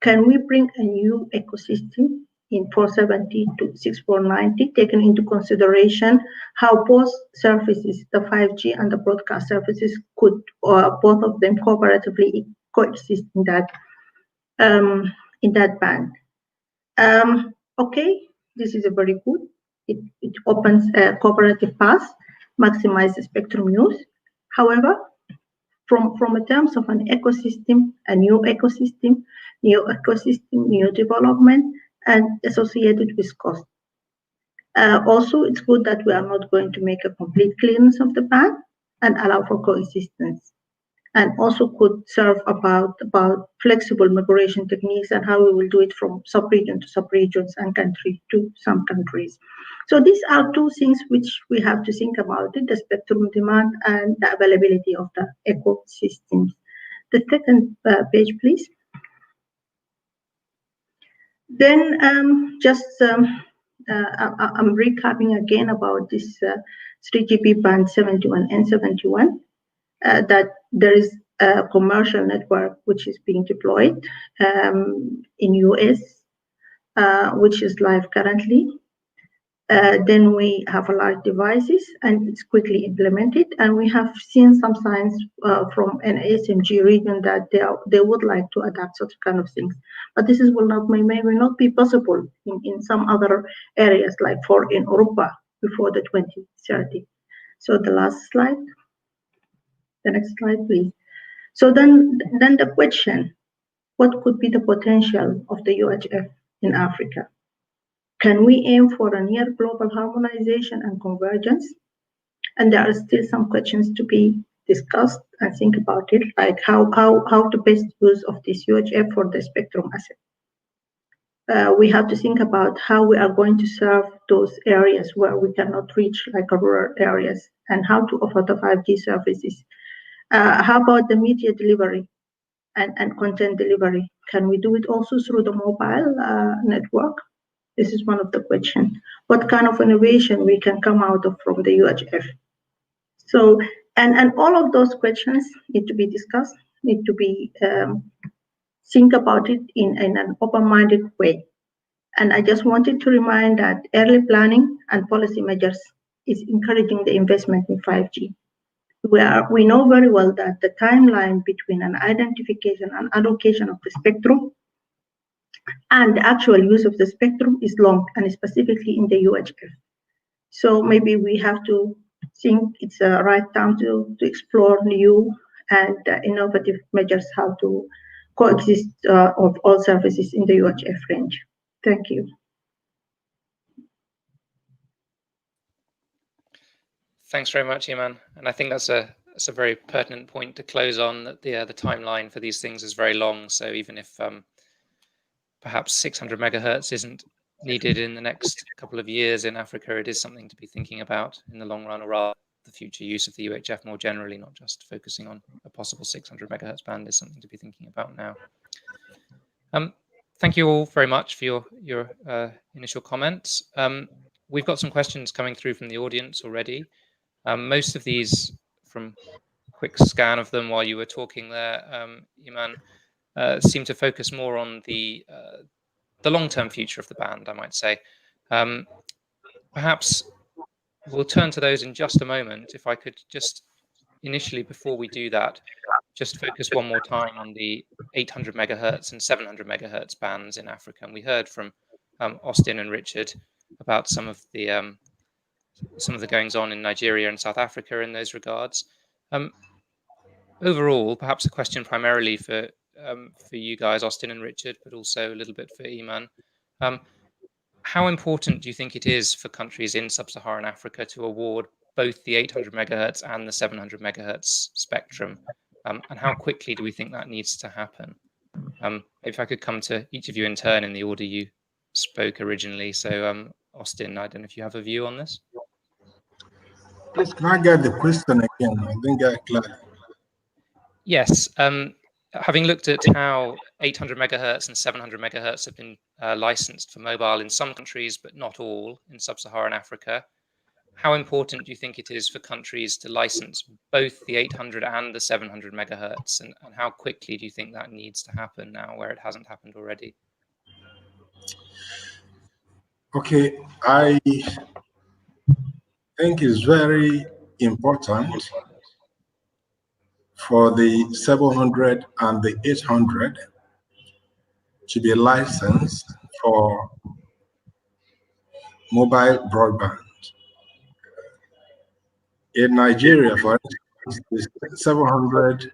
Speaker 12: can we bring a new ecosystem in 470 to 6490, taking into consideration how both services, the 5G and the broadcast services, could both of them cooperatively coexist in that band. Okay, this is a very good. It opens a cooperative path, maximizes spectrum use. However, from a terms of an ecosystem, a new ecosystem, new development, and associated with cost. Also, it's good that we are not going to make a complete clearance of the band and allow for coexistence, and also could serve about flexible migration techniques and how we will do it from sub-region to sub-regions and country to some countries. So these are two things which we have to think about it, the spectrum demand and the availability of the ecosystems. The second page, please. Then I'm recapping again about this 3GP band 71 and 71, that there is a commercial network which is being deployed in US, which is live currently. Then we have a large devices and it's quickly implemented. And we have seen some signs from an ASMG region that they would like to adapt such kind of things. But this may not be possible in some other areas, like in Europa before the 2030. So the last slide. The next slide, please. So then the question, what could be the potential of the UHF in Africa? Can we aim for a near global harmonization and convergence? And there are still some questions to be discussed and think about it, like how to best use of this UHF for the spectrum asset. We have to think about how we are going to serve those areas where we cannot reach, like rural areas, and how to offer the 5G services. How about the media delivery and content delivery? Can we do it also through the mobile network? This is one of the questions. What kind of innovation we can come out of from the UHF? So, and all of those questions need to be discussed, need to be think about it in an open-minded way. And I just wanted to remind that early planning and policy measures is encouraging the investment in 5G. We know very well that the timeline between an identification and allocation of the spectrum and the actual use of the spectrum is long, and specifically in the UHF. So maybe we have to think it's the right time to explore new and innovative measures how to coexist of all services in the UHF range. Thank you.
Speaker 7: Thanks very much, Iman. And I think that's a very pertinent point to close on, that the timeline for these things is very long. So even if perhaps 600 megahertz isn't needed in the next couple of years in Africa, it is something to be thinking about in the long run, or rather the future use of the UHF more generally, not just focusing on a possible 600 megahertz band, is something to be thinking about now. Thank you all very much for your initial comments. We've got some questions coming through from the audience already. Most of these, from a quick scan of them while you were talking there, Iman, seem to focus more on the long-term future of the band, I might say. Perhaps we'll turn to those in just a moment. If I could just initially, before we do that, just focus one more time on the 800 megahertz and 700 megahertz bands in Africa. And we heard from Austin and Richard about some of the goings on in Nigeria and South Africa in those regards. Overall, perhaps a question primarily for you guys, Austin and Richard, but also a little bit for Iman. How important do you think it is for countries in Sub-Saharan Africa to award both the 800 megahertz and the 700 megahertz spectrum? And how quickly do we think that needs to happen? If I could come to each of you in turn in the order you spoke originally. So Austin, I don't know if you have a view on this.
Speaker 8: Please, can I get the question again? I didn't get it clearly.
Speaker 7: Yes. Having looked at how 800 megahertz and 700 megahertz have been licensed for mobile in some countries, but not all in Sub-Saharan Africa, how important do you think it is for countries to license both the 800 and the 700 megahertz? And how quickly do you think that needs to happen now where it hasn't happened already?
Speaker 8: Okay, I think it's very important for the 700 and the 800 to be licensed for mobile broadband. In Nigeria, for instance, the 700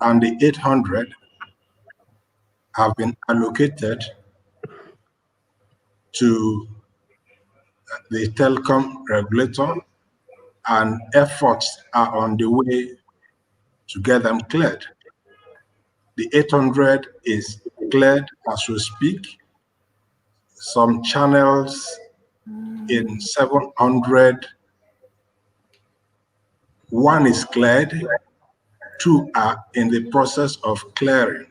Speaker 8: and the 800 have been allocated to the telecom regulator, and efforts are on the way to get them cleared. The 800 is cleared as we speak. Some channels in 700, one is cleared, two are in the process of clearing.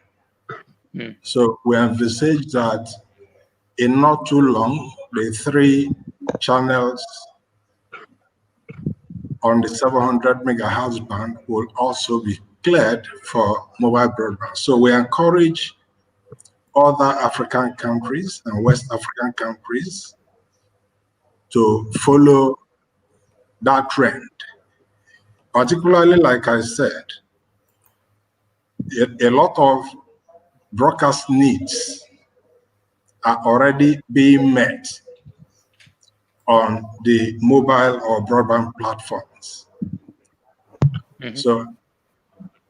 Speaker 8: So we envisage that in not too long, the 3 channels on the 700 megahertz band will also be cleared for mobile broadband. So we encourage other African countries and West African countries to follow that trend. Particularly, like I said, a lot of broadcast needs are already being met on the mobile or broadband platforms. So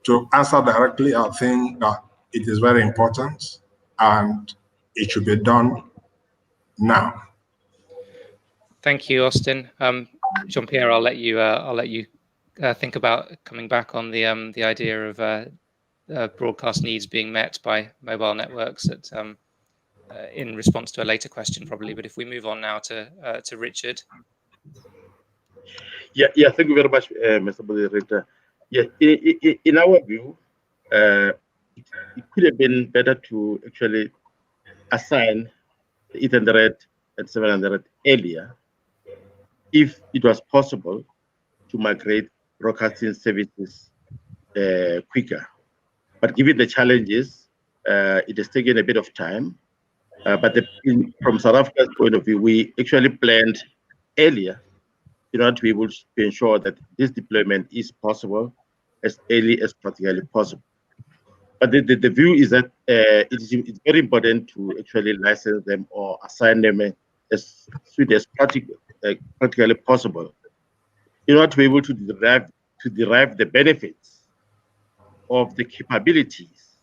Speaker 8: to answer directly, I think that it is very important and it should be done now.
Speaker 7: Thank you, Austin. Jean-Pierre, I'll let you think about coming back on the idea of broadcast needs being met by mobile networks at, in response to a later question, probably. But if we move on now to Richard.
Speaker 9: Yeah. Thank you very much, Mr. Moderator. Yeah, in our view, it could have been better to actually assign the 800 and 700 earlier, if it was possible to migrate broadcasting services quicker. But given the challenges, it has taken a bit of time. But from South Africa's point of view, we actually planned earlier in order to be able to ensure that this deployment is possible as early as practically possible. But the view is that it's very important to actually license them or assign them as soon as practically possible in order to be able to derive the benefits of the capabilities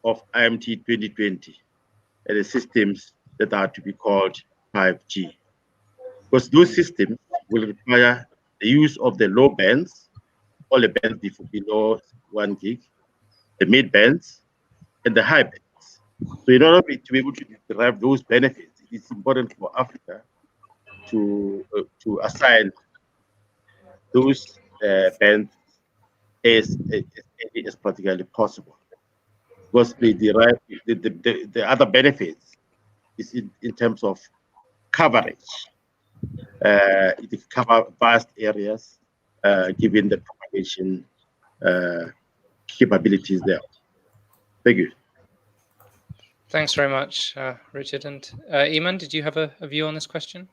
Speaker 9: of IMT 2020 and the systems that are to be called 5G. Because those systems will require the use of the low bands, all the bands below 1 gig, the mid bands, and the high bands. So in order to be able to derive those benefits, it is important for Africa to assign those bands as practically possible. Because they derive the other benefits is in terms of coverage. It covers vast areas given the propagation capabilities there. Thank you.
Speaker 7: Thanks very much, Richard. And Iman, did you have a view on this question?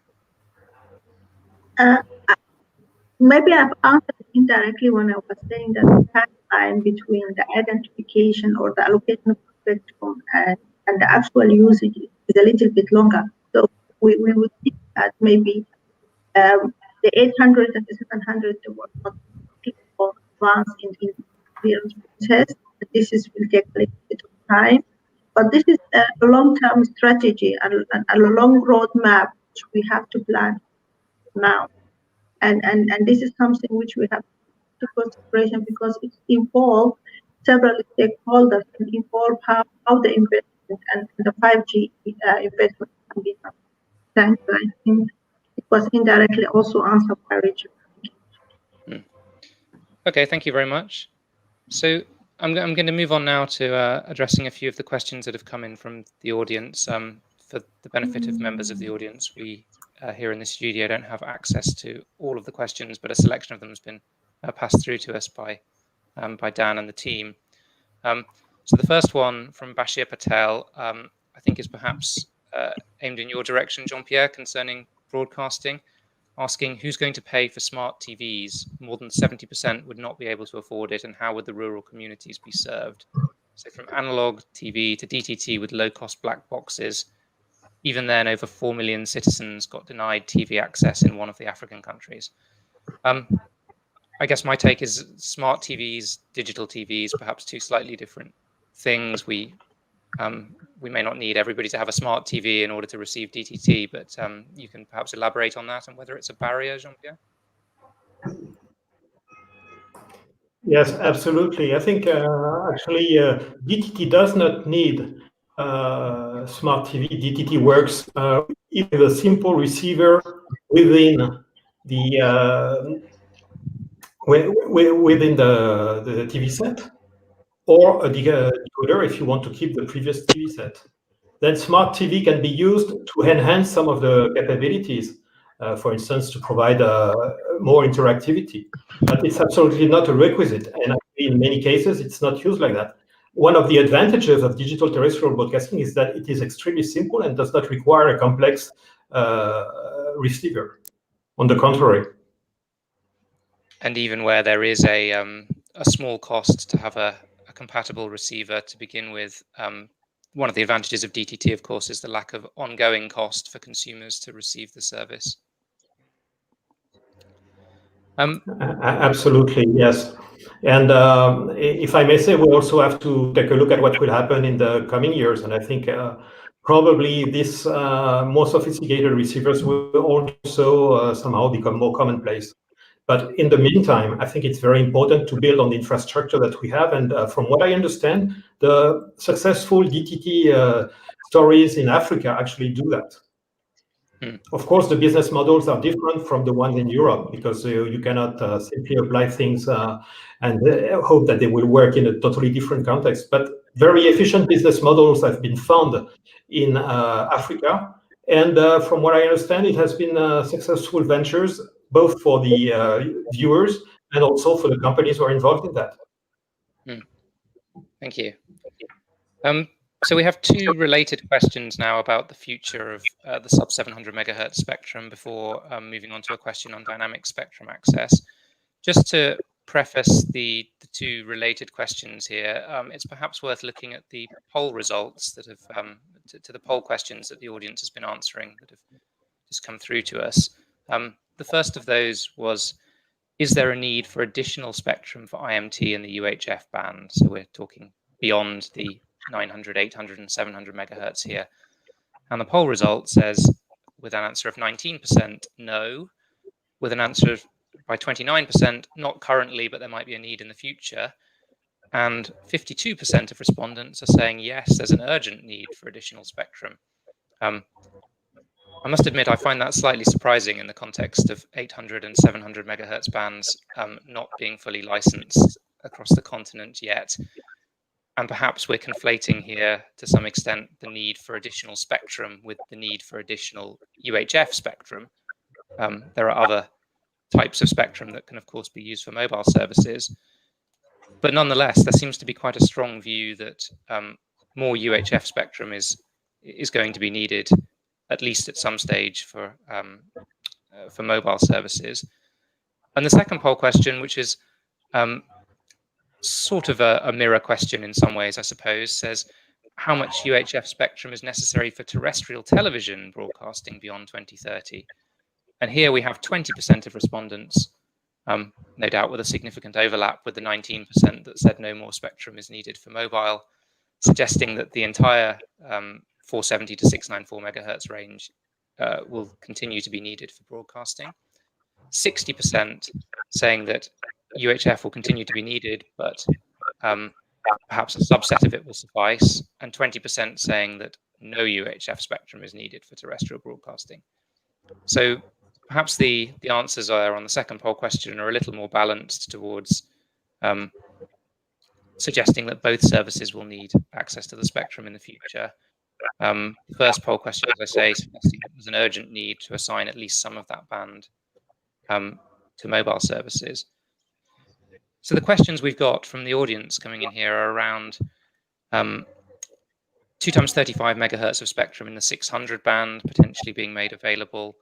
Speaker 12: Maybe I've answered indirectly when I was saying that the timeline between the identification or the allocation of spectrum and the actual usage is a little bit longer. So we would think that maybe the 800 and the 700 were not advanced in clearance process. This will take a little bit of time, but this is a long-term strategy and a long roadmap which we have to plan now. And this is something which we have to consideration because it involves several stakeholders and involve how the investment and the 5G investment can be done. Thank you. I think it was indirectly also answered by Richard.
Speaker 7: Okay, thank you very much. So I'm going to move on now to addressing a few of the questions that have come in from the audience. For the benefit of members of the audience, we here in the studio don't have access to all of the questions, but a selection of them has been passed through to us by Dan and the team. So the first one from Bashir Patel, I think is perhaps aimed in your direction, Jean-Pierre, concerning broadcasting, asking who's going to pay for smart TVs? More than 70% would not be able to afford it, and how would the rural communities be served? So from analog TV to DTT with low-cost black boxes, even then over 4 million citizens got denied TV access in one of the African countries. I guess my take is smart TVs, digital TVs, perhaps two slightly different things. We may not need everybody to have a smart TV in order to receive DTT, but you can perhaps elaborate on that and whether it's a barrier, Jean-Pierre?
Speaker 10: Yes, absolutely. I think actually DTT does not need smart TV. DTT works with a simple receiver within the within the TV set, or a decoder if you want to keep the previous TV set. Then smart TV can be used to enhance some of the capabilities, for instance, to provide more interactivity. But it's absolutely not a requisite, and in many cases, it's not used like that. One of the advantages of digital terrestrial broadcasting is that it is extremely simple and does not require a complex receiver. On the contrary.
Speaker 7: And even where there is a small cost to have a compatible receiver to begin with, one of the advantages of DTT, of course, is the lack of ongoing cost for consumers to receive the service.
Speaker 10: Absolutely, yes. And if I may say, we also have to take a look at what will happen in the coming years. And I think probably this more sophisticated receivers will also somehow become more commonplace. But in the meantime, I think it's very important to build on the infrastructure that we have. And from what I understand, the successful DTT stories in Africa actually do that. Of course, the business models are different from the ones in Europe, because you cannot simply apply things and hope that they will work in a totally different context. But very efficient business models have been found in Africa. And from what I understand, it has been successful ventures, both for the viewers and also for the companies who are involved in that.
Speaker 7: Thank you. So we have two related questions now about the future of the sub-700 megahertz spectrum before moving on to a question on dynamic spectrum access. Just to preface the two related questions here, it's perhaps worth looking at the poll results that have, to the poll questions that the audience has been answering that have just come through to us. The first of those was, is there a need for additional spectrum for IMT in the UHF band? So we're talking beyond the 900, 800, and 700 megahertz here. And the poll result says, with an answer of 19%, no, with an answer by 29%, not currently, but there might be a need in the future. And 52% of respondents are saying, yes, there's an urgent need for additional spectrum. I must admit, I find that slightly surprising in the context of 800 and 700 megahertz bands not being fully licensed across the continent yet. And perhaps we're conflating here to some extent the need for additional spectrum with the need for additional UHF spectrum. There are other types of spectrum that can, of course, be used for mobile services. But nonetheless, there seems to be quite a strong view that more UHF spectrum is going to be needed, at least at some stage, for mobile services. And the second poll question, which is sort of a mirror question in some ways, I suppose, says how much UHF spectrum is necessary for terrestrial television broadcasting beyond 2030? And here we have 20% of respondents, no doubt with a significant overlap with the 19% that said no more spectrum is needed for mobile, suggesting that the entire 470 to 694 megahertz range will continue to be needed for broadcasting. 60% saying that UHF will continue to be needed, but perhaps a subset of it will suffice, and 20% saying that no UHF spectrum is needed for terrestrial broadcasting. So perhaps the answers are on the second poll question are a little more balanced towards suggesting that both services will need access to the spectrum in the future. The first poll question, as I say, suggesting that there's an urgent need to assign at least some of that band to mobile services. So the questions we've got from the audience coming in here are around 2 times 35 megahertz of spectrum in the 600 band potentially being made available,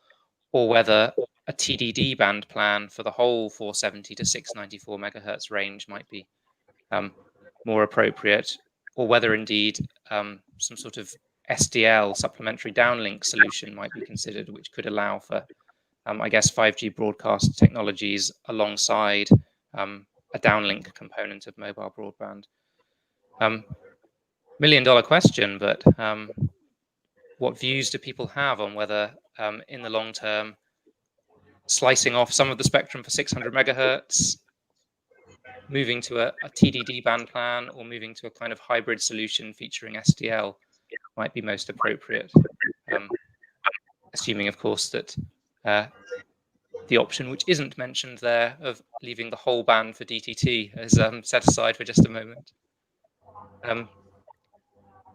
Speaker 7: or whether a TDD band plan for the whole 470 to 694 megahertz range might be more appropriate, or whether indeed some sort of SDL, supplementary downlink solution might be considered, which could allow for, I guess, 5G broadcast technologies alongside a downlink component of mobile broadband. $1 million question, but what views do people have on whether in the long term slicing off some of the spectrum for 600 megahertz, moving to a TDD band plan, or moving to a kind of hybrid solution featuring SDL might be most appropriate, assuming, of course, that the option which isn't mentioned there of leaving the whole band for DTT is set aside for just a moment.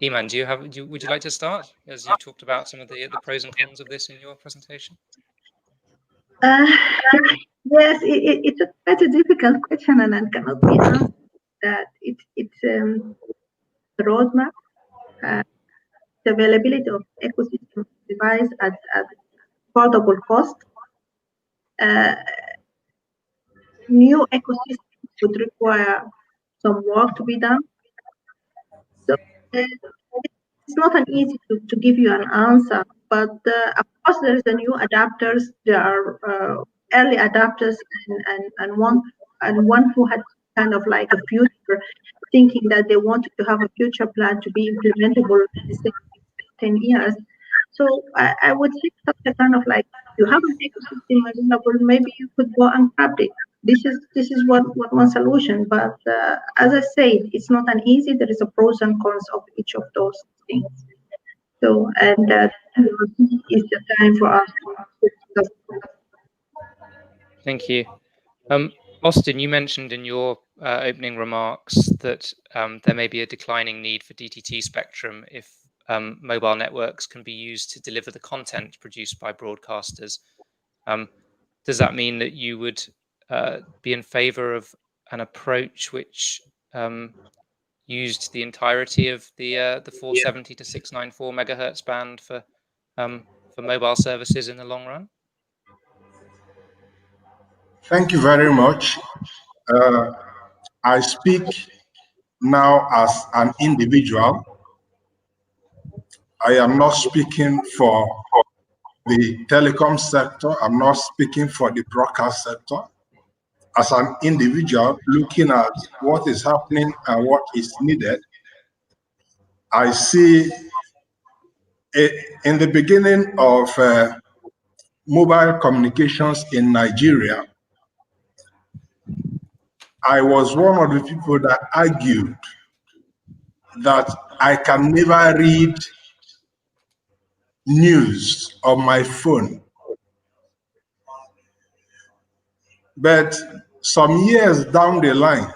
Speaker 7: Iman, would you like to start, as you talked about some of the pros and cons of this in your presentation?
Speaker 12: Yes, it's a quite a difficult question, and I cannot be answered. That it's the roadmap, the availability of ecosystem device at affordable cost. New ecosystems would require some work to be done. So it's not an easy to give you an answer, but of course there is the new adapters. There are early adapters and one who had kind of like a future, thinking that they wanted to have a future plan to be implementable in the next 10 years. So I would say such a kind of like, you have an ecosystem available, maybe you could go and grab it. This is one solution, but as I said, it's not an easy. There is a pros and cons of each of those things. So, and is the time for us to discuss.
Speaker 7: Thank you. Austin, you mentioned in your opening remarks that there may be a declining need for DTT spectrum if mobile networks can be used to deliver the content produced by broadcasters. Does that mean that you would be in favor of an approach which used the entirety of the 470 to 694 megahertz band for mobile services in the long run?
Speaker 8: Thank you very much. I speak now as an individual. I am not speaking for the telecom sector. I'm not speaking for the broadcast sector. As an individual looking at what is happening and what is needed, I see in the beginning of mobile communications in Nigeria, I was one of the people that argued that I can never read news on my phone. But some years down the line,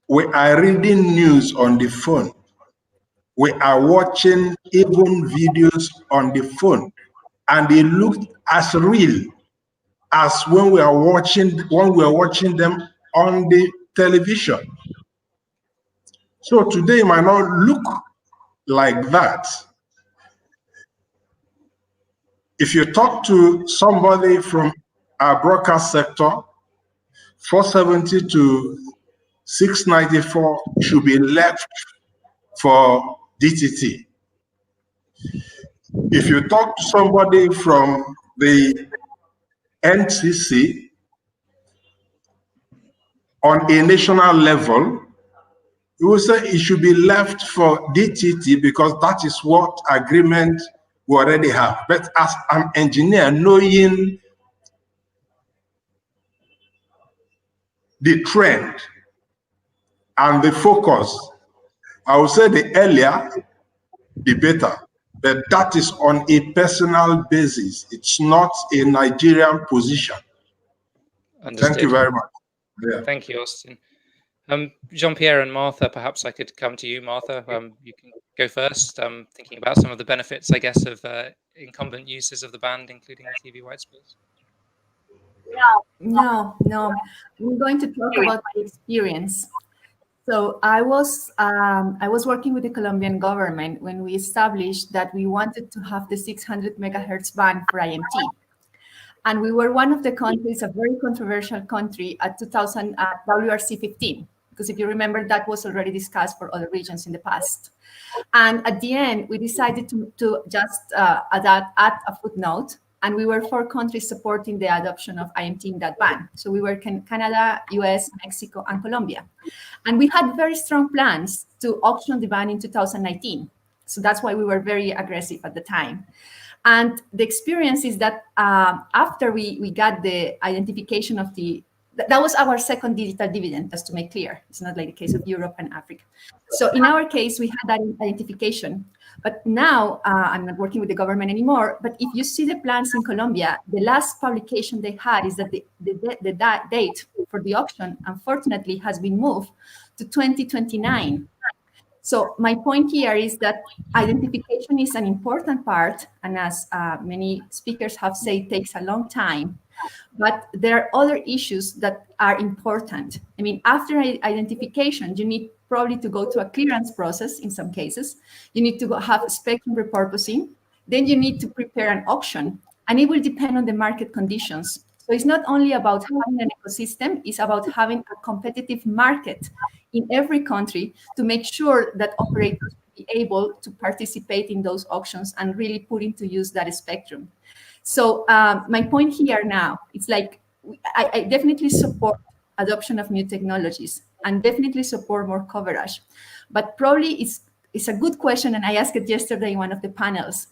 Speaker 8: we are reading news on the phone. We are watching even videos on the phone, and they look as real as when we are watching them on the television. So today might not look like that. If you talk to somebody from our broadcast sector, 470 to 694 should be left for DTT. If you talk to somebody from the NCC on a national level, you will say it should be left for DTT because that is what agreement we already have. But as an engineer, knowing the trend and the focus I would say the earlier, the better. But that is on a personal basis. It's not a Nigerian position.
Speaker 7: Understood.
Speaker 8: Thank you very much. Yeah.
Speaker 7: Thank you, Austin. Jean-Pierre and Martha, perhaps I could come to you, Martha. You can go first, thinking about some of the benefits, I guess, of incumbent uses of the band, including the TV white space.
Speaker 11: No. I'm going to talk about my experience. So I was working with the Colombian government when we established that we wanted to have the 600 megahertz band for IMT. And we were one of the countries, a very controversial country at 2000 WRC 15, because if you remember, that was already discussed for other regions in the past. And at the end, we decided to just add a footnote, and we were 4 countries supporting the adoption of IMT in that band. So we were Canada, US, Mexico, and Colombia. And we had very strong plans to auction the band in 2019. So that's why we were very aggressive at the time. And the experience is that after we got the identification of that was our second digital dividend, just to make clear. It's not like the case of Europe and Africa. So in our case, we had that identification. But now I'm not working with the government anymore. But if you see the plans in Colombia, the last publication they had is that the date for the auction, unfortunately, has been moved to 2029. So my point here is that identification is an important part, and as many speakers have said, it takes a long time. But there are other issues that are important. I mean, after identification, you need probably to go to a clearance process in some cases. You need to have spectrum repurposing. Then you need to prepare an auction, and it will depend on the market conditions. So it's not only about having an ecosystem, it's about having a competitive market in every country to make sure that operators will be able to participate in those auctions and really put into use that spectrum. So my point here now, it's like, I definitely support adoption of new technologies and definitely support more coverage. But probably it's a good question, and I asked it yesterday in one of the panels.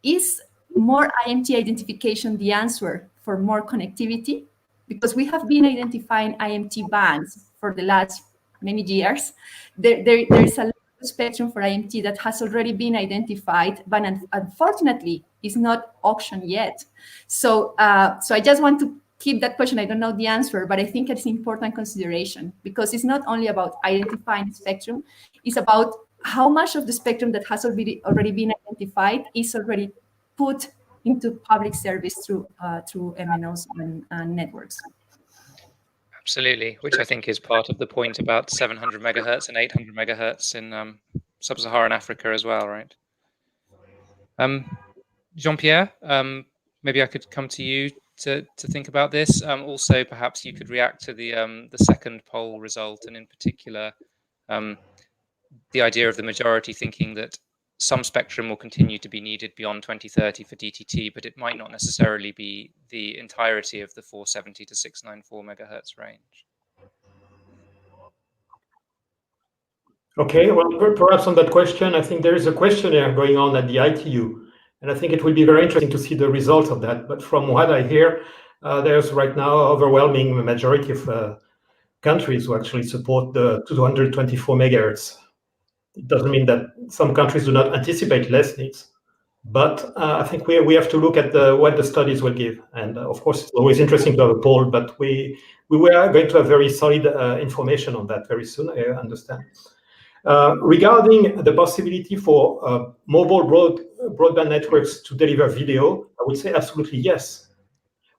Speaker 11: Is more IMT identification the answer for more connectivity? Because we have been identifying IMT bands for the last many years. There is a lot of spectrum for IMT that has already been identified, but unfortunately is not auctioned yet. So I just want to keep that question. I don't know the answer, but I think it's an important consideration, because it's not only about identifying spectrum, it's about how much of the spectrum that has already been identified is already put into public service through MNOs and networks.
Speaker 7: Absolutely, which I think is part of the point about 700 megahertz and 800 megahertz in Sub-Saharan Africa as well, right? Jean-Pierre, maybe I could come to you to think about this. Also, perhaps you could react to the second poll result, and in particular, the idea of the majority thinking that some spectrum will continue to be needed beyond 2030 for DTT, but it might not necessarily be the entirety of the 470 to 694 megahertz range.
Speaker 10: Okay, well, perhaps on that question, I think there is a questionnaire going on at the ITU, and I think it will be very interesting to see the results of that. But from what I hear, there's right now an overwhelming majority of countries who actually support the 224 megahertz. It doesn't mean that some countries do not anticipate less needs, but I think we have to look at what the studies will give. And of course, it's always interesting to have a poll, but we are going to have very solid information on that very soon, I understand. Regarding the possibility for mobile broadband networks to deliver video, I would say absolutely yes.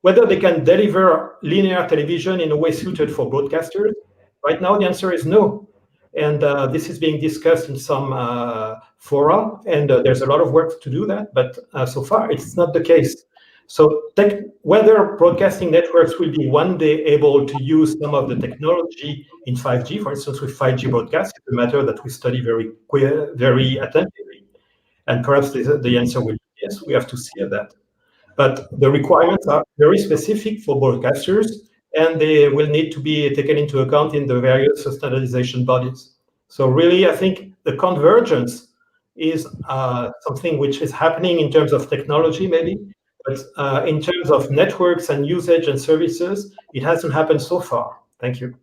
Speaker 10: Whether they can deliver linear television in a way suited for broadcasters, right now the answer is no. And this is being discussed in some fora, and there's a lot of work to do that, but so far it's not the case. So whether broadcasting networks will be one day able to use some of the technology in 5G, for instance, with 5G broadcast, is a matter that we study very attentively. And perhaps the answer will be yes, we have to see at that. But the requirements are very specific for broadcasters, and they will need to be taken into account in the various standardization bodies. So really, I think the convergence is something which is happening in terms of technology, maybe, but in terms of networks and usage and services, it hasn't happened so far. Thank you.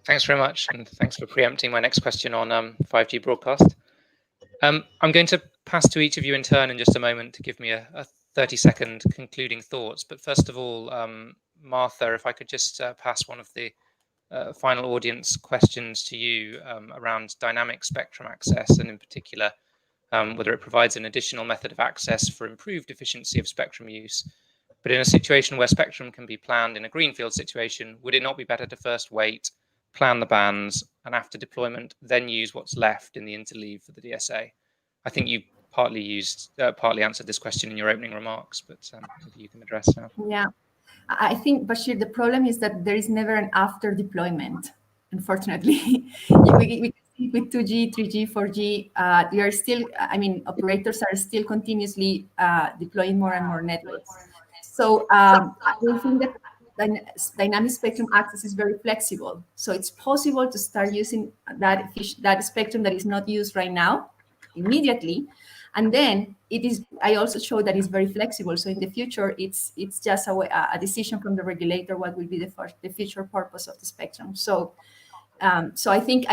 Speaker 7: Thanks very much, and thanks for preempting my next question on 5G broadcast. I'm going to pass to each of you in turn in just a moment to give me a 30-second concluding thoughts. But first of all, Martha, if I could just pass one of the final audience questions to you around dynamic spectrum access, and in particular, whether it provides an additional method of access for improved efficiency of spectrum use. But in a situation where spectrum can be planned in a greenfield situation, would it not be better to first wait, plan the bands, and after deployment, then use what's left in the interleave for the DSA? I think you partly answered this question in your opening remarks, but maybe you can address now.
Speaker 11: Yeah, I think, Bashir, the problem is that there is never an after deployment, unfortunately. we can see with 2G, 3G, 4G, we are still, I mean, operators are still continuously deploying more and more networks. So I think that dynamic spectrum access is very flexible. So it's possible to start using that spectrum that is not used right now immediately. And then it is, I also showed that it's very flexible. So in the future, it's just a decision from the regulator what will be the future purpose of the spectrum. So I think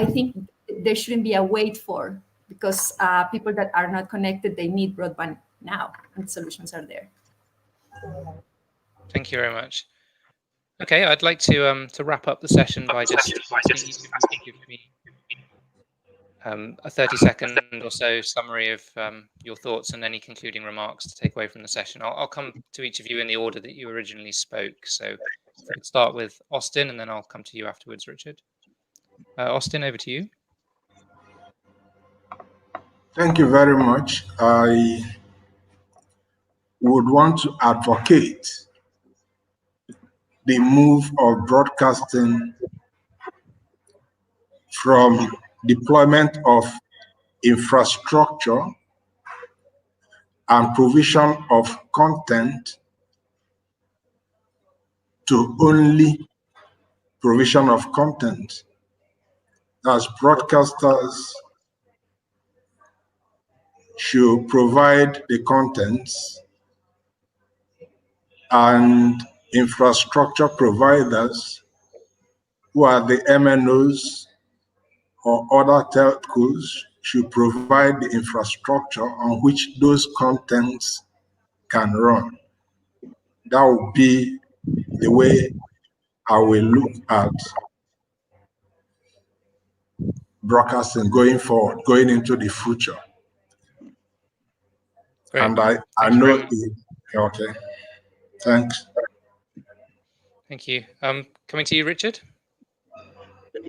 Speaker 11: there shouldn't be a wait for, because people that are not connected, they need broadband now, and the solutions are there.
Speaker 7: Thank you very much. Okay, I'd like to wrap up the session by just give me a 30-second or so summary of your thoughts and any concluding remarks to take away from the session. I'll come to each of you in the order that you originally spoke. So if we could start with Austin, and then I'll come to you afterwards, Richard. Austin, over to you.
Speaker 8: Thank you very much. I would want to advocate the move of broadcasting from deployment of infrastructure and provision of content to only provision of content. As broadcasters should provide the contents, and infrastructure providers, who are the MNOs or other telcos, should provide the infrastructure on which those contents can run. That would be the way I will look at broadcasting going forward, going into the future.
Speaker 7: Great.
Speaker 8: And I know okay. Thanks.
Speaker 7: Thank you. Coming to you, Richard.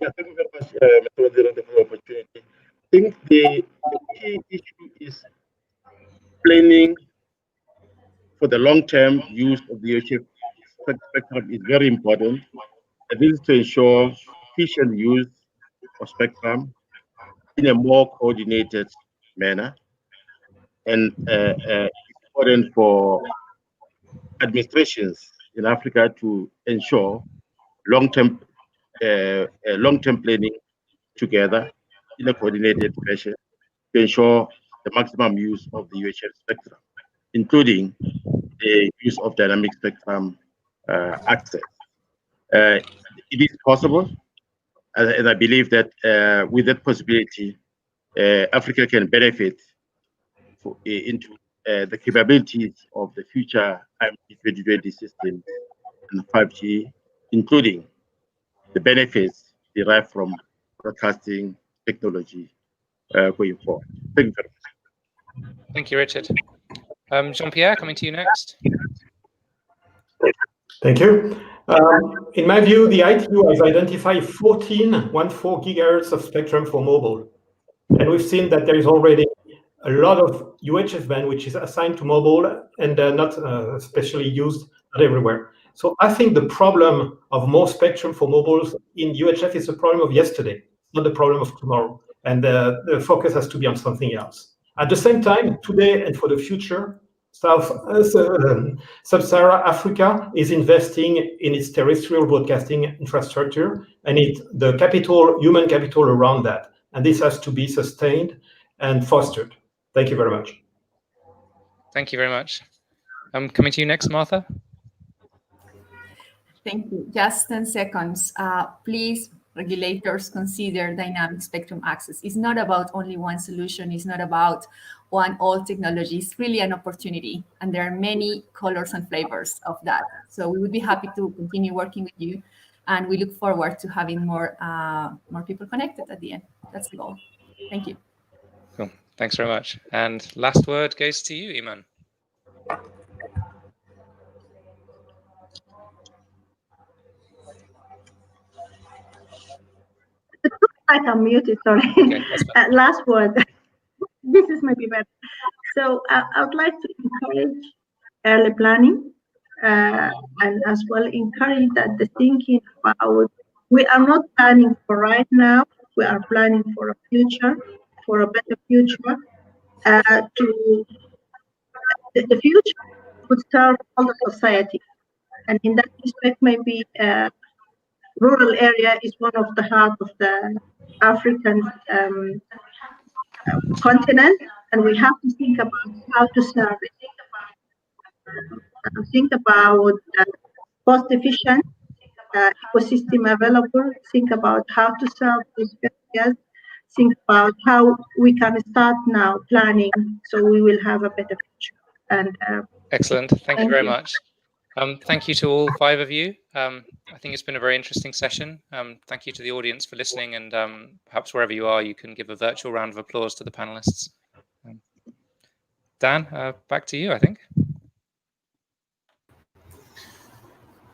Speaker 9: Yeah, thank you very much, Mr. Wazir, for the opportunity. I think the key issue is planning for the long-term use of the UHF spectrum is very important. And this is to ensure efficient use of spectrum in a more coordinated manner. And it's important for administrations in Africa to ensure long-term planning together in a coordinated fashion to ensure the maximum use of the UHF spectrum, including the use of dynamic spectrum access. It is possible, and I believe that with that possibility, Africa can benefit into the capabilities of the future IMT 2020 system and 5G, including the benefits derived from broadcasting technology going forward. Thank you very much.
Speaker 7: Thank you, Richard. Jean-Pierre, coming to you next.
Speaker 10: Thank you. In my view, the ITU has identified 14 gigahertz of spectrum for mobile. And we've seen that there is already a lot of UHF band which is assigned to mobile and not especially used, not everywhere. So I think the problem of more spectrum for mobiles in UHF is a problem of yesterday, not the problem of tomorrow. And the focus has to be on something else. At the same time, today and for the future, Sub-Saharan Africa is investing in its terrestrial broadcasting infrastructure and the human capital around that. And this has to be sustained and fostered. Thank you very much.
Speaker 7: Thank you very much. Coming to you next, Martha.
Speaker 11: Thank you. Just 10 seconds. Please regulators consider dynamic spectrum access. It's not about only one solution. It's not about one old technology. It's really an opportunity, and there are many colors and flavors of that. So we would be happy to continue working with you, and we look forward to having more people connected at the end. That's the goal. Thank you.
Speaker 7: Cool. Thanks very much. And last word goes to you, Iman.
Speaker 12: It looks like I'm muted, sorry.
Speaker 7: Okay,
Speaker 12: last word. This is maybe better. So I would like to encourage early planning and as well encourage that the thinking about, we are not planning for right now, we are planning for a future, for a better future. The future would serve all the society. And in that respect, maybe rural area is one of the heart of the African continent, and we have to think about how to serve it. Think about cost efficient ecosystem available. Think about how to serve these areas. Think about how we can start now planning so we will have a better future. And
Speaker 7: excellent. Thank you very much. Thank you to all 5 of you. I think it's been a very interesting session. Thank you to the audience for listening, and perhaps wherever you are, you can give a virtual round of applause to the panelists. Dan, back to you, I think.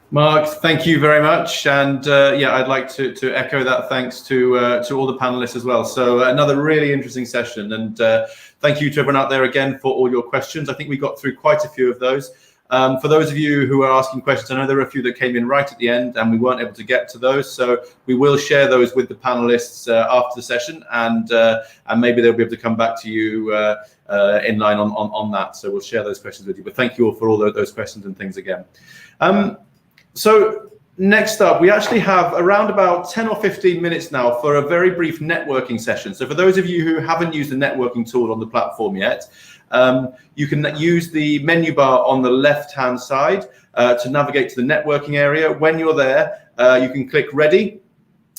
Speaker 1: Mark, thank you very much, and yeah, I'd like to echo that thanks to all the panelists as well. So another really interesting session, and thank you to everyone out there again for all your questions. I think we got through quite a few of those. For those of you who are asking questions, I know there are a few that came in right at the end and we weren't able to get to those, so we will share those with the panelists after the session, and maybe they'll be able to come back to you in line on that. So we'll share those questions with you. But thank you all for all those questions and things again. So next up, we actually have around about 10 or 15 minutes now for a very brief networking session. So for those of you who haven't used the networking tool on the platform yet, you can use the menu bar on the left-hand side to navigate to the networking area. When you're there, you can click ready,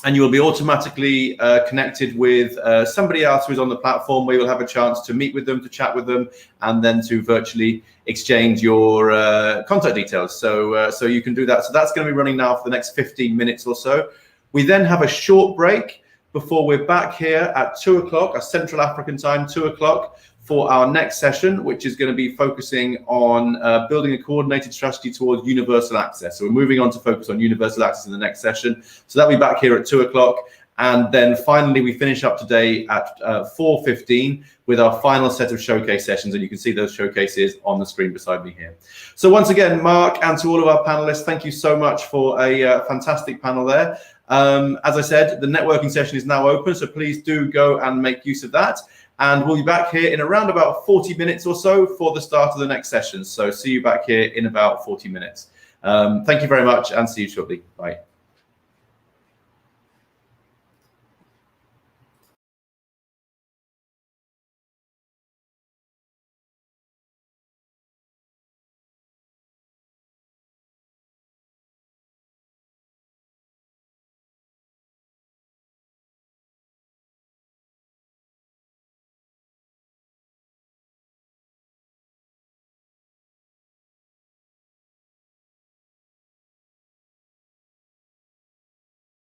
Speaker 1: and you will be automatically connected with somebody else who's on the platform, where you'll have a chance to meet with them, to chat with them, and then to virtually exchange your contact details. So you can do that. So that's going to be running now for the next 15 minutes or so. We then have a short break before we're back here at 2 o'clock, a Central African time, 2 o'clock, for our next session, which is going to be focusing on building a coordinated strategy towards universal access. So we're moving on to focus on universal access in the next session. So that'll be back here at 2 o'clock. And then finally, we finish up today at 4:15 with our final set of showcase sessions. And you can see those showcases on the screen beside me here. So once again, Mark, and to all of our panelists, thank you so much for a fantastic panel there. As I said, the networking session is now open, so please do go and make use of that. And we'll be back here in around about 40 minutes or so for the start of the next session. So see you back here in about 40 minutes. Thank you very much, and see you shortly. Bye.